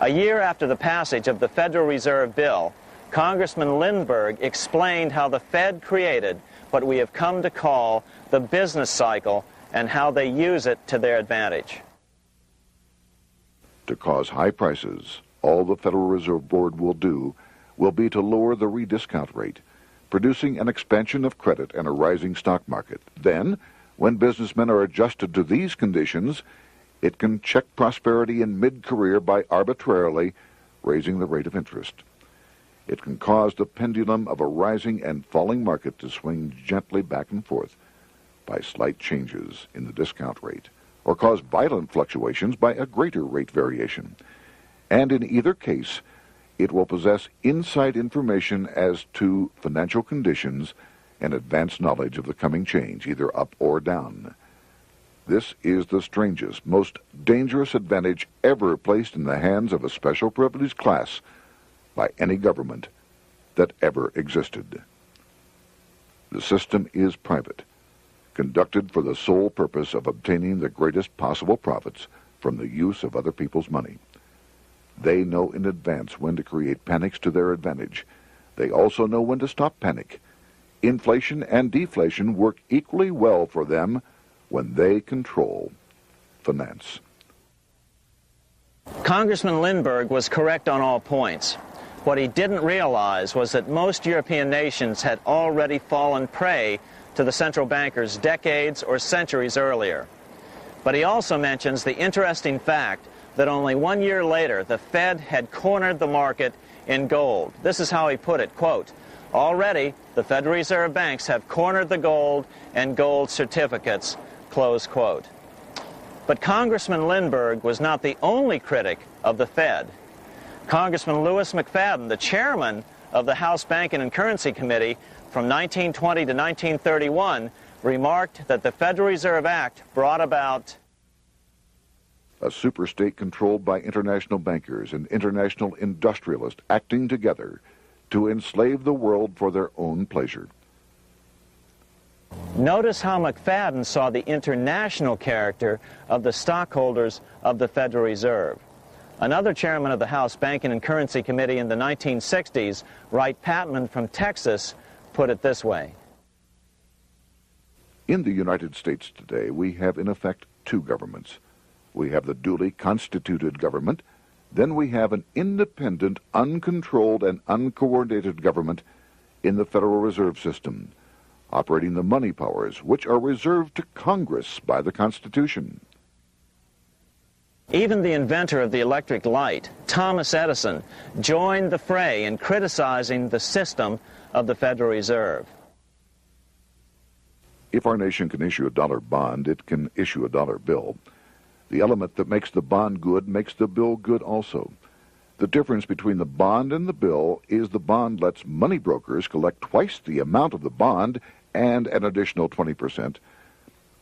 A year after the passage of the Federal Reserve Bill, Congressman Lindbergh explained how the Fed created what we have come to call the business cycle and how they use it to their advantage. To cause high prices, all the Federal Reserve Board will do will be to lower the rediscount rate, producing an expansion of credit and a rising stock market. Then, when businessmen are adjusted to these conditions, it can check prosperity in mid-career by arbitrarily raising the rate of interest. It can cause the pendulum of a rising and falling market to swing gently back and forth by slight changes in the discount rate, or cause violent fluctuations by a greater rate variation. And in either case, it will possess inside information as to financial conditions and advanced knowledge of the coming change, either up or down. This is the strangest, most dangerous advantage ever placed in the hands of a special privileged class by any government that ever existed. The system is private, conducted for the sole purpose of obtaining the greatest possible profits from the use of other people's money. They know in advance when to create panics to their advantage. They also know when to stop panic. Inflation and deflation work equally well for them when they control finance. Congressman Lindbergh was correct on all points. What he didn't realize was that most European nations had already fallen prey to the central bankers decades or centuries earlier. But he also mentions the interesting fact that only 1 year later, the Fed had cornered the market in gold. This is how he put it, quote, "Already, the Federal Reserve banks have cornered the gold and gold certificates," close quote. But Congressman Lindbergh was not the only critic of the Fed. Congressman Lewis McFadden, the chairman of the House Banking and Currency Committee from 1920 to 1931, remarked that the Federal Reserve Act brought about a superstate controlled by international bankers and international industrialists acting together to enslave the world for their own pleasure. Notice how McFadden saw the international character of the stockholders of the Federal Reserve. Another chairman of the House Banking and Currency Committee in the 1960s, Wright Patman from Texas, put it this way. In the United States today, we have in effect two governments. We have the duly constituted government, then we have an independent, uncontrolled, and uncoordinated government in the Federal Reserve System, operating the money powers which are reserved to Congress by the Constitution. Even the inventor of the electric light, Thomas Edison, joined the fray in criticizing the system of the Federal Reserve. If our nation can issue a dollar bond, it can issue a dollar bill. The element that makes the bond good makes the bill good also. The difference between the bond and the bill is the bond lets money brokers collect twice the amount of the bond and an additional 20%,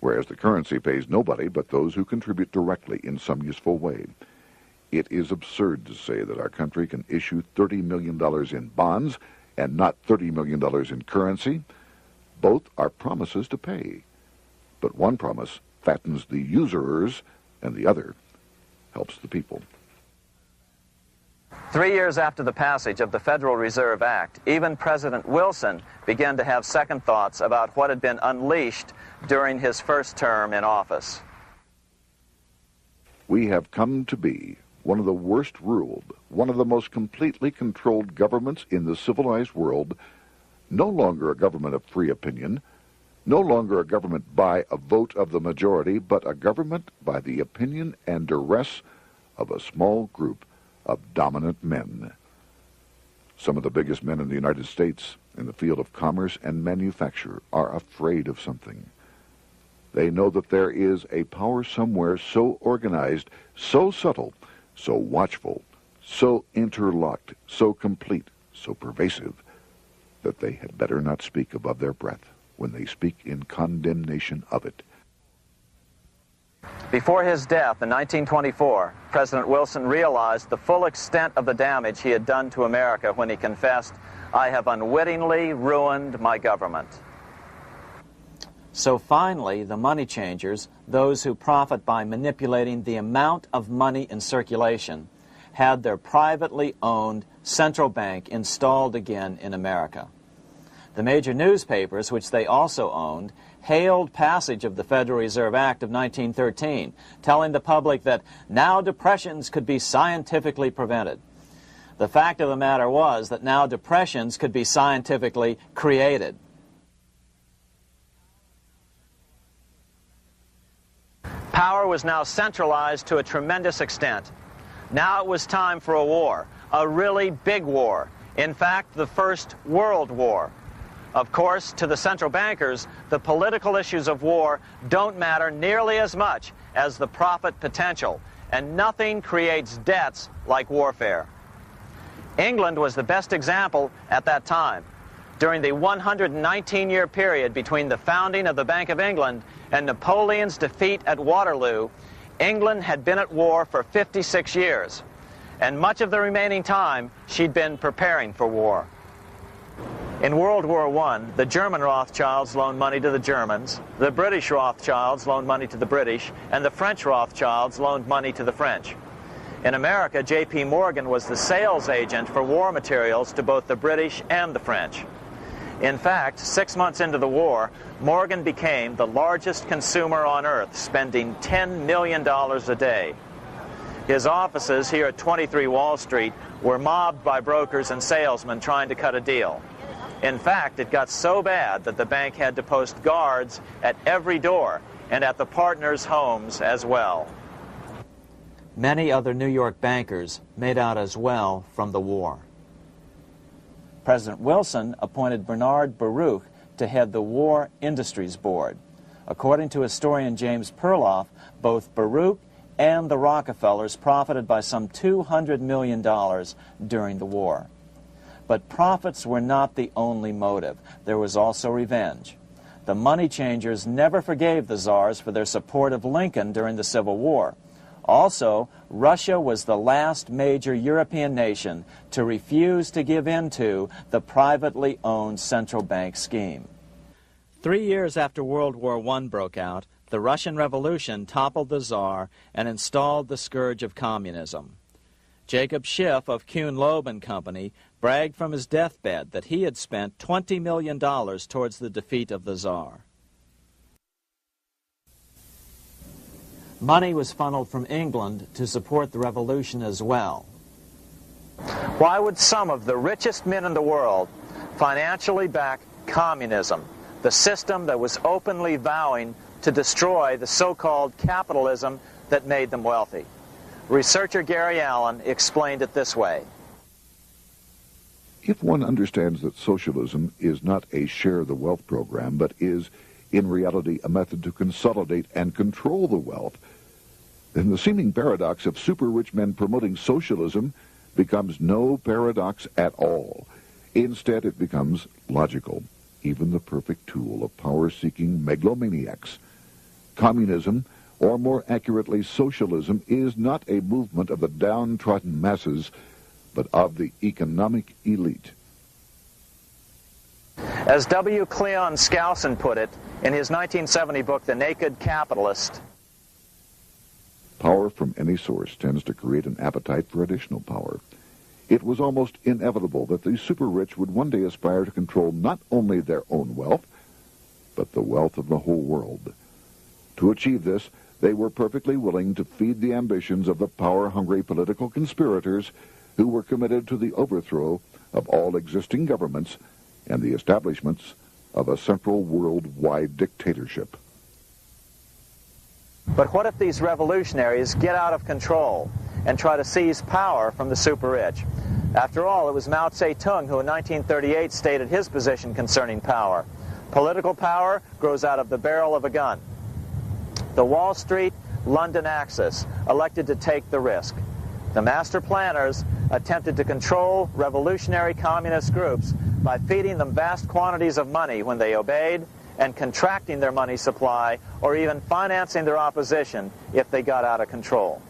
whereas the currency pays nobody but those who contribute directly in some useful way. It is absurd to say that our country can issue $30 million in bonds and not $30 million in currency. Both are promises to pay, but one promise fattens the usurers, and the other helps the people. 3 years after the passage of the Federal Reserve Act, even President Wilson began to have second thoughts about what had been unleashed during his first term in office. We have come to be one of the worst ruled, one of the most completely controlled governments in the civilized world, no longer a government of free opinion, no longer a government by a vote of the majority, but a government by the opinion and duress of a small group of dominant men. Some of the biggest men in the United States in the field of commerce and manufacture are afraid of something. They know that there is a power somewhere so organized, so subtle, so watchful, so interlocked, so complete, so pervasive, that they had better not speak above their breath when they speak in condemnation of it. Before his death in 1924, President Wilson realized the full extent of the damage he had done to America when he confessed, "I have unwittingly ruined my government." So finally, the money changers, those who profit by manipulating the amount of money in circulation, had their privately owned central bank installed again in America. The major newspapers, which they also owned, hailed passage of the Federal Reserve Act of 1913, telling the public that now depressions could be scientifically prevented. The fact of the matter was that now depressions could be scientifically created. Power was now centralized to a tremendous extent. Now it was time for a war, a really big war. In fact, the First World War. Of course, to the central bankers, the political issues of war don't matter nearly as much as the profit potential, and nothing creates debts like warfare. England was the best example at that time. During the 119-year period between the founding of the Bank of England and Napoleon's defeat at Waterloo, England had been at war for 56 years, and much of the remaining time she'd been preparing for war. In World War I, the German Rothschilds loaned money to the Germans, the British Rothschilds loaned money to the British, and the French Rothschilds loaned money to the French. In America, J.P. Morgan was the sales agent for war materials to both the British and the French. In fact, 6 months into the war, Morgan became the largest consumer on earth, spending $10 million a day. His offices here at 23 Wall Street were mobbed by brokers and salesmen trying to cut a deal. In fact, it got so bad that the bank had to post guards at every door and at the partners' homes as well. Many other New York bankers made out as well from the war. President Wilson appointed Bernard Baruch to head the War Industries Board. According to historian James Perloff, both Baruch and the Rockefellers profited by some $200 million during the war. But profits were not the only motive. There was also revenge. The money changers never forgave the czars for their support of Lincoln during the Civil War. Also, Russia was the last major European nation to refuse to give in to the privately owned central bank scheme. 3 years after World War I broke out, the Russian Revolution toppled the Tsar and installed the scourge of communism. Jacob Schiff of Kuhn Loeb and Company bragged from his deathbed that he had spent $20 million towards the defeat of the Tsar. Money was funneled from England to support the revolution as well. Why would some of the richest men in the world financially back communism, the system that was openly vowing to destroy the so-called capitalism that made them wealthy? Researcher Gary Allen explained it this way. If one understands that socialism is not a share the wealth program, but is, in reality, a method to consolidate and control the wealth, then the seeming paradox of super-rich men promoting socialism becomes no paradox at all. Instead, it becomes logical, even the perfect tool of power-seeking megalomaniacs. Communism, or more accurately socialism, is not a movement of the downtrodden masses, but of the economic elite. As W. Cleon Skousen put it, In his 1970 book, The Naked Capitalist, Power from any source tends to create an appetite for additional power. It was almost inevitable that the super-rich would one day aspire to control not only their own wealth, but the wealth of the whole world. To achieve this, they were perfectly willing to feed the ambitions of the power-hungry political conspirators who were committed to the overthrow of all existing governments and the establishments of a central worldwide dictatorship. but what if these revolutionaries get out of control and try to seize power from the super-rich? After all, it was Mao Zedong who in 1938 stated his position concerning power. Political power grows out of the barrel of a gun. The Wall Street, London axis elected to take the risk. The master planners attempted to control revolutionary communist groups by feeding them vast quantities of money when they obeyed and contracting their money supply or even financing their opposition if they got out of control.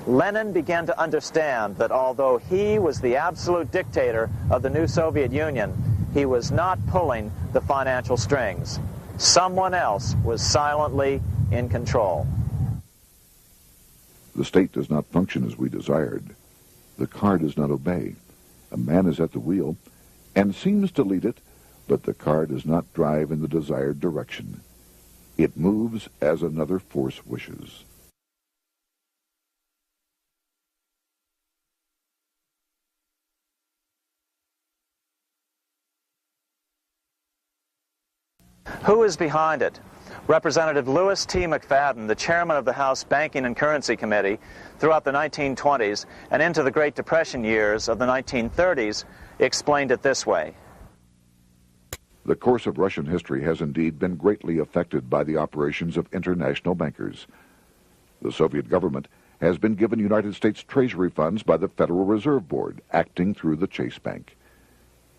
Lenin began to understand that although he was the absolute dictator of the new Soviet Union, he was not pulling the financial strings. Someone else was silently in control. The state does not function as we desired. The car does not obey. A man is at the wheel and seems to lead it, but the car does not drive in the desired direction. It moves as another force wishes. Who is behind it? Representative Louis T. McFadden, the chairman of the House Banking and Currency Committee throughout the 1920s and into the Great Depression years of the 1930s, explained it this way. The course of Russian history has indeed been greatly affected by the operations of international bankers. The Soviet government has been given United States Treasury funds by the Federal Reserve Board, acting through the Chase Bank.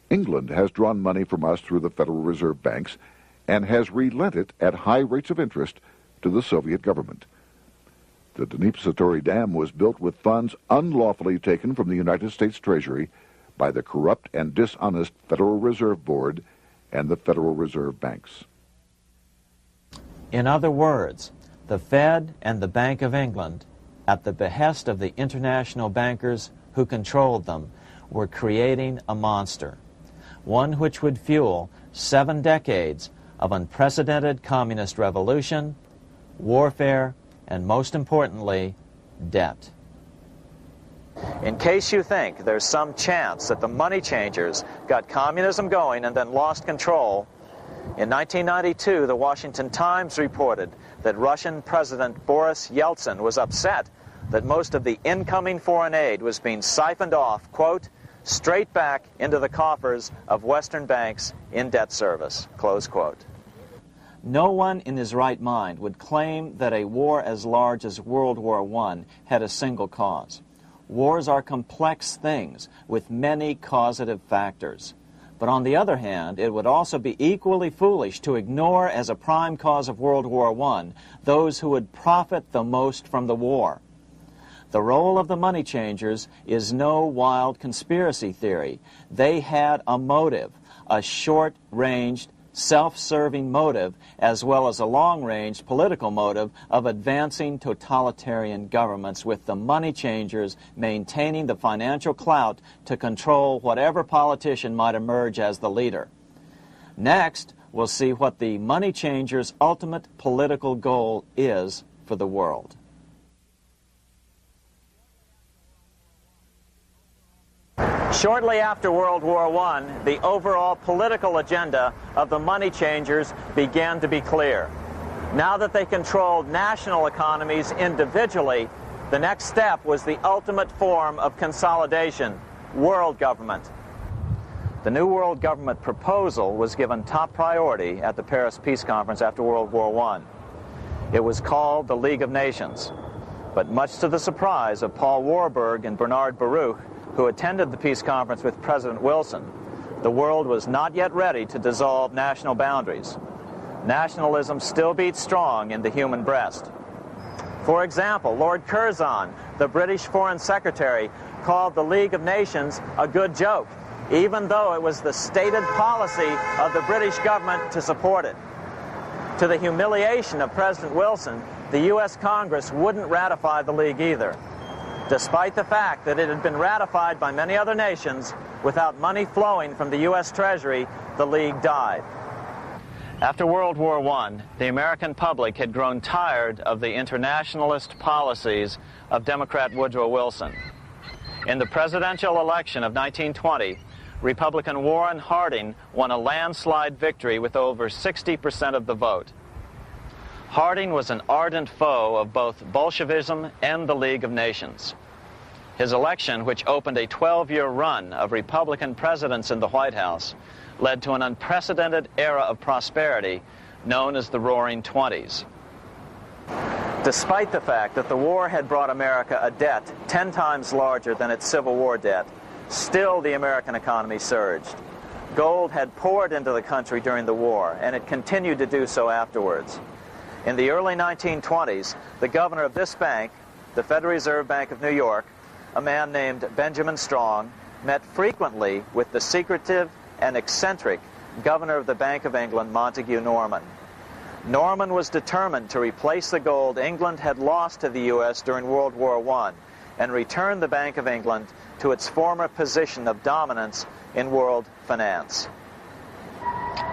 England has drawn money from us through the Federal Reserve banks and has relent it at high rates of interest to the Soviet government. The Dnipro Dam was built with funds unlawfully taken from the United States Treasury by the corrupt and dishonest Federal Reserve Board and the Federal Reserve banks. In other words, the Fed and the Bank of England, at the behest of the international bankers who controlled them, were creating a monster, one which would fuel 7 decades of unprecedented communist revolution, warfare, and most importantly, debt. In case you think there's some chance that the money changers got communism going and then lost control, in 1992, the Washington Times reported that Russian President Boris Yeltsin was upset that most of the incoming foreign aid was being siphoned off, quote, straight back into the coffers of Western banks in debt service, close quote. No one in his right mind would claim that a war as large as World War I had a single cause. Wars are complex things with many causative factors. But on the other hand, it would also be equally foolish to ignore as a prime cause of World War I those who would profit the most from the war. The role of the money changers is no wild conspiracy theory. They had a motive, a short-ranged, self-serving motive, as well as a long-range political motive of advancing totalitarian governments, with the money changers maintaining the financial clout to control whatever politician might emerge as the leader. Next, we'll see what the money changers' ultimate political goal is for the world. Shortly after World War I, the overall political agenda of the money changers began to be clear. Now that they controlled national economies individually, the next step was the ultimate form of consolidation, world government. The new world government proposal was given top priority at the Paris Peace Conference after World War I. It was called the League of Nations, but much to the surprise of Paul Warburg and Bernard Baruch, who attended the peace conference with President Wilson, the world was not yet ready to dissolve national boundaries. Nationalism still beats strong in the human breast. For example, Lord Curzon, the British Foreign Secretary, called the League of Nations a good joke, even though it was the stated policy of the British government to support it. To the humiliation of President Wilson, the U.S. Congress wouldn't ratify the League either, despite the fact that it had been ratified by many other nations. Without money flowing from the U.S. Treasury, the League died. After World War I, the American public had grown tired of the internationalist policies of Democrat Woodrow Wilson. In the presidential election of 1920, Republican Warren Harding won a landslide victory with over 60% of the vote. Harding was an ardent foe of both Bolshevism and the League of Nations. His election, which opened a 12-year run of Republican presidents in the White House, led to an unprecedented era of prosperity known as the Roaring Twenties. Despite the fact that the war had brought America a debt 10 times larger than its Civil War debt, still the American economy surged. Gold had poured into the country during the war, and it continued to do so afterwards. In the early 1920s, the governor of this bank, the Federal Reserve Bank of New York, a man named Benjamin Strong, met frequently with the secretive and eccentric governor of the Bank of England, Montague Norman. Norman was determined to replace the gold England had lost to the U.S. during World War I and return the Bank of England to its former position of dominance in world finance.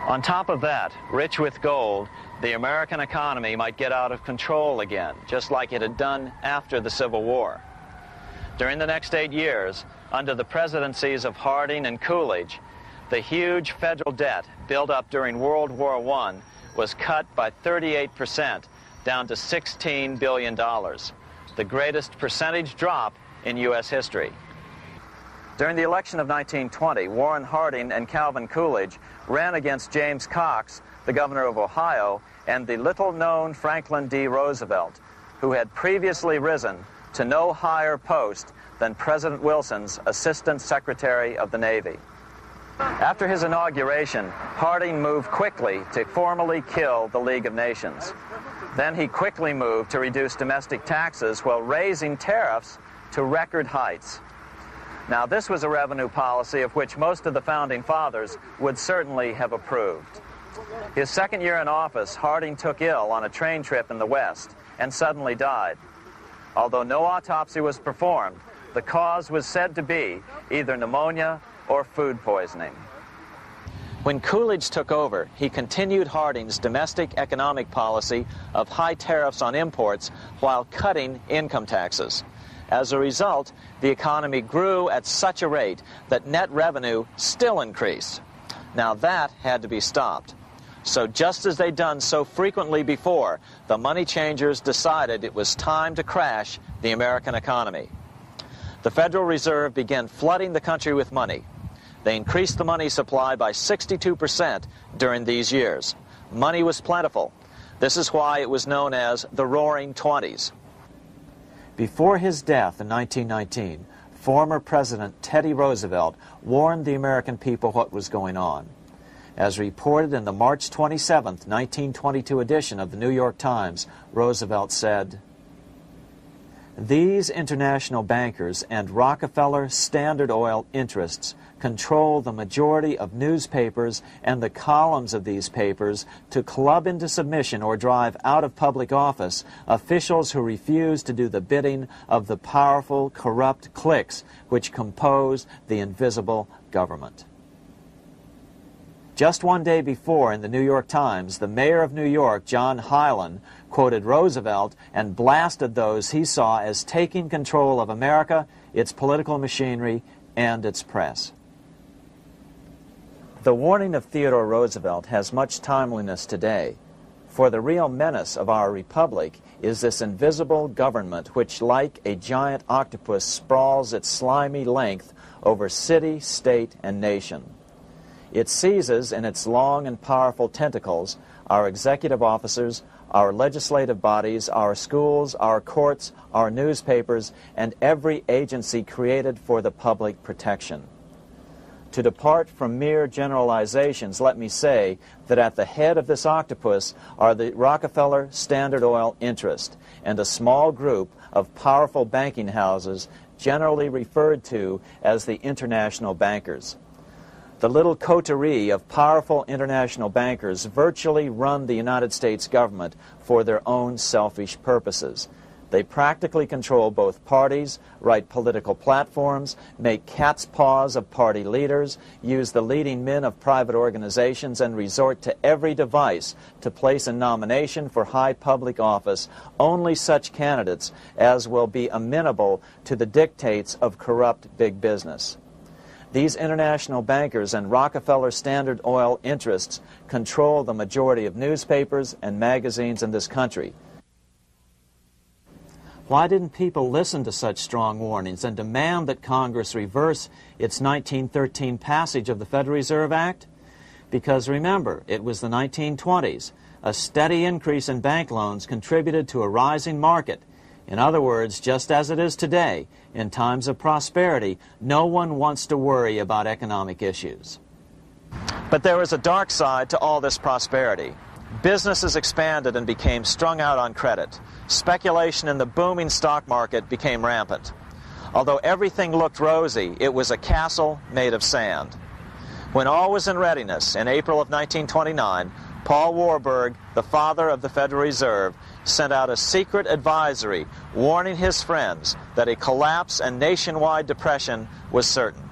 On top of that, rich with gold, the American economy might get out of control again, just like it had done after the Civil War. During the next 8 years, under the presidencies of Harding and Coolidge, the huge federal debt built up during World War I was cut by 38%, down to $16 billion, the greatest percentage drop in U.S. history. During the election of 1920, Warren Harding and Calvin Coolidge ran against James Cox, the governor of Ohio, and the little-known Franklin D. Roosevelt, who had previously risen to no higher post than President Wilson's Assistant Secretary of the Navy. After his inauguration, Harding moved quickly to formally kill the League of Nations. Then he quickly moved to reduce domestic taxes while raising tariffs to record heights. Now, this was a revenue policy of which most of the Founding Fathers would certainly have approved. His second year in office, Harding took ill on a train trip in the West and suddenly died. Although no autopsy was performed, the cause was said to be either pneumonia or food poisoning. When Coolidge took over, he continued Harding's domestic economic policy of high tariffs on imports while cutting income taxes. As a result, the economy grew at such a rate that net revenue still increased. Now that had to be stopped. So just as they'd done so frequently before, the money changers decided it was time to crash the American economy. The Federal Reserve began flooding the country with money. They increased the money supply by 62% during these years. Money was plentiful. This is why it was known as the Roaring Twenties. Before his death in 1919, former President Teddy Roosevelt warned the American people what was going on. As reported in the March 27, 1922 edition of the New York Times, Roosevelt said, "These international bankers and Rockefeller Standard Oil interests control the majority of newspapers and the columns of these papers to club into submission or drive out of public office officials who refuse to do the bidding of the powerful, corrupt cliques which compose the invisible government." Just one day before, in the New York Times, the mayor of New York, John Hylan, quoted Roosevelt and blasted those he saw as taking control of America, its political machinery, and its press. The warning of Theodore Roosevelt has much timeliness today, for the real menace of our republic is this invisible government which, like a giant octopus, sprawls its slimy length over city, state, and nation. It seizes in its long and powerful tentacles our executive officers, our legislative bodies, our schools, our courts, our newspapers, and every agency created for the public protection. To depart from mere generalizations, let me say that at the head of this octopus are the Rockefeller Standard Oil interest and a small group of powerful banking houses generally referred to as the international bankers. The little coterie of powerful international bankers virtually run the United States government for their own selfish purposes. They practically control both parties, write political platforms, make cat's paws of party leaders, use the leading men of private organizations, and resort to every device to place a nomination for high public office only such candidates as will be amenable to the dictates of corrupt big business. These international bankers and Rockefeller Standard Oil interests control the majority of newspapers and magazines in this country. Why didn't people listen to such strong warnings and demand that Congress reverse its 1913 passage of the Federal Reserve Act? Because remember, it was the 1920s. A steady increase in bank loans contributed to a rising market. In other words, just as it is today, in times of prosperity, no one wants to worry about economic issues. But there was a dark side to all this prosperity. Businesses expanded and became strung out on credit. Speculation in the booming stock market became rampant. Although everything looked rosy, it was a castle made of sand. When all was in readiness, in April of 1929, Paul Warburg, the father of the Federal Reserve, sent out a secret advisory warning his friends that a collapse and nationwide depression was certain.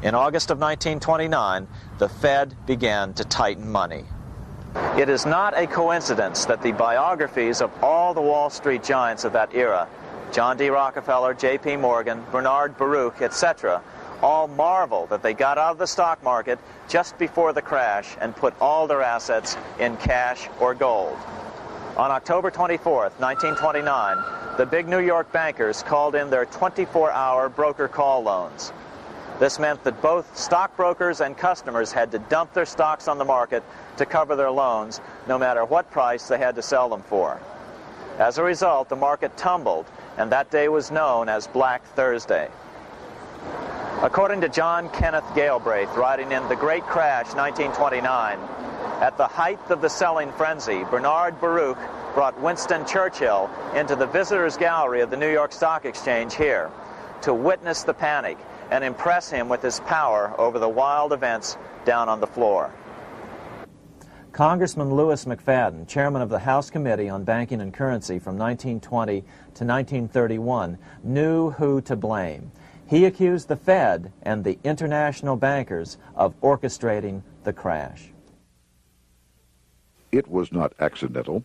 In August of 1929, the Fed began to tighten money. It is not a coincidence that the biographies of all the Wall Street giants of that era, John D. Rockefeller, J.P. Morgan, Bernard Baruch, etc., all marvel that they got out of the stock market just before the crash and put all their assets in cash or gold. On October 24th, 1929, the big New York bankers called in their 24-hour broker call loans. This meant that both stockbrokers and customers had to dump their stocks on the market to cover their loans, no matter what price they had to sell them for. As a result, the market tumbled, and that day was known as Black Thursday. According to John Kenneth Galbraith, writing in The Great Crash, 1929, at the height of the selling frenzy, Bernard Baruch brought Winston Churchill into the visitors' gallery of the New York Stock Exchange here to witness the panic and impress him with his power over the wild events down on the floor. Congressman Louis McFadden, chairman of the House Committee on Banking and Currency from 1920 to 1931, knew who to blame. He accused the Fed and the international bankers of orchestrating the crash. It was not accidental.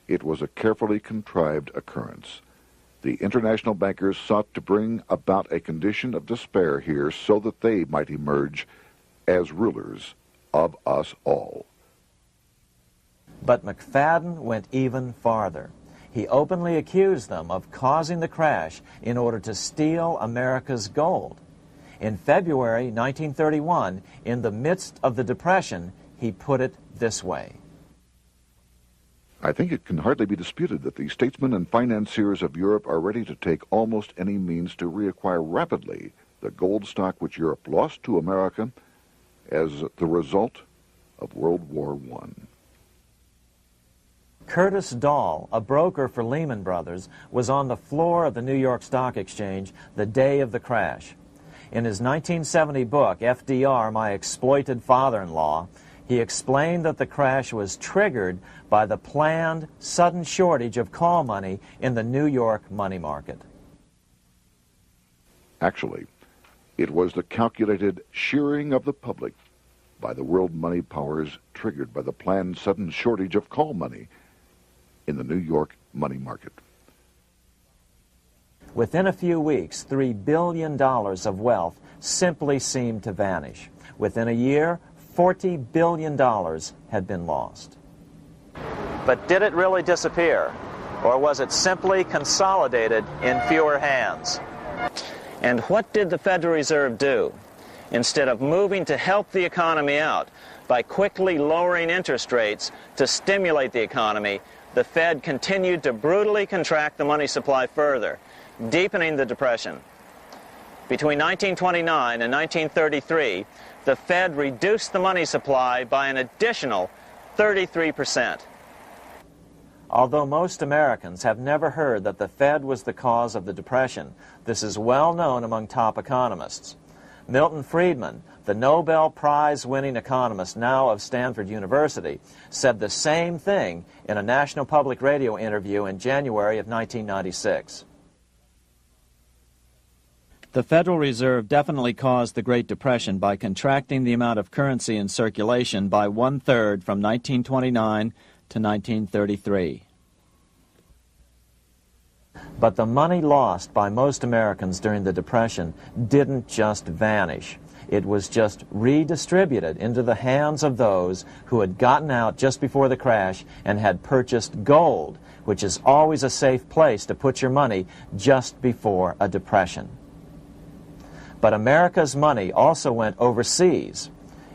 It was a carefully contrived occurrence. The international bankers sought to bring about a condition of despair here so that they might emerge as rulers of us all. But McFadden went even farther. He openly accused them of causing the crash in order to steal America's gold. In February 1931, in the midst of the Depression, he put it this way. I think it can hardly be disputed that the statesmen and financiers of Europe are ready to take almost any means to reacquire rapidly the gold stock which Europe lost to America as the result of World War I. Curtis Dahl, a broker for Lehman Brothers, was on the floor of the New York Stock Exchange the day of the crash. In his 1970 book, FDR, My Exploited Father-in-Law, he explained that the crash was triggered by the planned sudden shortage of call money in the New York money market. Actually, it was the calculated shearing of the public by the world money powers triggered by the planned sudden shortage of call money in the New York money market. Within a few weeks, $3 billion of wealth simply seemed to vanish. Within a year, $40 billion had been lost. But did it really disappear? Or was it simply consolidated in fewer hands? And what did the Federal Reserve do? Instead of moving to help the economy out by quickly lowering interest rates to stimulate the economy, the Fed continued to brutally contract the money supply further, deepening the Depression. Between 1929 and 1933, the Fed reduced the money supply by an additional 33%. Although most Americans have never heard that the Fed was the cause of the Depression, this is well known among top economists. Milton Friedman, the Nobel Prize-winning economist, now of Stanford University, said the same thing in a National Public Radio interview in January of 1996. The Federal Reserve definitely caused the Great Depression by contracting the amount of currency in circulation by 1/3 from 1929 to 1933. But the money lost by most Americans during the Depression didn't just vanish. It was just redistributed into the hands of those who had gotten out just before the crash and had purchased gold, which is always a safe place to put your money just before a depression. But America's money also went overseas.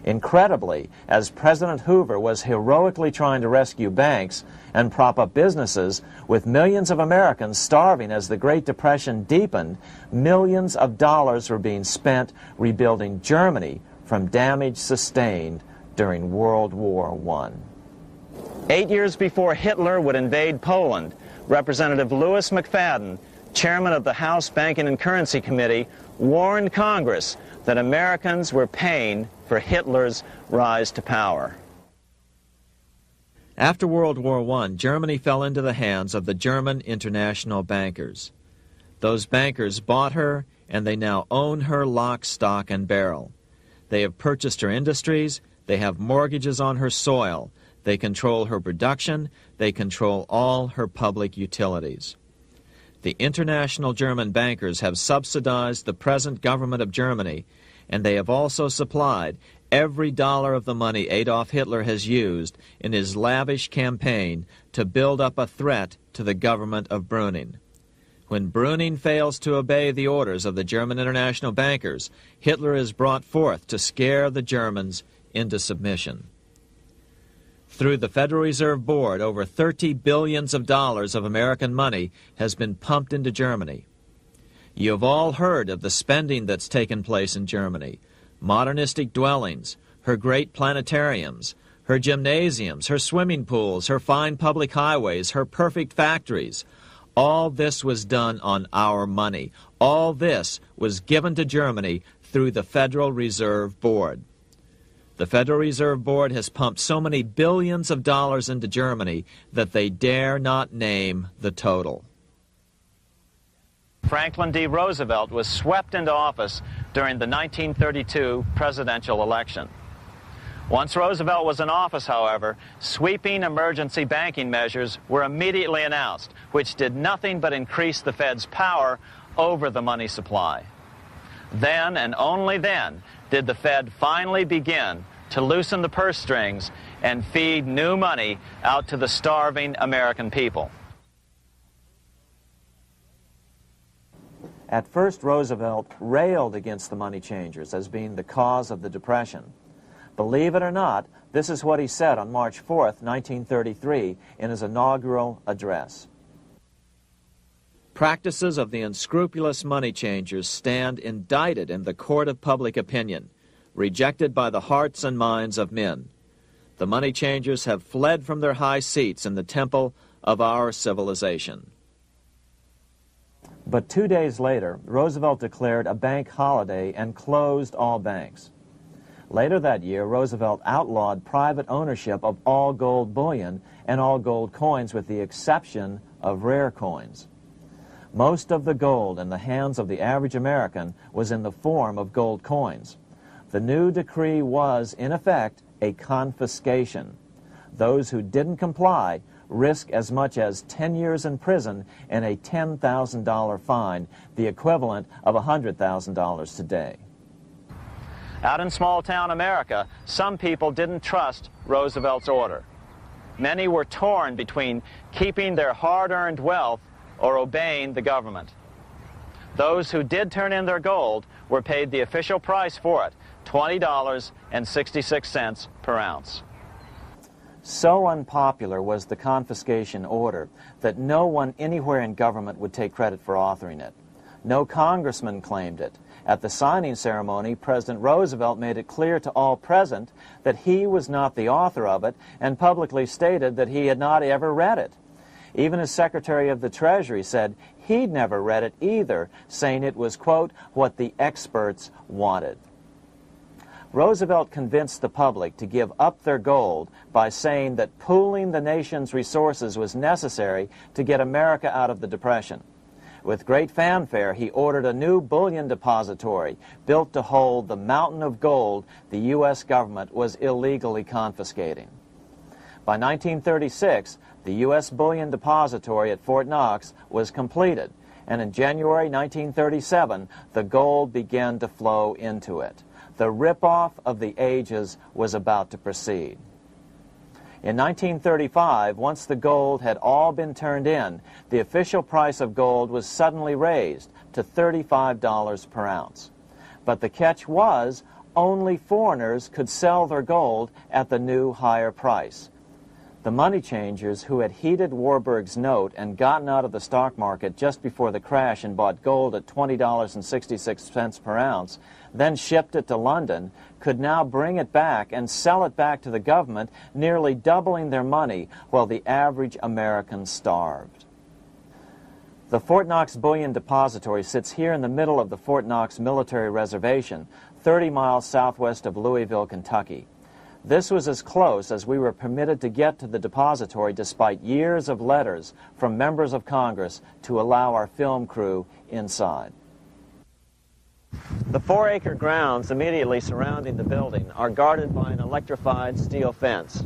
Incredibly, as President Hoover was heroically trying to rescue banks and prop up businesses, with millions of Americans starving as the Great Depression deepened, millions of dollars were being spent rebuilding Germany from damage sustained during World War I. 8 years before Hitler would invade Poland, Representative Louis McFadden, chairman of the House Banking and Currency Committee, warned Congress that Americans were paying for Hitler's rise to power. After World War I, Germany fell into the hands of the German international bankers. Those bankers bought her, and they now own her lock, stock, and barrel. They have purchased her industries, they have mortgages on her soil, they control her production, they control all her public utilities. The international German bankers have subsidized the present government of Germany, and they have also supplied every dollar of the money Adolf Hitler has used in his lavish campaign to build up a threat to the government of Brüning. When Brüning fails to obey the orders of the German international bankers, Hitler is brought forth to scare the Germans into submission. Through the Federal Reserve Board, over $30 billion of American money has been pumped into Germany. You have all heard of the spending that's taken place in Germany. Modernistic dwellings, her great planetariums, her gymnasiums, her swimming pools, her fine public highways, her perfect factories. All this was done on our money. All this was given to Germany through the Federal Reserve Board. The Federal Reserve Board has pumped so many billions of dollars into Germany that they dare not name the total. Franklin D. Roosevelt was swept into office during the 1932 presidential election. Once Roosevelt was in office, however, sweeping emergency banking measures were immediately announced, which did nothing but increase the Fed's power over the money supply. Then, and only then, did the Fed finally begin to loosen the purse strings and feed new money out to the starving American people. At first, Roosevelt railed against the money changers as being the cause of the Depression. Believe it or not, this is what he said on March 4th, 1933, in his inaugural address. Practices of the unscrupulous money changers stand indicted in the court of public opinion, rejected by the hearts and minds of men. The money changers have fled from their high seats in the temple of our civilization. But 2 days later, Roosevelt declared a bank holiday and closed all banks. Later that year, Roosevelt outlawed private ownership of all gold bullion and all gold coins with the exception of rare coins. Most of the gold in the hands of the average American was in the form of gold coins. The new decree was, in effect, a confiscation. Those who didn't comply risk as much as 10 years in prison and a $10,000 fine, the equivalent of $100,000 today. Out in small-town America, some people didn't trust Roosevelt's order. Many were torn between keeping their hard-earned wealth or obeying the government. Those who did turn in their gold were paid the official price for it, $20.66 per ounce. So unpopular was the confiscation order that no one anywhere in government would take credit for authoring it. No congressman claimed it. At the signing ceremony, President Roosevelt made it clear to all present that he was not the author of it and publicly stated that he had not ever read it. Even his Secretary of the Treasury said he'd never read it either, saying it was, quote, what the experts wanted. Roosevelt convinced the public to give up their gold by saying that pooling the nation's resources was necessary to get America out of the Depression. With great fanfare, he ordered a new bullion depository built to hold the mountain of gold the U.S. government was illegally confiscating. By 1936, the U.S. bullion depository at Fort Knox was completed, and in January 1937, the gold began to flow into it. The rip-off of the ages was about to proceed. In 1935, once the gold had all been turned in, the official price of gold was suddenly raised to $35 per ounce. But the catch was, only foreigners could sell their gold at the new higher price. The money changers who had heeded Warburg's note and gotten out of the stock market just before the crash and bought gold at $20.66 per ounce, then shipped it to London, could now bring it back and sell it back to the government, nearly doubling their money while the average American starved. The Fort Knox Bullion Depository sits here in the middle of the Fort Knox Military Reservation, 30 miles southwest of Louisville, Kentucky. This was as close as we were permitted to get to the depository despite years of letters from members of Congress to allow our film crew inside. The 4-acre grounds immediately surrounding the building are guarded by an electrified steel fence,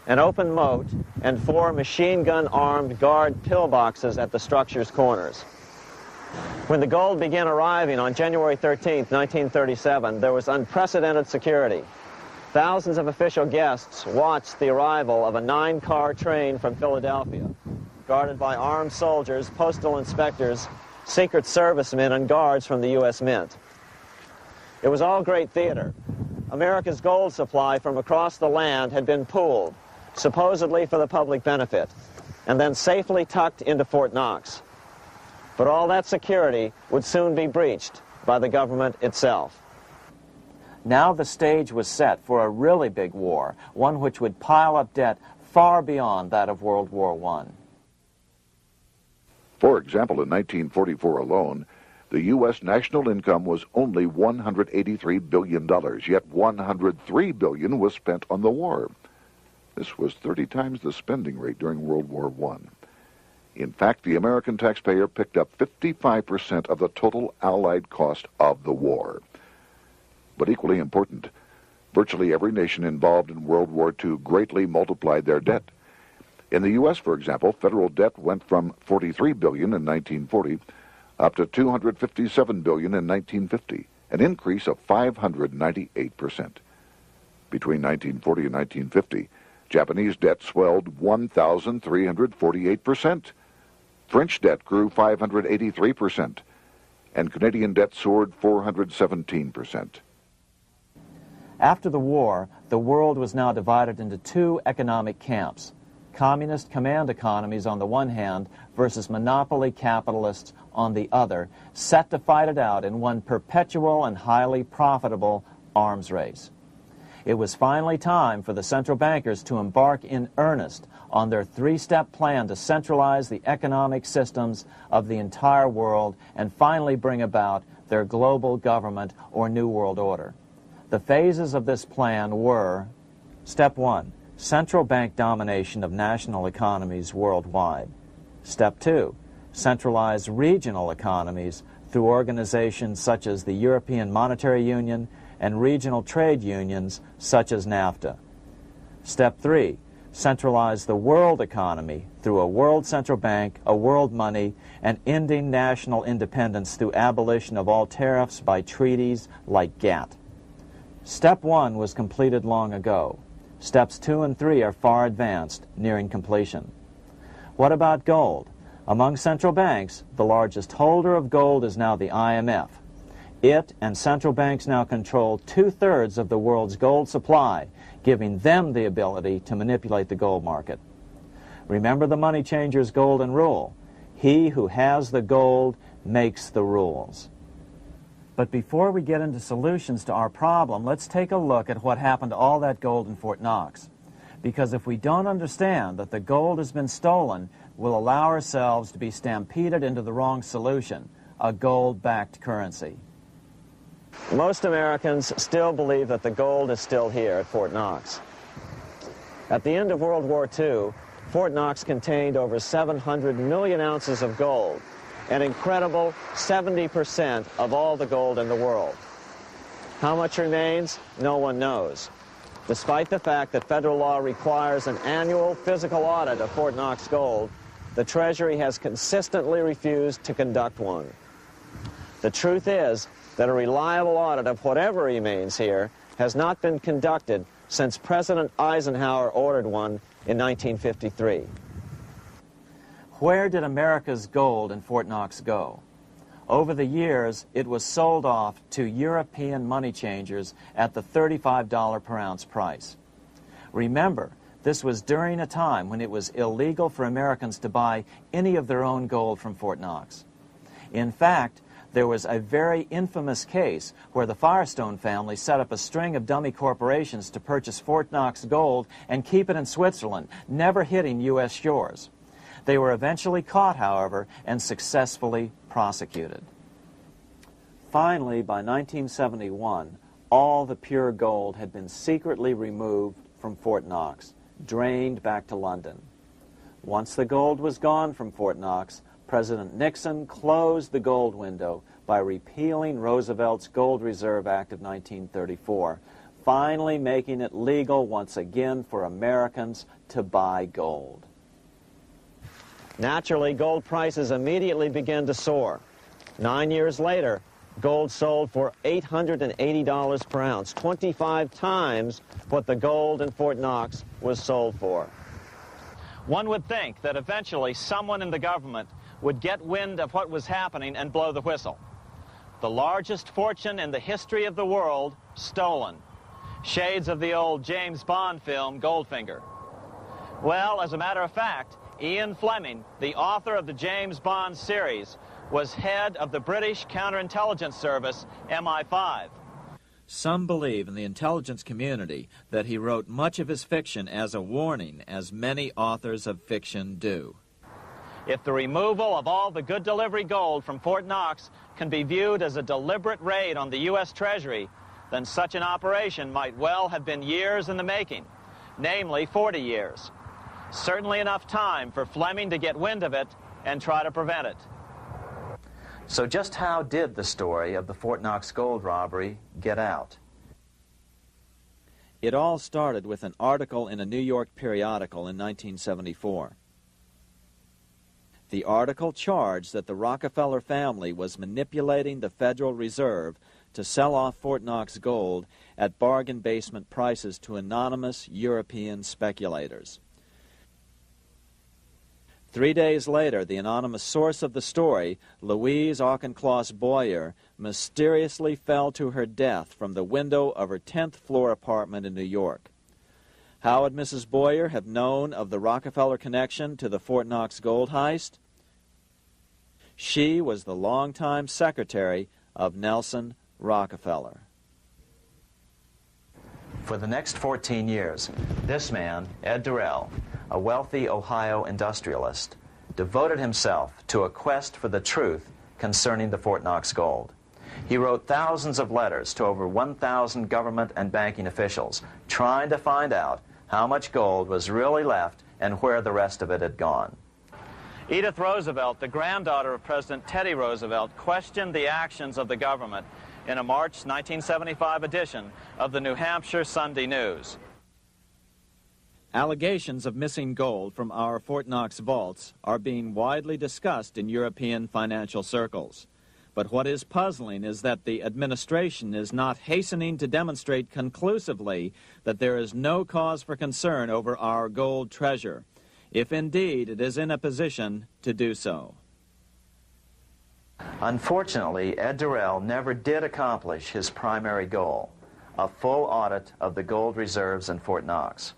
an open moat, and 4 machine-gun-armed guard pillboxes at the structure's corners. When the gold began arriving on January 13, 1937, there was unprecedented security. Thousands of official guests watched the arrival of a 9-car train from Philadelphia, guarded by armed soldiers, postal inspectors, Secret Servicemen, and guards from the U.S. Mint. It was all great theater. America's gold supply from across the land had been pooled, supposedly for the public benefit, and then safely tucked into Fort Knox. But all that security would soon be breached by the government itself. Now the stage was set for a really big war, one which would pile up debt far beyond that of World War I. For example, in 1944 alone, the U.S. national income was only $183 billion, yet $103 billion was spent on the war. This was 30 times the spending rate during World War I. In fact, the American taxpayer picked up 55% of the total Allied cost of the war. But equally important, virtually every nation involved in World War II greatly multiplied their debt. In the U.S., for example, federal debt went from $43 billion in 1940 up to $257 billion in 1950, an increase of 598%. Between 1940 and 1950, Japanese debt swelled 1,348%. French debt grew 583%, and Canadian debt soared 417%. After the war, the world was now divided into 2 economic camps: communist command economies on the one hand versus monopoly capitalists on the other, set to fight it out in one perpetual and highly profitable arms race. It was finally time for the central bankers to embark in earnest on their 3-step plan to centralize the economic systems of the entire world and finally bring about their global government or New World Order. The phases of this plan were: Step 1, central bank domination of national economies worldwide. Step 2, centralize regional economies through organizations such as the European Monetary Union and regional trade unions such as NAFTA. Step 3, centralize the world economy through a world central bank, a world money, and ending national independence through abolition of all tariffs by treaties like GATT. Step 1 was completed long ago. Steps 2 and 3 are far advanced, nearing completion. What about gold? Among central banks, the largest holder of gold is now the IMF. It and central banks now control 2/3 of the world's gold supply, giving them the ability to manipulate the gold market. Remember the money changer's golden rule: he who has the gold makes the rules. But before we get into solutions to our problem, let's take a look at what happened to all that gold in Fort Knox. Because if we don't understand that the gold has been stolen, we'll allow ourselves to be stampeded into the wrong solution: a gold-backed currency. Most Americans still believe that the gold is still here at Fort Knox. At the end of World War II, Fort Knox contained over 700 million ounces of gold, an incredible 70% of all the gold in the world. How much remains? No one knows. Despite the fact that federal law requires an annual physical audit of Fort Knox gold, the Treasury has consistently refused to conduct one. The truth is that a reliable audit of whatever remains here has not been conducted since President Eisenhower ordered one in 1953. Where did America's gold in Fort Knox go? Over the years, it was sold off to European money changers at the $35 per ounce price. Remember, this was during a time when it was illegal for Americans to buy any of their own gold from Fort Knox. In fact, there was a very infamous case where the Firestone family set up a string of dummy corporations to purchase Fort Knox gold and keep it in Switzerland, never hitting U.S. shores. They were eventually caught, however, and successfully prosecuted. Finally, by 1971, all the pure gold had been secretly removed from Fort Knox, drained back to London. Once the gold was gone from Fort Knox, President Nixon closed the gold window by repealing Roosevelt's Gold Reserve Act of 1934, finally making it legal once again for Americans to buy gold. Naturally, gold prices immediately began to soar. 9 years later, gold sold for $880 per ounce, 25 times what the gold in Fort Knox was sold for. One would think that eventually someone in the government would get wind of what was happening and blow the whistle. The largest fortune in the history of the world stolen. Shades of the old James Bond film, Goldfinger. Well, as a matter of fact, Ian Fleming, the author of the James Bond series, was head of the British counterintelligence service, MI5. Some believe in the intelligence community that he wrote much of his fiction as a warning, as many authors of fiction do. If the removal of all the good delivery gold from Fort Knox can be viewed as a deliberate raid on the U.S. Treasury, then such an operation might well have been years in the making, namely 40 years. Certainly enough time for Fleming to get wind of it and try to prevent it. So just how did the story of the Fort Knox gold robbery get out? It all started with an article in a New York periodical in 1974. The article charged that the Rockefeller family was manipulating the Federal Reserve to sell off Fort Knox gold at bargain basement prices to anonymous European speculators. 3 days later, the anonymous source of the story, Louise Auchincloss Boyer, mysteriously fell to her death from the window of her 10th floor apartment in New York. How would Mrs. Boyer have known of the Rockefeller connection to the Fort Knox gold heist? She was the longtime secretary of Nelson Rockefeller. For the next 14 years, this man, Ed Durrell, a wealthy Ohio industrialist, devoted himself to a quest for the truth concerning the Fort Knox gold. He wrote thousands of letters to over 1,000 government and banking officials, trying to find out how much gold was really left and where the rest of it had gone. Edith Roosevelt, the granddaughter of President Teddy Roosevelt, questioned the actions of the government in a March 1975 edition of the New Hampshire Sunday News. Allegations of missing gold from our Fort Knox vaults are being widely discussed in European financial circles. But what is puzzling is that the administration is not hastening to demonstrate conclusively that there is no cause for concern over our gold treasure, if indeed it is in a position to do so. Unfortunately, Ed Durrell never did accomplish his primary goal, a full audit of the gold reserves in Fort Knox.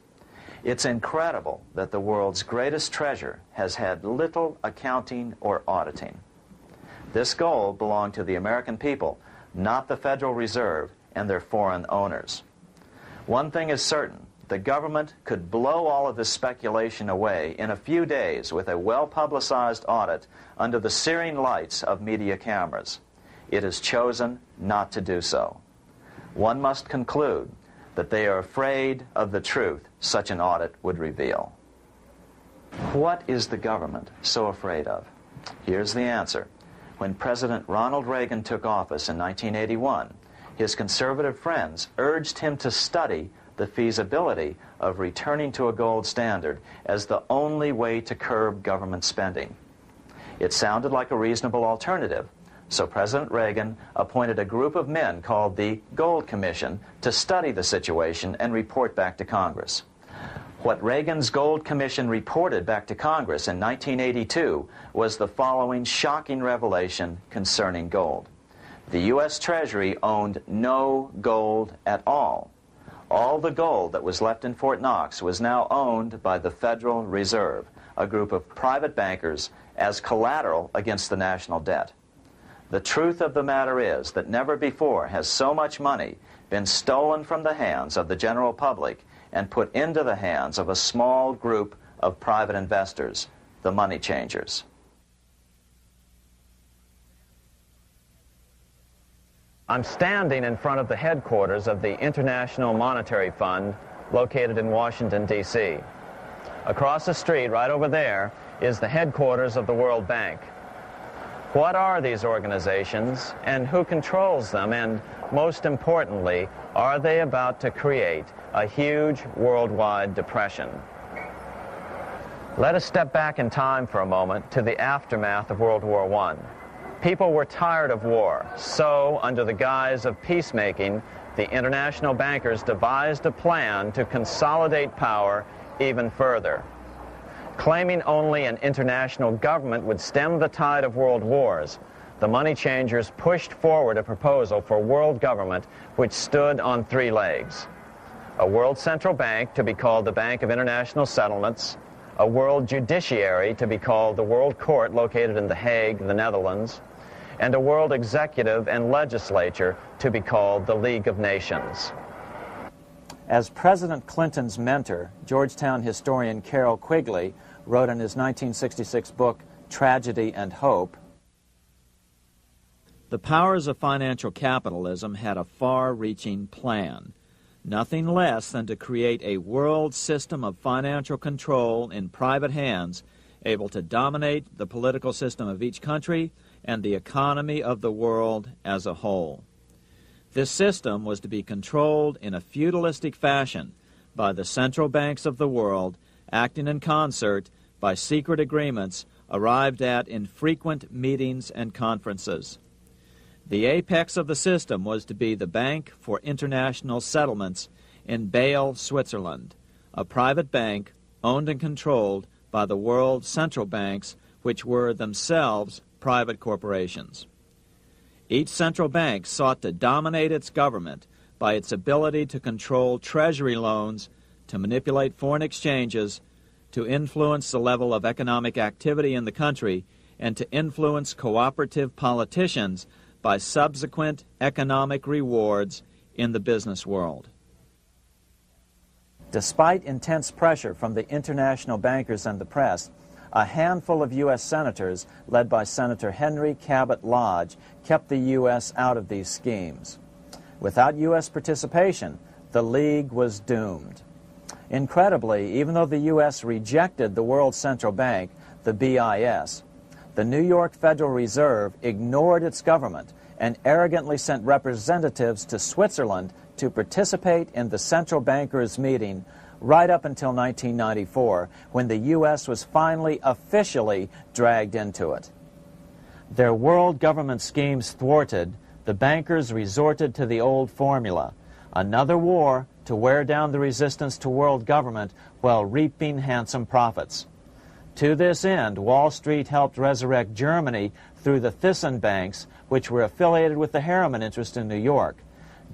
It's incredible that the world's greatest treasure has had little accounting or auditing. This gold belonged to the American people, not the Federal Reserve and their foreign owners. One thing is certain, the government could blow all of this speculation away in a few days with a well-publicized audit under the searing lights of media cameras. it has chosen not to do so. One must conclude that they are afraid of the truth such an audit would reveal. What is the government so afraid of? Here's the answer. When President Ronald Reagan took office in 1981, his conservative friends urged him to study the feasibility of returning to a gold standard as the only way to curb government spending. It sounded like a reasonable alternative, so President Reagan appointed a group of men called the Gold Commission to study the situation and report back to Congress. What Reagan's Gold Commission reported back to Congress in 1982 was the following shocking revelation concerning gold. The U.S. Treasury owned no gold at all. All the gold that was left in Fort Knox was now owned by the Federal Reserve, a group of private bankers, as collateral against the national debt. The truth of the matter is that never before has so much money been stolen from the hands of the general public and put into the hands of a small group of private investors, the money changers. I'm standing in front of the headquarters of the International Monetary Fund located in Washington, D.C. Across the street, right over there, is the headquarters of the World Bank. What are these organizations, and who controls them, and most importantly, are they about to create a huge worldwide depression? Let us step back in time for a moment to the aftermath of World War I. People were tired of war, so under the guise of peacemaking, the international bankers devised a plan to consolidate power even further. Claiming only an international government would stem the tide of world wars, the money changers pushed forward a proposal for world government which stood on three legs. A world central bank to be called the Bank of International Settlements, a world judiciary to be called the World Court located in The Hague, the Netherlands, and a world executive and legislature to be called the League of Nations. As President Clinton's mentor, Georgetown historian Carroll Quigley wrote in his 1966 book, Tragedy and Hope, the powers of financial capitalism had a far-reaching plan, nothing less than to create a world system of financial control in private hands, able to dominate the political system of each country and the economy of the world as a whole. This system was to be controlled in a feudalistic fashion by the central banks of the world, acting in concert by secret agreements arrived at in frequent meetings and conferences. The apex of the system was to be the Bank for International Settlements in Bâle, Switzerland, a private bank owned and controlled by the world central banks, which were themselves private corporations. Each central bank sought to dominate its government by its ability to control treasury loans, to manipulate foreign exchanges, to influence the level of economic activity in the country, and to influence cooperative politicians by subsequent economic rewards in the business world. Despite intense pressure from the international bankers and the press, a handful of U.S. senators, led by Senator Henry Cabot Lodge, kept the U.S. out of these schemes. Without U.S. participation, the League was doomed. Incredibly, even though the U.S. rejected the World Central Bank, the BIS, the New York Federal Reserve ignored its government and arrogantly sent representatives to Switzerland to participate in the central bankers' meeting right up until 1994, when the U.S. was finally officially dragged into it. Their world government schemes thwarted, the bankers resorted to the old formula, another war to wear down the resistance to world government while reaping handsome profits. To this end, Wall Street helped resurrect Germany through the Thyssen banks, which were affiliated with the Harriman interest in New York,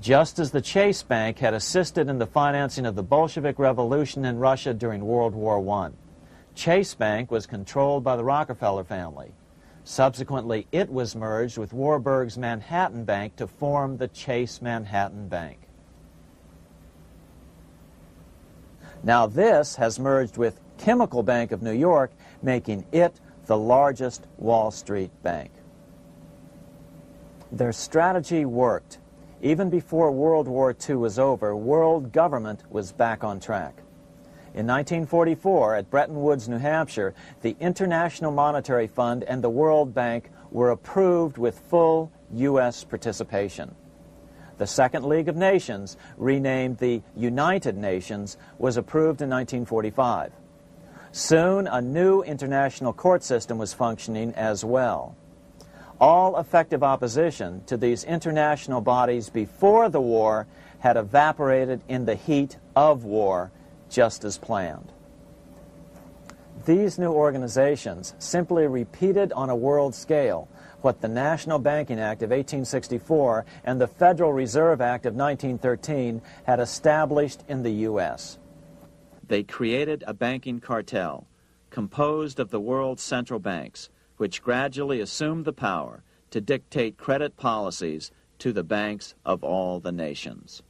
just as the Chase Bank had assisted in the financing of the Bolshevik Revolution in Russia during World War I. Chase Bank was controlled by the Rockefeller family. Subsequently, it was merged with Warburg's Manhattan Bank to form the Chase Manhattan Bank. Now this has merged with Chemical Bank of New York, making it the largest Wall Street bank. Their strategy worked. Even before World War II was over, world government was back on track. In 1944, at Bretton Woods, New Hampshire, the International Monetary Fund and the World Bank were approved with full U.S. participation. The Second League of Nations, renamed the United Nations, was approved in 1945. Soon, a new international court system was functioning as well. All effective opposition to these international bodies before the war had evaporated in the heat of war, just as planned. These new organizations simply repeated on a world scale what the National Banking Act of 1864 and the Federal Reserve Act of 1913 had established in the U.S. They created a banking cartel composed of the world's central banks, which gradually assumed the power to dictate credit policies to the banks of all the nations.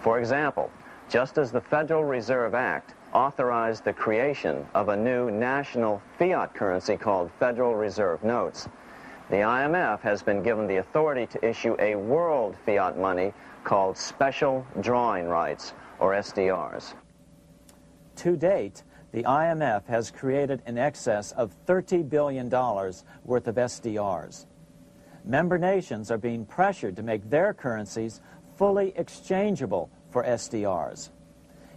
For example, just as the Federal Reserve Act authorized the creation of a new national fiat currency called Federal Reserve Notes, the IMF has been given the authority to issue a world fiat money called Special Drawing Rights, or SDRs. To date, the IMF has created in excess of $30 billion worth of SDRs. Member nations are being pressured to make their currencies fully exchangeable for SDRs.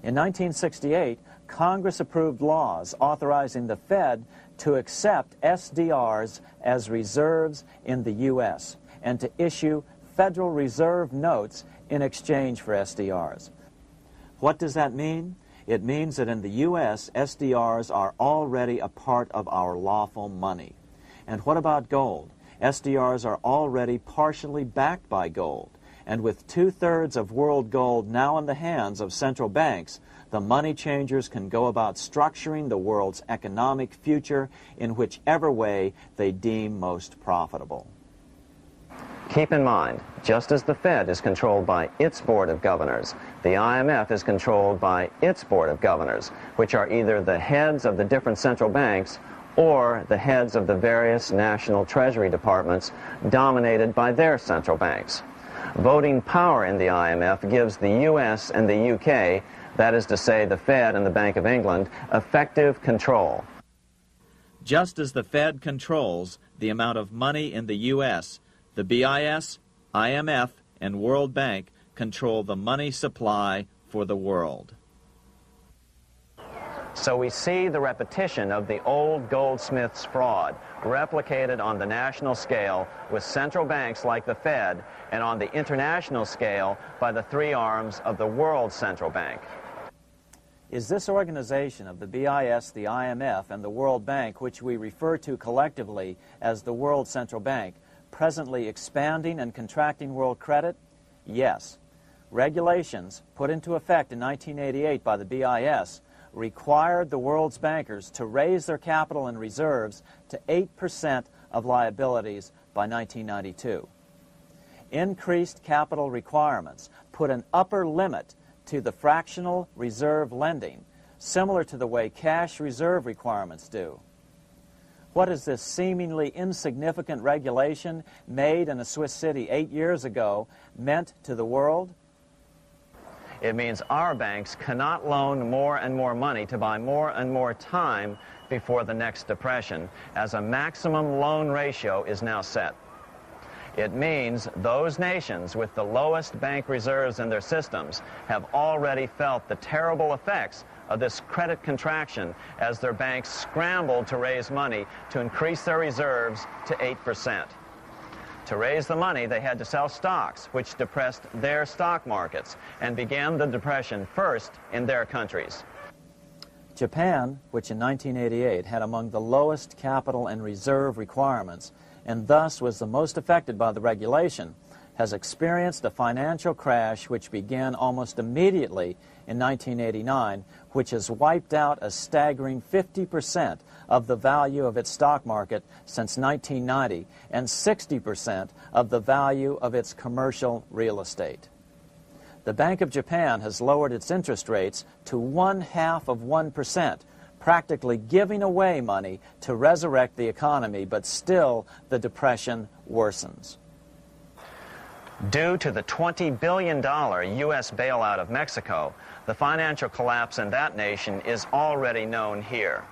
In 1968, Congress approved laws authorizing the Fed to accept SDRs as reserves in the U.S. and to issue Federal Reserve notes in exchange for SDRs. What does that mean? It means that in the U.S., SDRs are already a part of our lawful money. And what about gold? SDRs are already partially backed by gold. And with 2/3 of world gold now in the hands of central banks, the money changers can go about structuring the world's economic future in whichever way they deem most profitable. Keep in mind, just as the Fed is controlled by its Board of Governors, the IMF is controlled by its Board of Governors, which are either the heads of the different central banks or the heads of the various national treasury departments dominated by their central banks. Voting power in the IMF gives the U.S. and the U.K., that is to say the Fed and the Bank of England, effective control. Just as the Fed controls the amount of money in the U.S., the BIS, IMF, and World Bank control the money supply for the world. So we see the repetition of the old goldsmith's fraud replicated on the national scale with central banks like the Fed and on the international scale by the three arms of the world central bank. Is this organization of the BIS, the IMF, and the World Bank, which we refer to collectively as the World Central Bank, presently expanding and contracting world credit? Yes. Regulations put into effect in 1988 by the BIS required the world's bankers to raise their capital and reserves to 8% of liabilities by 1992. Increased capital requirements put an upper limit to the fractional reserve lending, similar to the way cash reserve requirements do. What has this seemingly insignificant regulation made in a Swiss city 8 years ago meant to the world? It means our banks cannot loan more and more money to buy more and more time before the next depression, as a maximum loan ratio is now set. It means those nations with the lowest bank reserves in their systems have already felt the terrible effects of this credit contraction as their banks scrambled to raise money to increase their reserves to 8%. To raise the money, they had to sell stocks, which depressed their stock markets and began the depression first in their countries. Japan, which in 1988 had among the lowest capital and reserve requirements and thus was the most affected by the regulation, has experienced a financial crash which began almost immediately in 1989, which has wiped out a staggering 50% of the value of its stock market since 1990 and 60% of the value of its commercial real estate. The Bank of Japan has lowered its interest rates to 0.5%, practically giving away money to resurrect the economy, but still the depression worsens. Due to the $20 billion U.S. bailout of Mexico, the financial collapse in that nation is already known here.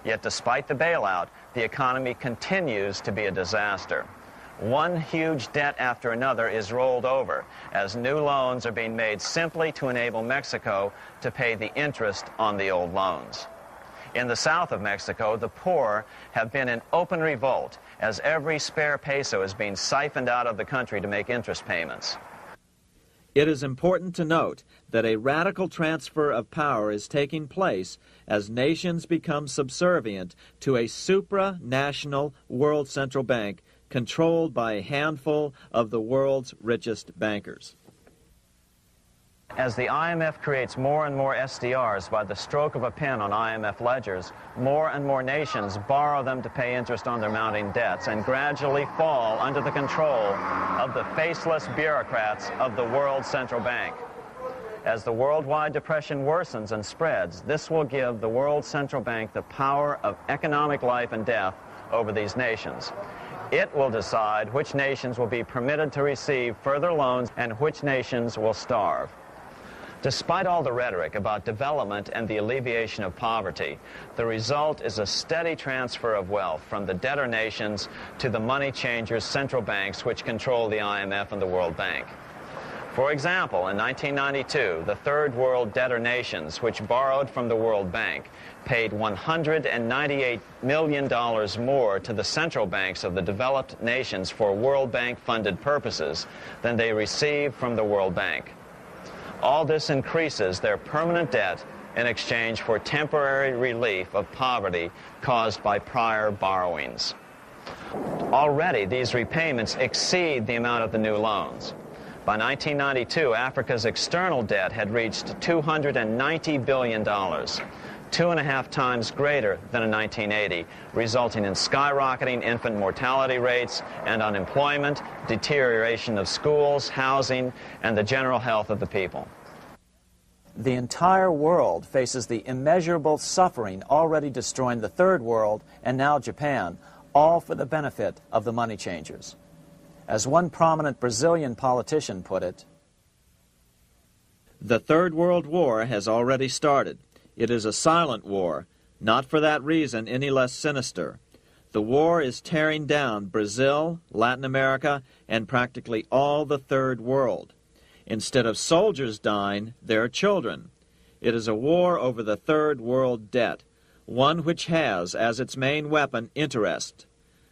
Yet despite the bailout, the economy continues to be a disaster. One huge debt after another is rolled over as new loans are being made simply to enable Mexico to pay the interest on the old loans. In the south of Mexico, the poor have been in open revolt as every spare peso is being siphoned out of the country to make interest payments. It is important to note that a radical transfer of power is taking place as nations become subservient to a supranational world central bank controlled by a handful of the world's richest bankers. As the IMF creates more and more SDRs by the stroke of a pen on IMF ledgers, more and more nations borrow them to pay interest on their mounting debts and gradually fall under the control of the faceless bureaucrats of the World Central Bank. As the worldwide depression worsens and spreads, this will give the World Central Bank the power of economic life and death over these nations. It will decide which nations will be permitted to receive further loans and which nations will starve. Despite all the rhetoric about development and the alleviation of poverty, the result is a steady transfer of wealth from the debtor nations to the money changers' central banks which control the IMF and the World Bank. For example, in 1992, the Third World debtor nations, which borrowed from the World Bank, paid $198 million more to the central banks of the developed nations for World Bank-funded purposes than they received from the World Bank. All this increases their permanent debt in exchange for temporary relief of poverty caused by prior borrowings. Already, these repayments exceed the amount of the new loans. By 1992, Africa's external debt had reached $290 billion, 2.5 times greater than in 1980, resulting in skyrocketing infant mortality rates and unemployment, deterioration of schools, housing, and the general health of the people. The entire world faces the immeasurable suffering already destroying the Third World and now Japan, all for the benefit of the money changers. As one prominent Brazilian politician put it, "The Third World War has already started. It is a silent war, not for that reason any less sinister. The war is tearing down Brazil, Latin America, and practically all the Third World. Instead of soldiers dying, there are children. It is a war over the Third World debt, one which has as its main weapon interest,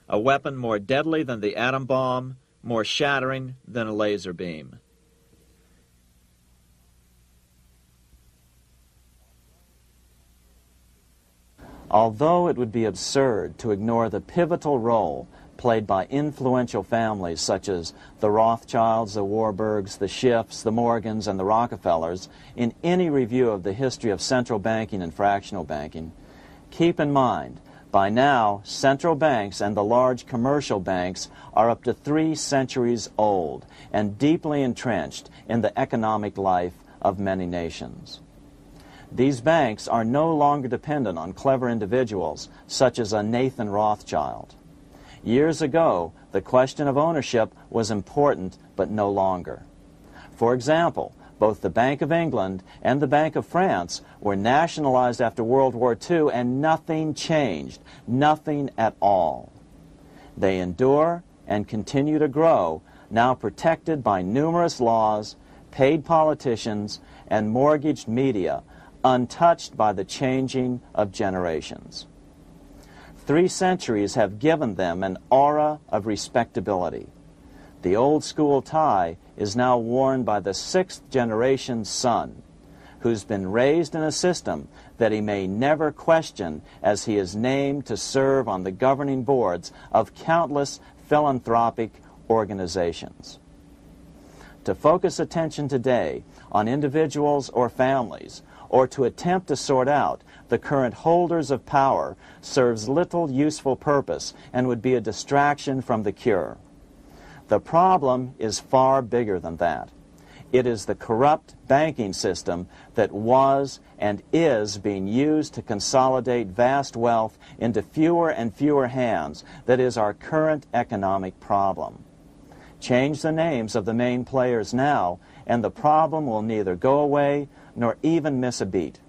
a weapon more deadly than the atom bomb, more shattering than a laser beam." Although it would be absurd to ignore the pivotal role played by influential families such as the Rothschilds, the Warburgs, the Schiffs, the Morgans, and the Rockefellers in any review of the history of central banking and fractional banking, keep in mind, by now, central banks and the large commercial banks are up to 3 centuries old and deeply entrenched in the economic life of many nations. These banks are no longer dependent on clever individuals such as a Nathan Rothschild. Years ago, the question of ownership was important, but no longer. For example, both the Bank of England and the Bank of France were nationalized after World War II, and nothing changed, nothing at all. They endure and continue to grow, now protected by numerous laws, paid politicians, and mortgaged media, untouched by the changing of generations. 3 centuries have given them an aura of respectability. The old school tie is now worn by the 6th generation son, who's been raised in a system that he may never question as he is named to serve on the governing boards of countless philanthropic organizations. To focus attention today on individuals or families, or to attempt to sort out the current holders of power, serves little useful purpose and would be a distraction from the cure. The problem is far bigger than that. It is the corrupt banking system that was and is being used to consolidate vast wealth into fewer and fewer hands that is our current economic problem. Change the names of the main players now, and the problem will neither go away nor even miss a beat.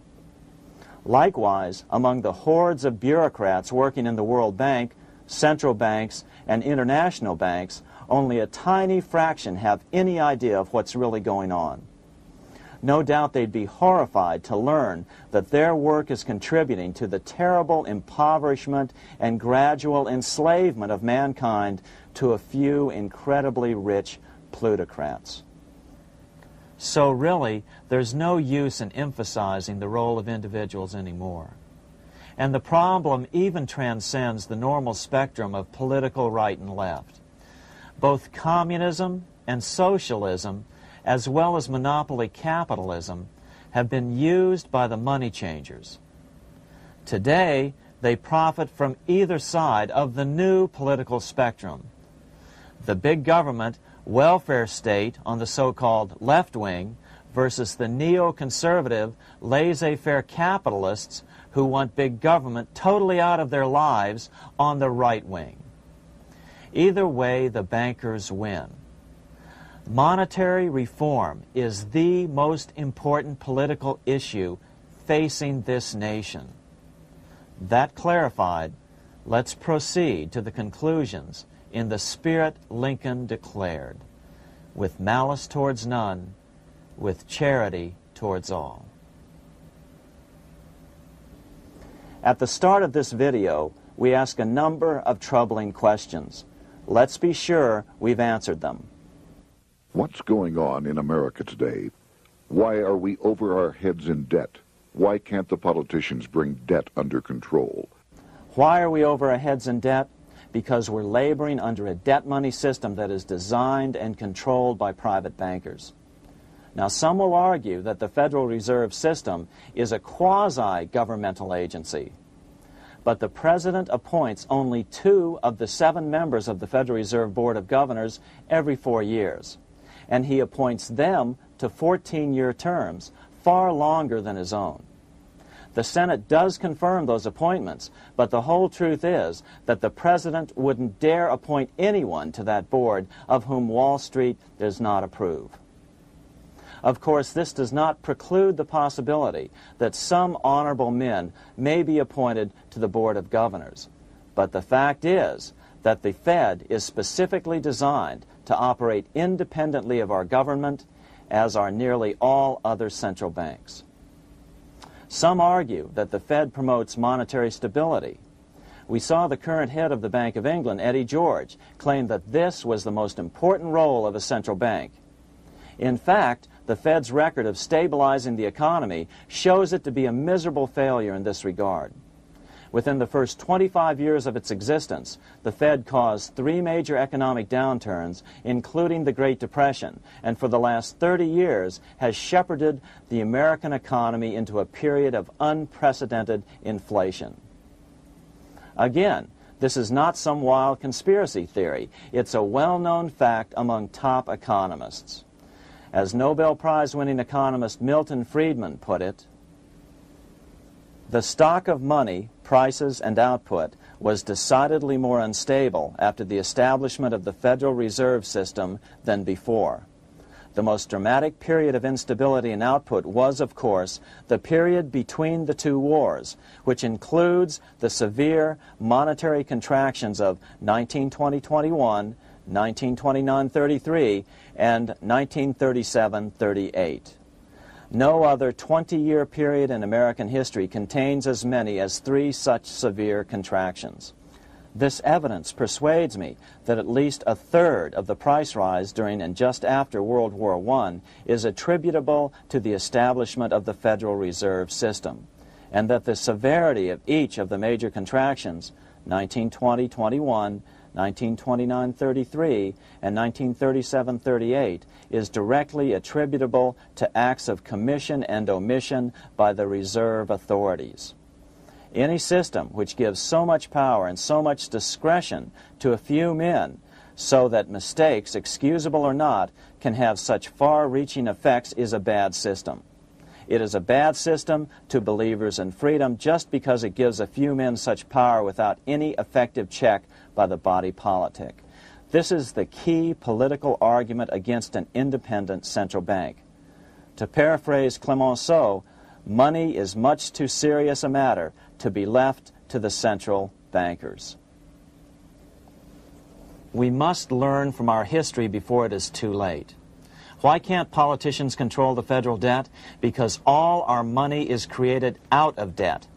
Likewise, among the hordes of bureaucrats working in the World Bank, central banks, and international banks, only a tiny fraction have any idea of what's really going on. No doubt they'd be horrified to learn that their work is contributing to the terrible impoverishment and gradual enslavement of mankind to a few incredibly rich plutocrats. So really, there's no use in emphasizing the role of individuals anymore. And the problem even transcends the normal spectrum of political right and left. Both communism and socialism, as well as monopoly capitalism, have been used by the money changers. Today, they profit from either side of the new political spectrum. The big government, welfare state on the so-called left wing versus the neoconservative, laissez-faire capitalists who want big government totally out of their lives on the right wing. Either way, the bankers win. Monetary reform is the most important political issue facing this nation. That clarified, let's proceed to the conclusions in the spirit Lincoln declared, with malice towards none, with charity towards all. At the start of this video, we ask a number of troubling questions. Let's be sure we've answered them. What's going on in America today? Why are we over our heads in debt? Why can't the politicians bring debt under control? Why are we over our heads in debt? Because we're laboring under a debt money system that is designed and controlled by private bankers. Now, some will argue that the Federal Reserve System is a quasi-governmental agency. But the President appoints only 2 of the 7 members of the Federal Reserve Board of Governors every 4 years. And he appoints them to 14-year terms, far longer than his own. The Senate does confirm those appointments, but the whole truth is that the President wouldn't dare appoint anyone to that board of whom Wall Street does not approve. Of course, this does not preclude the possibility that some honorable men may be appointed to the Board of Governors. But the fact is that the Fed is specifically designed to operate independently of our government, as are nearly all other central banks. Some argue that the Fed promotes monetary stability. We saw the current head of the Bank of England, Eddie George, claim that this was the most important role of a central bank. In fact, the Fed's record of stabilizing the economy shows it to be a miserable failure in this regard. Within the first 25 years of its existence, the Fed caused 3 major economic downturns, including the Great Depression, and for the last 30 years has shepherded the American economy into a period of unprecedented inflation. Again, this is not some wild conspiracy theory. It's a well-known fact among top economists. As Nobel Prize-winning economist Milton Friedman put it, the stock of money, prices, and output was decidedly more unstable after the establishment of the Federal Reserve System than before. The most dramatic period of instability in output was, of course, the period between the 2 wars, which includes the severe monetary contractions of 1920-21, 1929-33, and 1937-38. No other 20-year period in American history contains as many as 3 such severe contractions. This evidence persuades me that at least a third of the price rise during and just after World War I is attributable to the establishment of the Federal Reserve System, and that the severity of each of the major contractions, 1920-21, 1929-33, and 1937-38, is directly attributable to acts of commission and omission by the reserve authorities. Any system which gives so much power and so much discretion to a few men so that mistakes, excusable or not, can have such far-reaching effects is a bad system. It is a bad system to believers in freedom just because it gives a few men such power without any effective check by the body politic. This is the key political argument against an independent central bank. To paraphrase Clemenceau, money is much too serious a matter to be left to the central bankers. We must learn from our history before it is too late. Why can't politicians control the federal debt? Because all our money is created out of debt.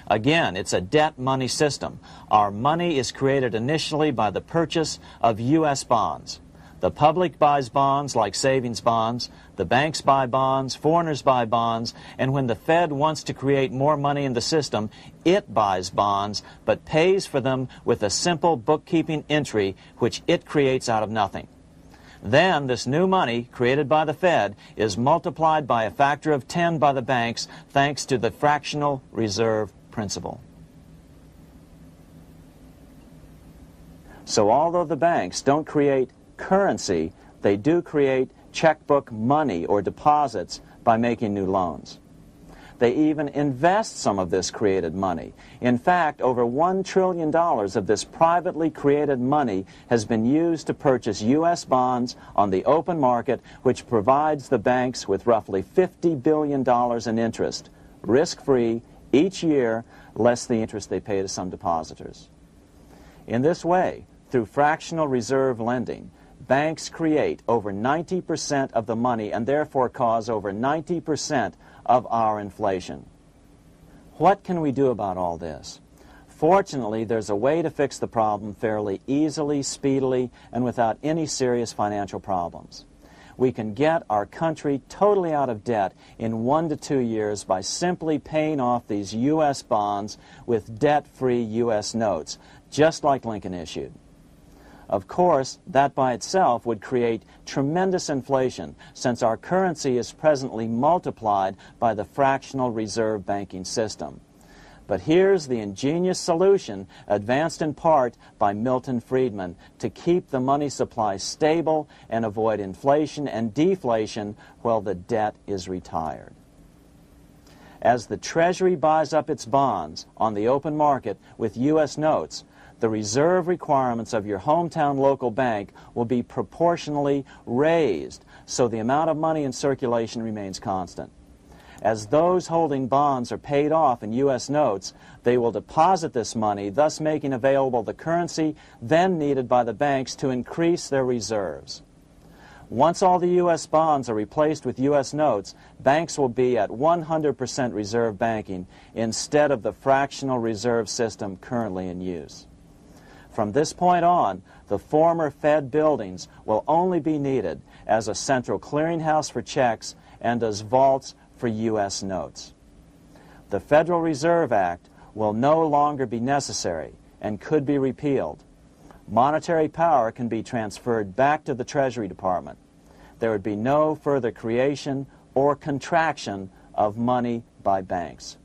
Again, it's a debt money system. Our money is created initially by the purchase of U.S. bonds. The public buys bonds like savings bonds, the banks buy bonds, foreigners buy bonds, and when the Fed wants to create more money in the system, it buys bonds, but pays for them with a simple bookkeeping entry which it creates out of nothing. Then this new money, created by the Fed, is multiplied by a factor of 10 by the banks thanks to the fractional reserve principle. So although the banks don't create currency, they do create checkbook money or deposits by making new loans. They even invest some of this created money. In fact, over $1 trillion of this privately created money has been used to purchase U.S. bonds on the open market, which provides the banks with roughly $50 billion in interest, risk-free, each year, less the interest they pay to some depositors. In this way, through fractional reserve lending, banks create over 90% of the money and therefore cause over 90% of our inflation. What can we do about all this? Fortunately, there's a way to fix the problem fairly easily, speedily, and without any serious financial problems. We can get our country totally out of debt in 1 to 2 years by simply paying off these U.S. bonds with debt-free U.S. notes, just like Lincoln issued. Of course, that by itself would create tremendous inflation, since our currency is presently multiplied by the fractional reserve banking system. But here's the ingenious solution, advanced in part by Milton Friedman, to keep the money supply stable and avoid inflation and deflation while the debt is retired. As the Treasury buys up its bonds on the open market with U.S. notes, the reserve requirements of your hometown local bank will be proportionally raised, so the amount of money in circulation remains constant. As those holding bonds are paid off in U.S. notes, they will deposit this money, thus making available the currency then needed by the banks to increase their reserves. Once all the U.S. bonds are replaced with U.S. notes, banks will be at 100% reserve banking instead of the fractional reserve system currently in use. From this point on, the former Fed buildings will only be needed as a central clearinghouse for checks and as vaults for U.S. notes. The Federal Reserve Act will no longer be necessary and could be repealed. Monetary power can be transferred back to the Treasury Department. There would be no further creation or contraction of money by banks.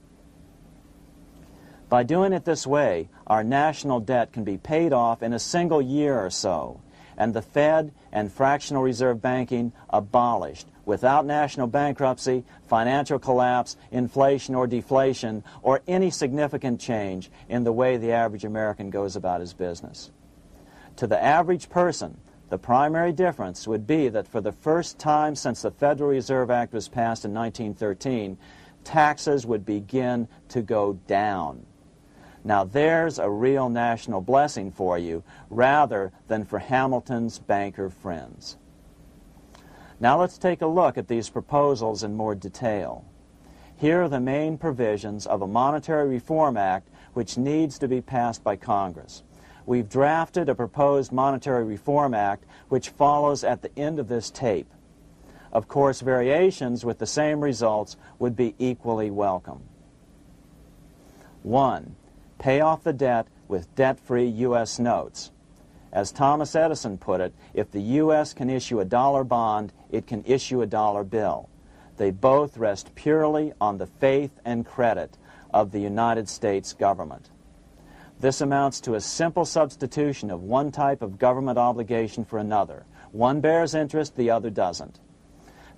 By doing it this way, our national debt can be paid off in a single year or so, and the Fed and fractional reserve banking abolished without national bankruptcy, financial collapse, inflation or deflation, or any significant change in the way the average American goes about his business. To the average person, the primary difference would be that for the first time since the Federal Reserve Act was passed in 1913, taxes would begin to go down. Now there's a real national blessing for you, rather than for Hamilton's banker friends. Now let's take a look at these proposals in more detail. Here are the main provisions of a Monetary Reform Act which needs to be passed by Congress. We've drafted a proposed Monetary Reform Act which follows at the end of this tape. Of course, variations with the same results would be equally welcome. 1. Pay off the debt with debt-free U.S. notes. As Thomas Edison put it, if the U.S. can issue a dollar bond, it can issue a dollar bill. They both rest purely on the faith and credit of the United States government. This amounts to a simple substitution of one type of government obligation for another. One bears interest, the other doesn't.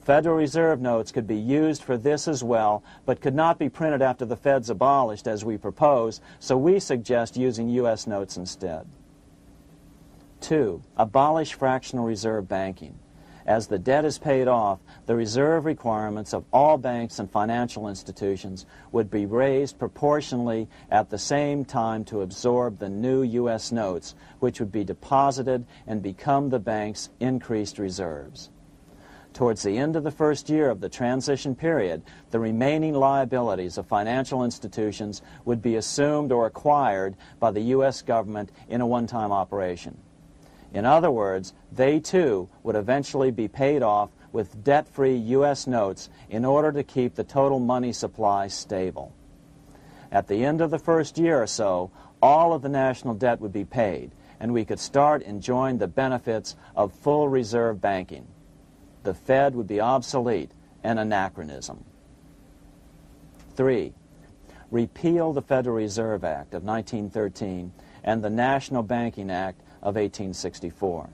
Federal Reserve notes could be used for this as well, but could not be printed after the Fed's abolished as we propose, so we suggest using U.S. notes instead. 2. Abolish fractional reserve banking. As the debt is paid off, the reserve requirements of all banks and financial institutions would be raised proportionally at the same time to absorb the new U.S. notes, which would be deposited and become the bank's increased reserves. Towards the end of the first year of the transition period, the remaining liabilities of financial institutions would be assumed or acquired by the U.S. government in a one-time operation. In other words, they too would eventually be paid off with debt-free U.S. notes in order to keep the total money supply stable. At the end of the first year or so, all of the national debt would be paid, and we could start enjoying the benefits of full reserve banking. The Fed would be obsolete, an anachronism. 3. Repeal the Federal Reserve Act of 1913 and the National Banking Act of 1864.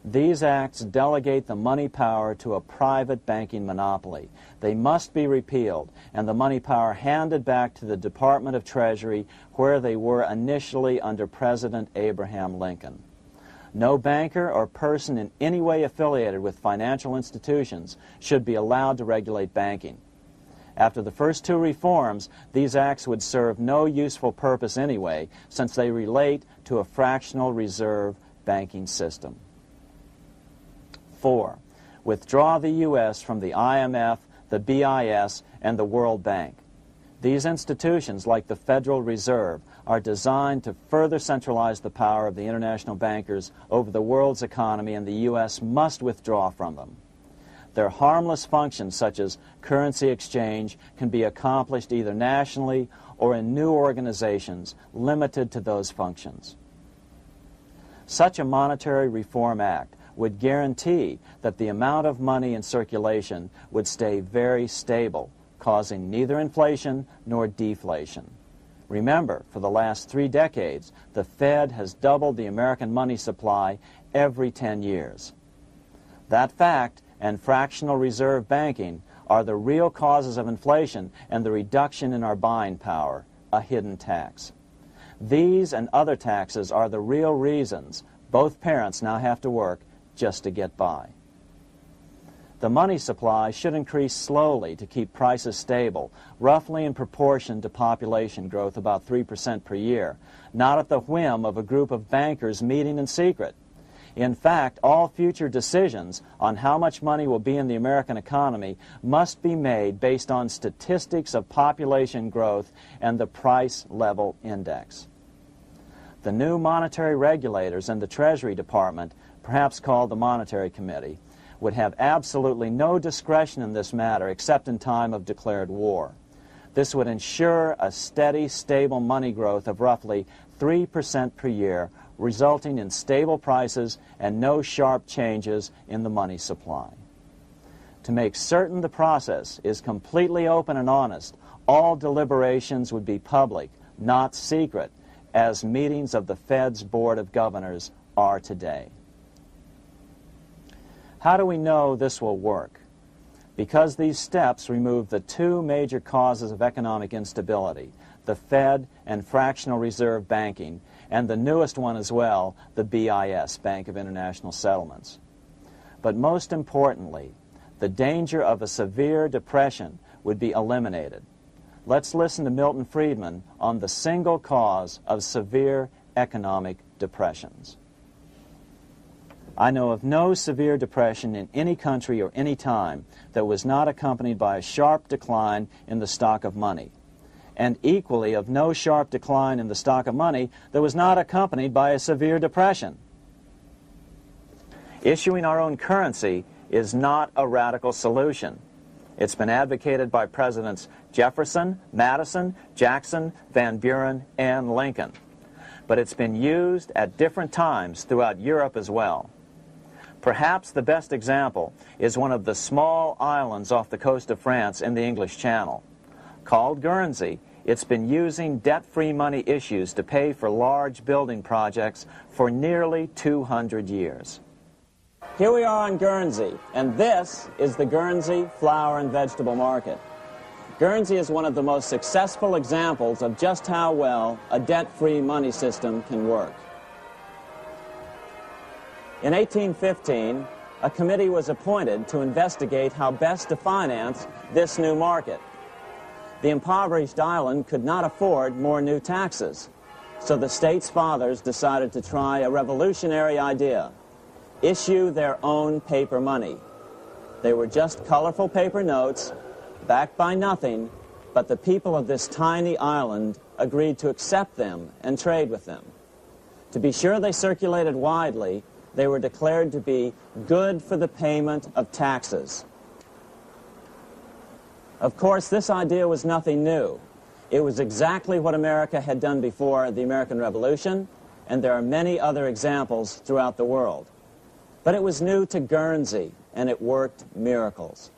These acts delegate the money power to a private banking monopoly. They must be repealed, and the money power handed back to the Department of Treasury, where they were initially under President Abraham Lincoln. No banker or person in any way affiliated with financial institutions should be allowed to regulate banking. After the first two reforms, these acts would serve no useful purpose anyway, since they relate to a fractional reserve banking system. 4. Withdraw the U.S. from the IMF, the BIS, and the World Bank. These institutions, like the Federal Reserve, are designed to further centralize the power of the international bankers over the world's economy, and the U.S. must withdraw from them. Their harmless functions, such as currency exchange, can be accomplished either nationally or in new organizations limited to those functions. Such a monetary reform act would guarantee that the amount of money in circulation would stay very stable, causing neither inflation nor deflation. Remember, for the last 3 decades, the Fed has doubled the American money supply every 10 years. That fact and fractional reserve banking are the real causes of inflation and the reduction in our buying power, a hidden tax. These and other taxes are the real reasons both parents now have to work just to get by. The money supply should increase slowly to keep prices stable, roughly in proportion to population growth, about 3% per year, not at the whim of a group of bankers meeting in secret. In fact, all future decisions on how much money will be in the American economy must be made based on statistics of population growth and the price level index. The new monetary regulators and the Treasury Department, perhaps called the Monetary Committee, would have absolutely no discretion in this matter except in time of declared war. This would ensure a steady, stable money growth of roughly 3% per year, resulting in stable prices and no sharp changes in the money supply. To make certain the process is completely open and honest, all deliberations would be public, not secret, as meetings of the Fed's Board of Governors are today. How do we know this will work? Because these steps remove the 2 major causes of economic instability, the Fed and fractional reserve banking, and the newest one as well, the BIS, Bank of International Settlements. But most importantly, the danger of a severe depression would be eliminated. Let's listen to Milton Friedman on the single cause of severe economic depressions. I know of no severe depression in any country or any time that was not accompanied by a sharp decline in the stock of money, and equally of no sharp decline in the stock of money that was not accompanied by a severe depression. Issuing our own currency is not a radical solution. It's been advocated by Presidents Jefferson, Madison, Jackson, Van Buren, and Lincoln. But it's been used at different times throughout Europe as well. Perhaps the best example is one of the small islands off the coast of France in the English Channel. Called Guernsey, It's been using debt-free money issues to pay for large building projects for nearly 200 years. Here we are on Guernsey, and this is the Guernsey flower and vegetable market. Guernsey is one of the most successful examples of just how well a debt-free money system can work. In 1815, a committee was appointed to investigate how best to finance this new market. The impoverished island could not afford more new taxes, so the state's fathers decided to try a revolutionary idea: issue their own paper money. They were just colorful paper notes, backed by nothing, but the people of this tiny island agreed to accept them and trade with them. To be sure they circulated widely, they were declared to be good for the payment of taxes. Of course, this idea was nothing new. It was exactly what America had done before the American Revolution, and there are many other examples throughout the world. But it was new to Guernsey, and it worked miracles.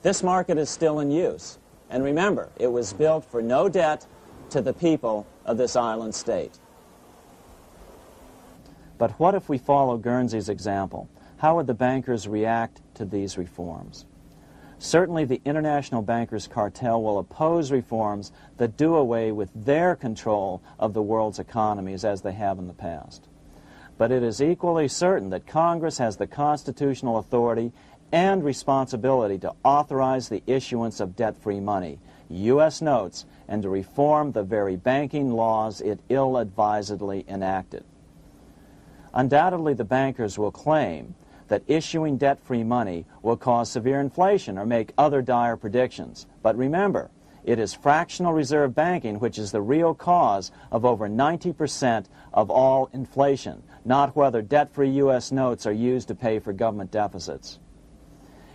This market is still in use, and remember, it was built for no debt to the people of this island state. But what if we follow Guernsey's example? How would the bankers react to these reforms? Certainly the international bankers' cartel will oppose reforms that do away with their control of the world's economies as they have in the past. But it is equally certain that Congress has the constitutional authority and responsibility to authorize the issuance of debt-free money, U.S. notes, and to reform the very banking laws it ill-advisedly enacted. Undoubtedly, the bankers will claim that issuing debt-free money will cause severe inflation or make other dire predictions. But remember, it is fractional reserve banking which is the real cause of over 90% of all inflation, not whether debt-free U.S. notes are used to pay for government deficits.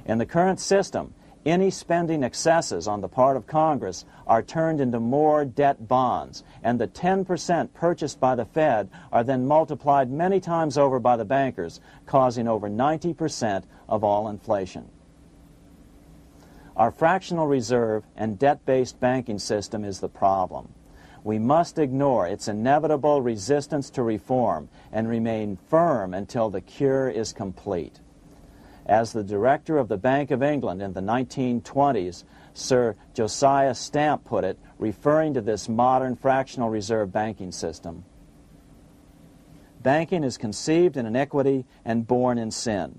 In the current system, any spending excesses on the part of Congress are turned into more debt bonds, and the 10% purchased by the Fed are then multiplied many times over by the bankers, causing over 90% of all inflation. Our fractional reserve and debt-based banking system is the problem. We must ignore its inevitable resistance to reform and remain firm until the cure is complete. As the director of the Bank of England in the 1920s, Sir Josiah Stamp put it, referring to this modern fractional reserve banking system, "Banking is conceived in iniquity and born in sin.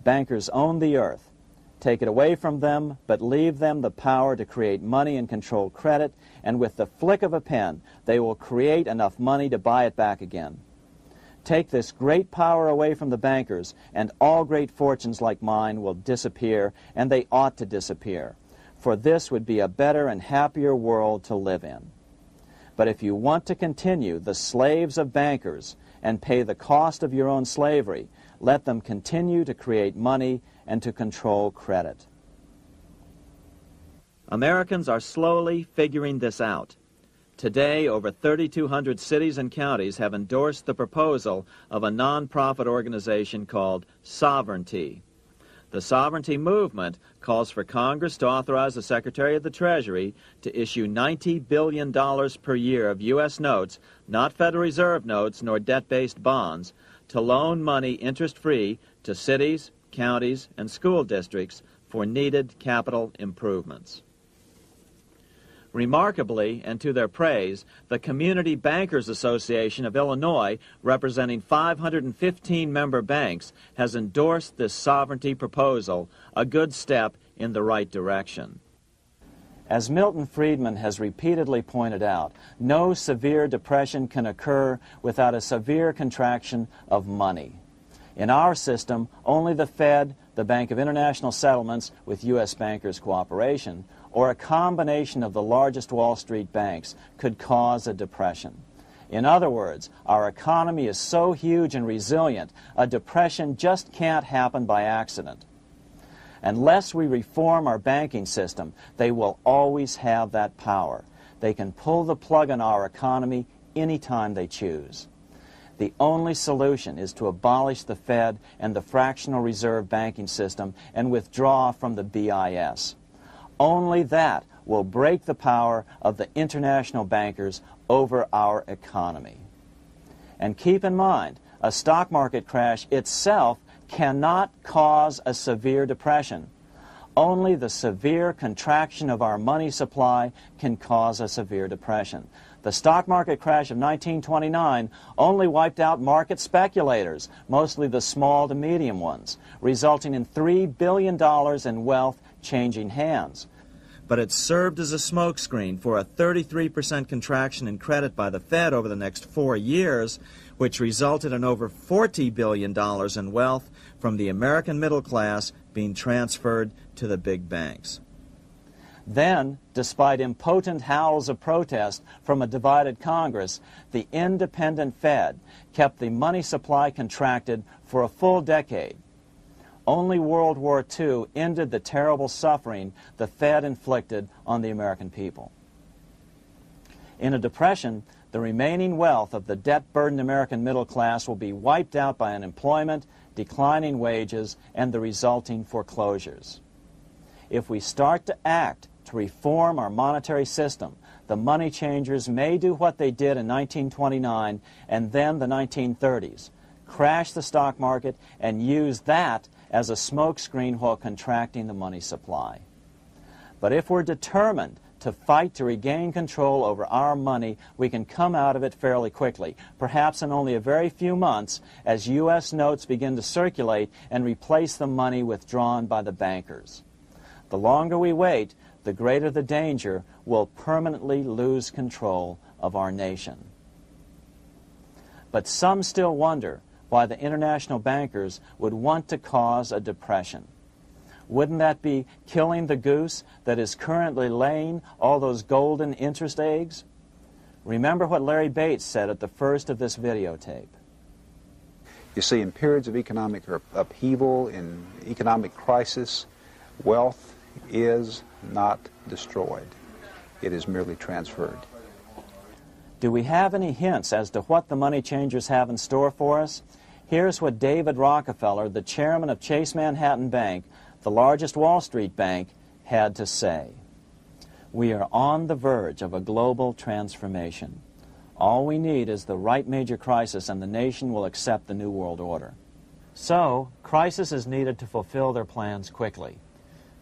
Bankers own the earth. Take it away from them, but leave them the power to create money and control credit, and with the flick of a pen, they will create enough money to buy it back again. Take this great power away from the bankers, and all great fortunes like mine will disappear, and they ought to disappear, for this would be a better and happier world to live in. But if you want to continue the slaves of bankers and pay the cost of your own slavery, let them continue to create money and to control credit." Americans are slowly figuring this out. Today, over 3,200 cities and counties have endorsed the proposal of a nonprofit organization called Sovereignty. The Sovereignty movement calls for Congress to authorize the Secretary of the Treasury to issue $90 billion per year of U.S. notes, not Federal Reserve notes nor debt-based bonds, to loan money interest-free to cities, counties, and school districts for needed capital improvements. Remarkably, and to their praise, the Community Bankers Association of Illinois, representing 515 member banks, has endorsed this sovereignty proposal, a good step in the right direction. As Milton Friedman has repeatedly pointed out, no severe depression can occur without a severe contraction of money. In our system, only the Fed, the Bank of International Settlements, with U.S. bankers' cooperation, or a combination of the largest Wall Street banks could cause a depression. In other words, our economy is so huge and resilient, a depression just can't happen by accident. Unless we reform our banking system, they will always have that power. They can pull the plug on our economy anytime they choose. The only solution is to abolish the Fed and the fractional reserve banking system and withdraw from the BIS. Only that will break the power of the international bankers over our economy. And keep in mind, a stock market crash itself cannot cause a severe depression. Only the severe contraction of our money supply can cause a severe depression. The stock market crash of 1929 only wiped out market speculators, mostly the small to medium ones, resulting in $3 billion in wealth changing hands. But it served as a smokescreen for a 33% contraction in credit by the Fed over the next 4 years, which resulted in over $40 billion in wealth from the American middle class being transferred to the big banks. Then, despite impotent howls of protest from a divided Congress, the independent Fed kept the money supply contracted for a full decade. Only World War II ended the terrible suffering the Fed inflicted on the American people. In a depression, the remaining wealth of the debt-burdened American middle class will be wiped out by unemployment, declining wages, and the resulting foreclosures. If we start to act to reform our monetary system, the money changers may do what they did in 1929 and then the 1930s, crash the stock market and use that as a smokescreen while contracting the money supply. But if we're determined to fight to regain control over our money, we can come out of it fairly quickly, perhaps in only a very few months, as U.S. notes begin to circulate and replace the money withdrawn by the bankers. The longer we wait, the greater the danger we'll permanently lose control of our nation. But some still wonder why the international bankers would want to cause a depression. Wouldn't that be killing the goose that is currently laying all those golden interest eggs? Remember what Larry Bates said at the first of this videotape. You see, in periods of economic upheaval, in economic crisis, wealth is not destroyed. It is merely transferred. Do we have any hints as to what the money changers have in store for us? Here's what David Rockefeller, the chairman of Chase Manhattan Bank, the largest Wall Street bank, had to say. We are on the verge of a global transformation. All we need is the right major crisis and the nation will accept the New World Order. So, crisis is needed to fulfill their plans quickly.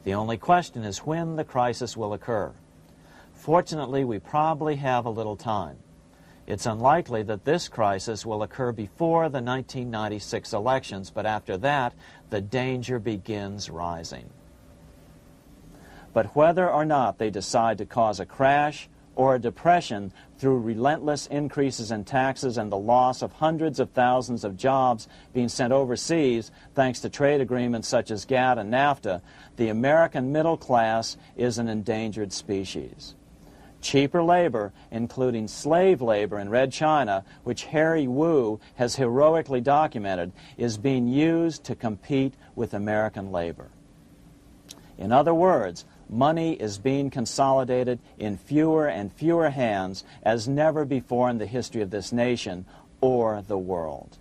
The only question is when the crisis will occur. Fortunately, we probably have a little time. It's unlikely that this crisis will occur before the 1996 elections, but after that, the danger begins rising. But whether or not they decide to cause a crash or a depression through relentless increases in taxes and the loss of hundreds of thousands of jobs being sent overseas thanks to trade agreements such as GATT and NAFTA, the American middle class is an endangered species. Cheaper labor, including slave labor in Red China, which Harry Wu has heroically documented, is being used to compete with American labor. In other words, money is being consolidated in fewer and fewer hands as never before in the history of this nation or the world.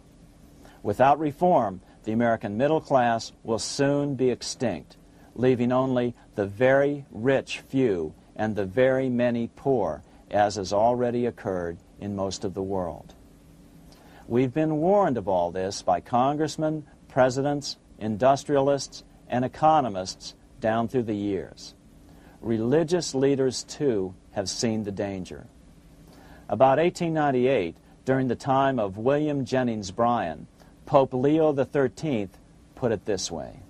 Without reform, the American middle class will soon be extinct, leaving only the very rich few and the very many poor, as has already occurred in most of the world. We've been warned of all this by congressmen, presidents, industrialists, and economists down through the years. Religious leaders, too, have seen the danger. About 1898, during the time of William Jennings Bryan, Pope Leo XIII put it this way.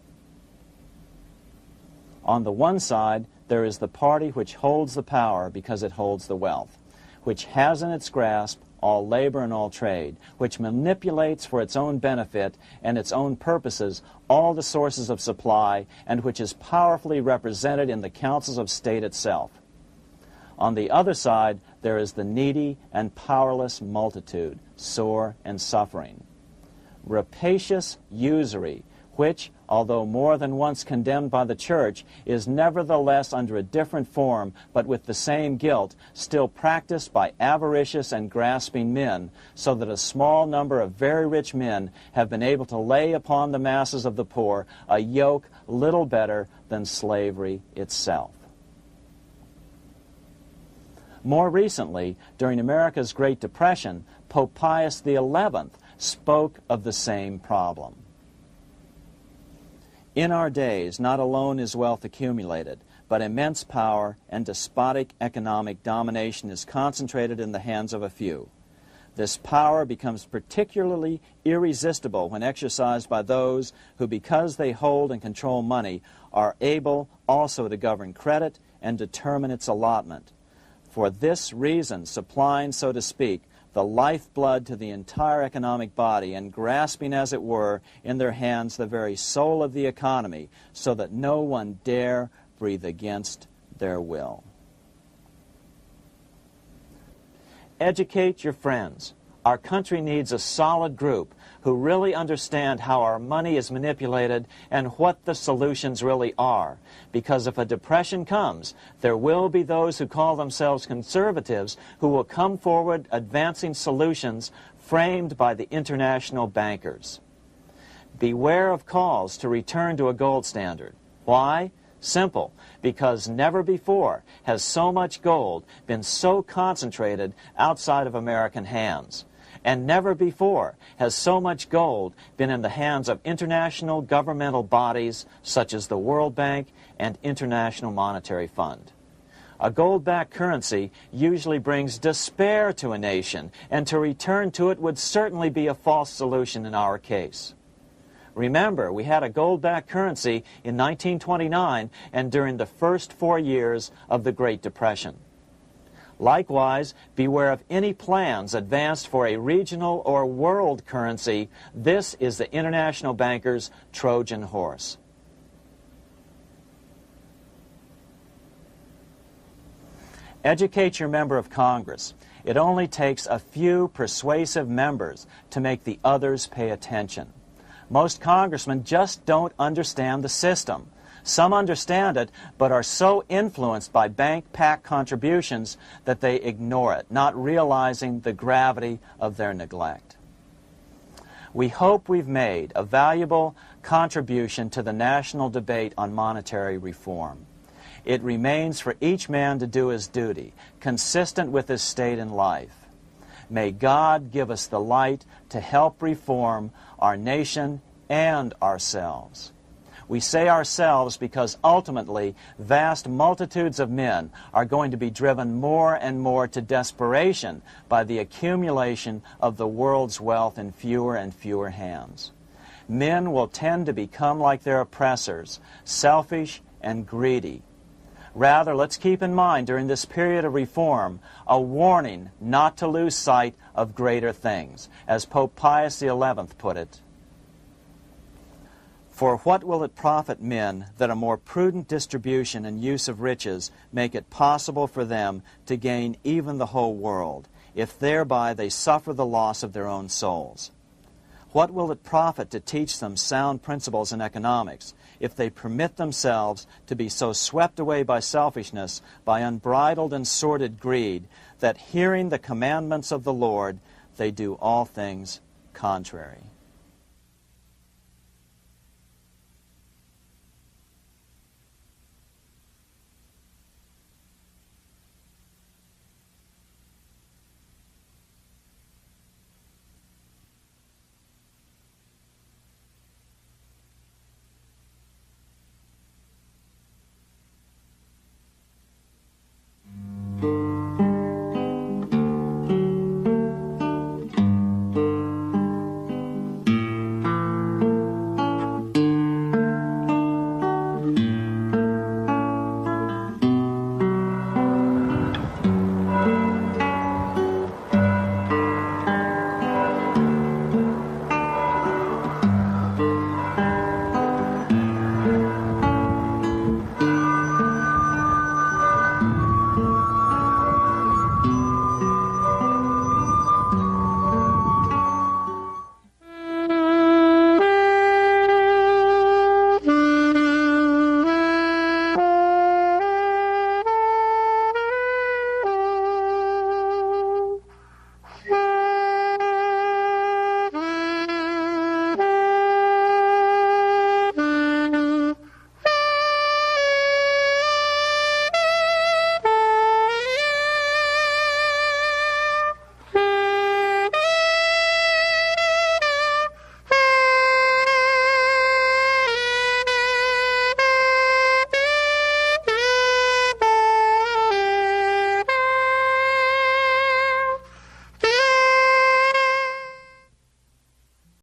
On the one side, there is the party which holds the power because it holds the wealth, which has in its grasp all labor and all trade, which manipulates for its own benefit and its own purposes all the sources of supply, and which is powerfully represented in the councils of state itself. On the other side, there is the needy and powerless multitude, sore and suffering. Rapacious usury, which, although more than once condemned by the Church, is nevertheless under a different form, but with the same guilt, still practiced by avaricious and grasping men, so that a small number of very rich men have been able to lay upon the masses of the poor a yoke little better than slavery itself. More recently, during America's Great Depression, Pope Pius XI spoke of the same problem. In our days, not alone is wealth accumulated, but immense power and despotic economic domination is concentrated in the hands of a few. This power becomes particularly irresistible when exercised by those who, because they hold and control money, are able also to govern credit and determine its allotment. For this reason, supplying, so to speak, the lifeblood to the entire economic body and grasping, as it were, in their hands the very soul of the economy, so that no one dare breathe against their will. Educate your friends. Our country needs a solid group who really understand how our money is manipulated and what the solutions really are. Because if a depression comes, there will be those who call themselves conservatives who will come forward advancing solutions framed by the international bankers. Beware of calls to return to a gold standard. Why? Simple, because never before has so much gold been so concentrated outside of American hands. And never before has so much gold been in the hands of international governmental bodies such as the World Bank and International Monetary Fund. A gold-backed currency usually brings despair to a nation, and to return to it would certainly be a false solution in our case. Remember, we had a gold-backed currency in 1929 and during the first 4 years of the Great Depression. Likewise, beware of any plans advanced for a regional or world currency. This is the international bankers' Trojan horse. Educate your member of Congress. It only takes a few persuasive members to make the others pay attention. Most congressmen just don't understand the system. Some understand it, but are so influenced by bank PAC contributions that they ignore it, not realizing the gravity of their neglect. We hope we've made a valuable contribution to the national debate on monetary reform. It remains for each man to do his duty, consistent with his state in life. May God give us the light to help reform our nation and ourselves. We say ourselves because ultimately vast multitudes of men are going to be driven more and more to desperation by the accumulation of the world's wealth in fewer and fewer hands. Men will tend to become like their oppressors, selfish and greedy. Rather, let's keep in mind during this period of reform a warning not to lose sight of greater things, as Pope Pius XI put it. For what will it profit men that a more prudent distribution and use of riches make it possible for them to gain even the whole world, if thereby they suffer the loss of their own souls? What will it profit to teach them sound principles in economics, if they permit themselves to be so swept away by selfishness, by unbridled and sordid greed, that hearing the commandments of the Lord, they do all things contrary?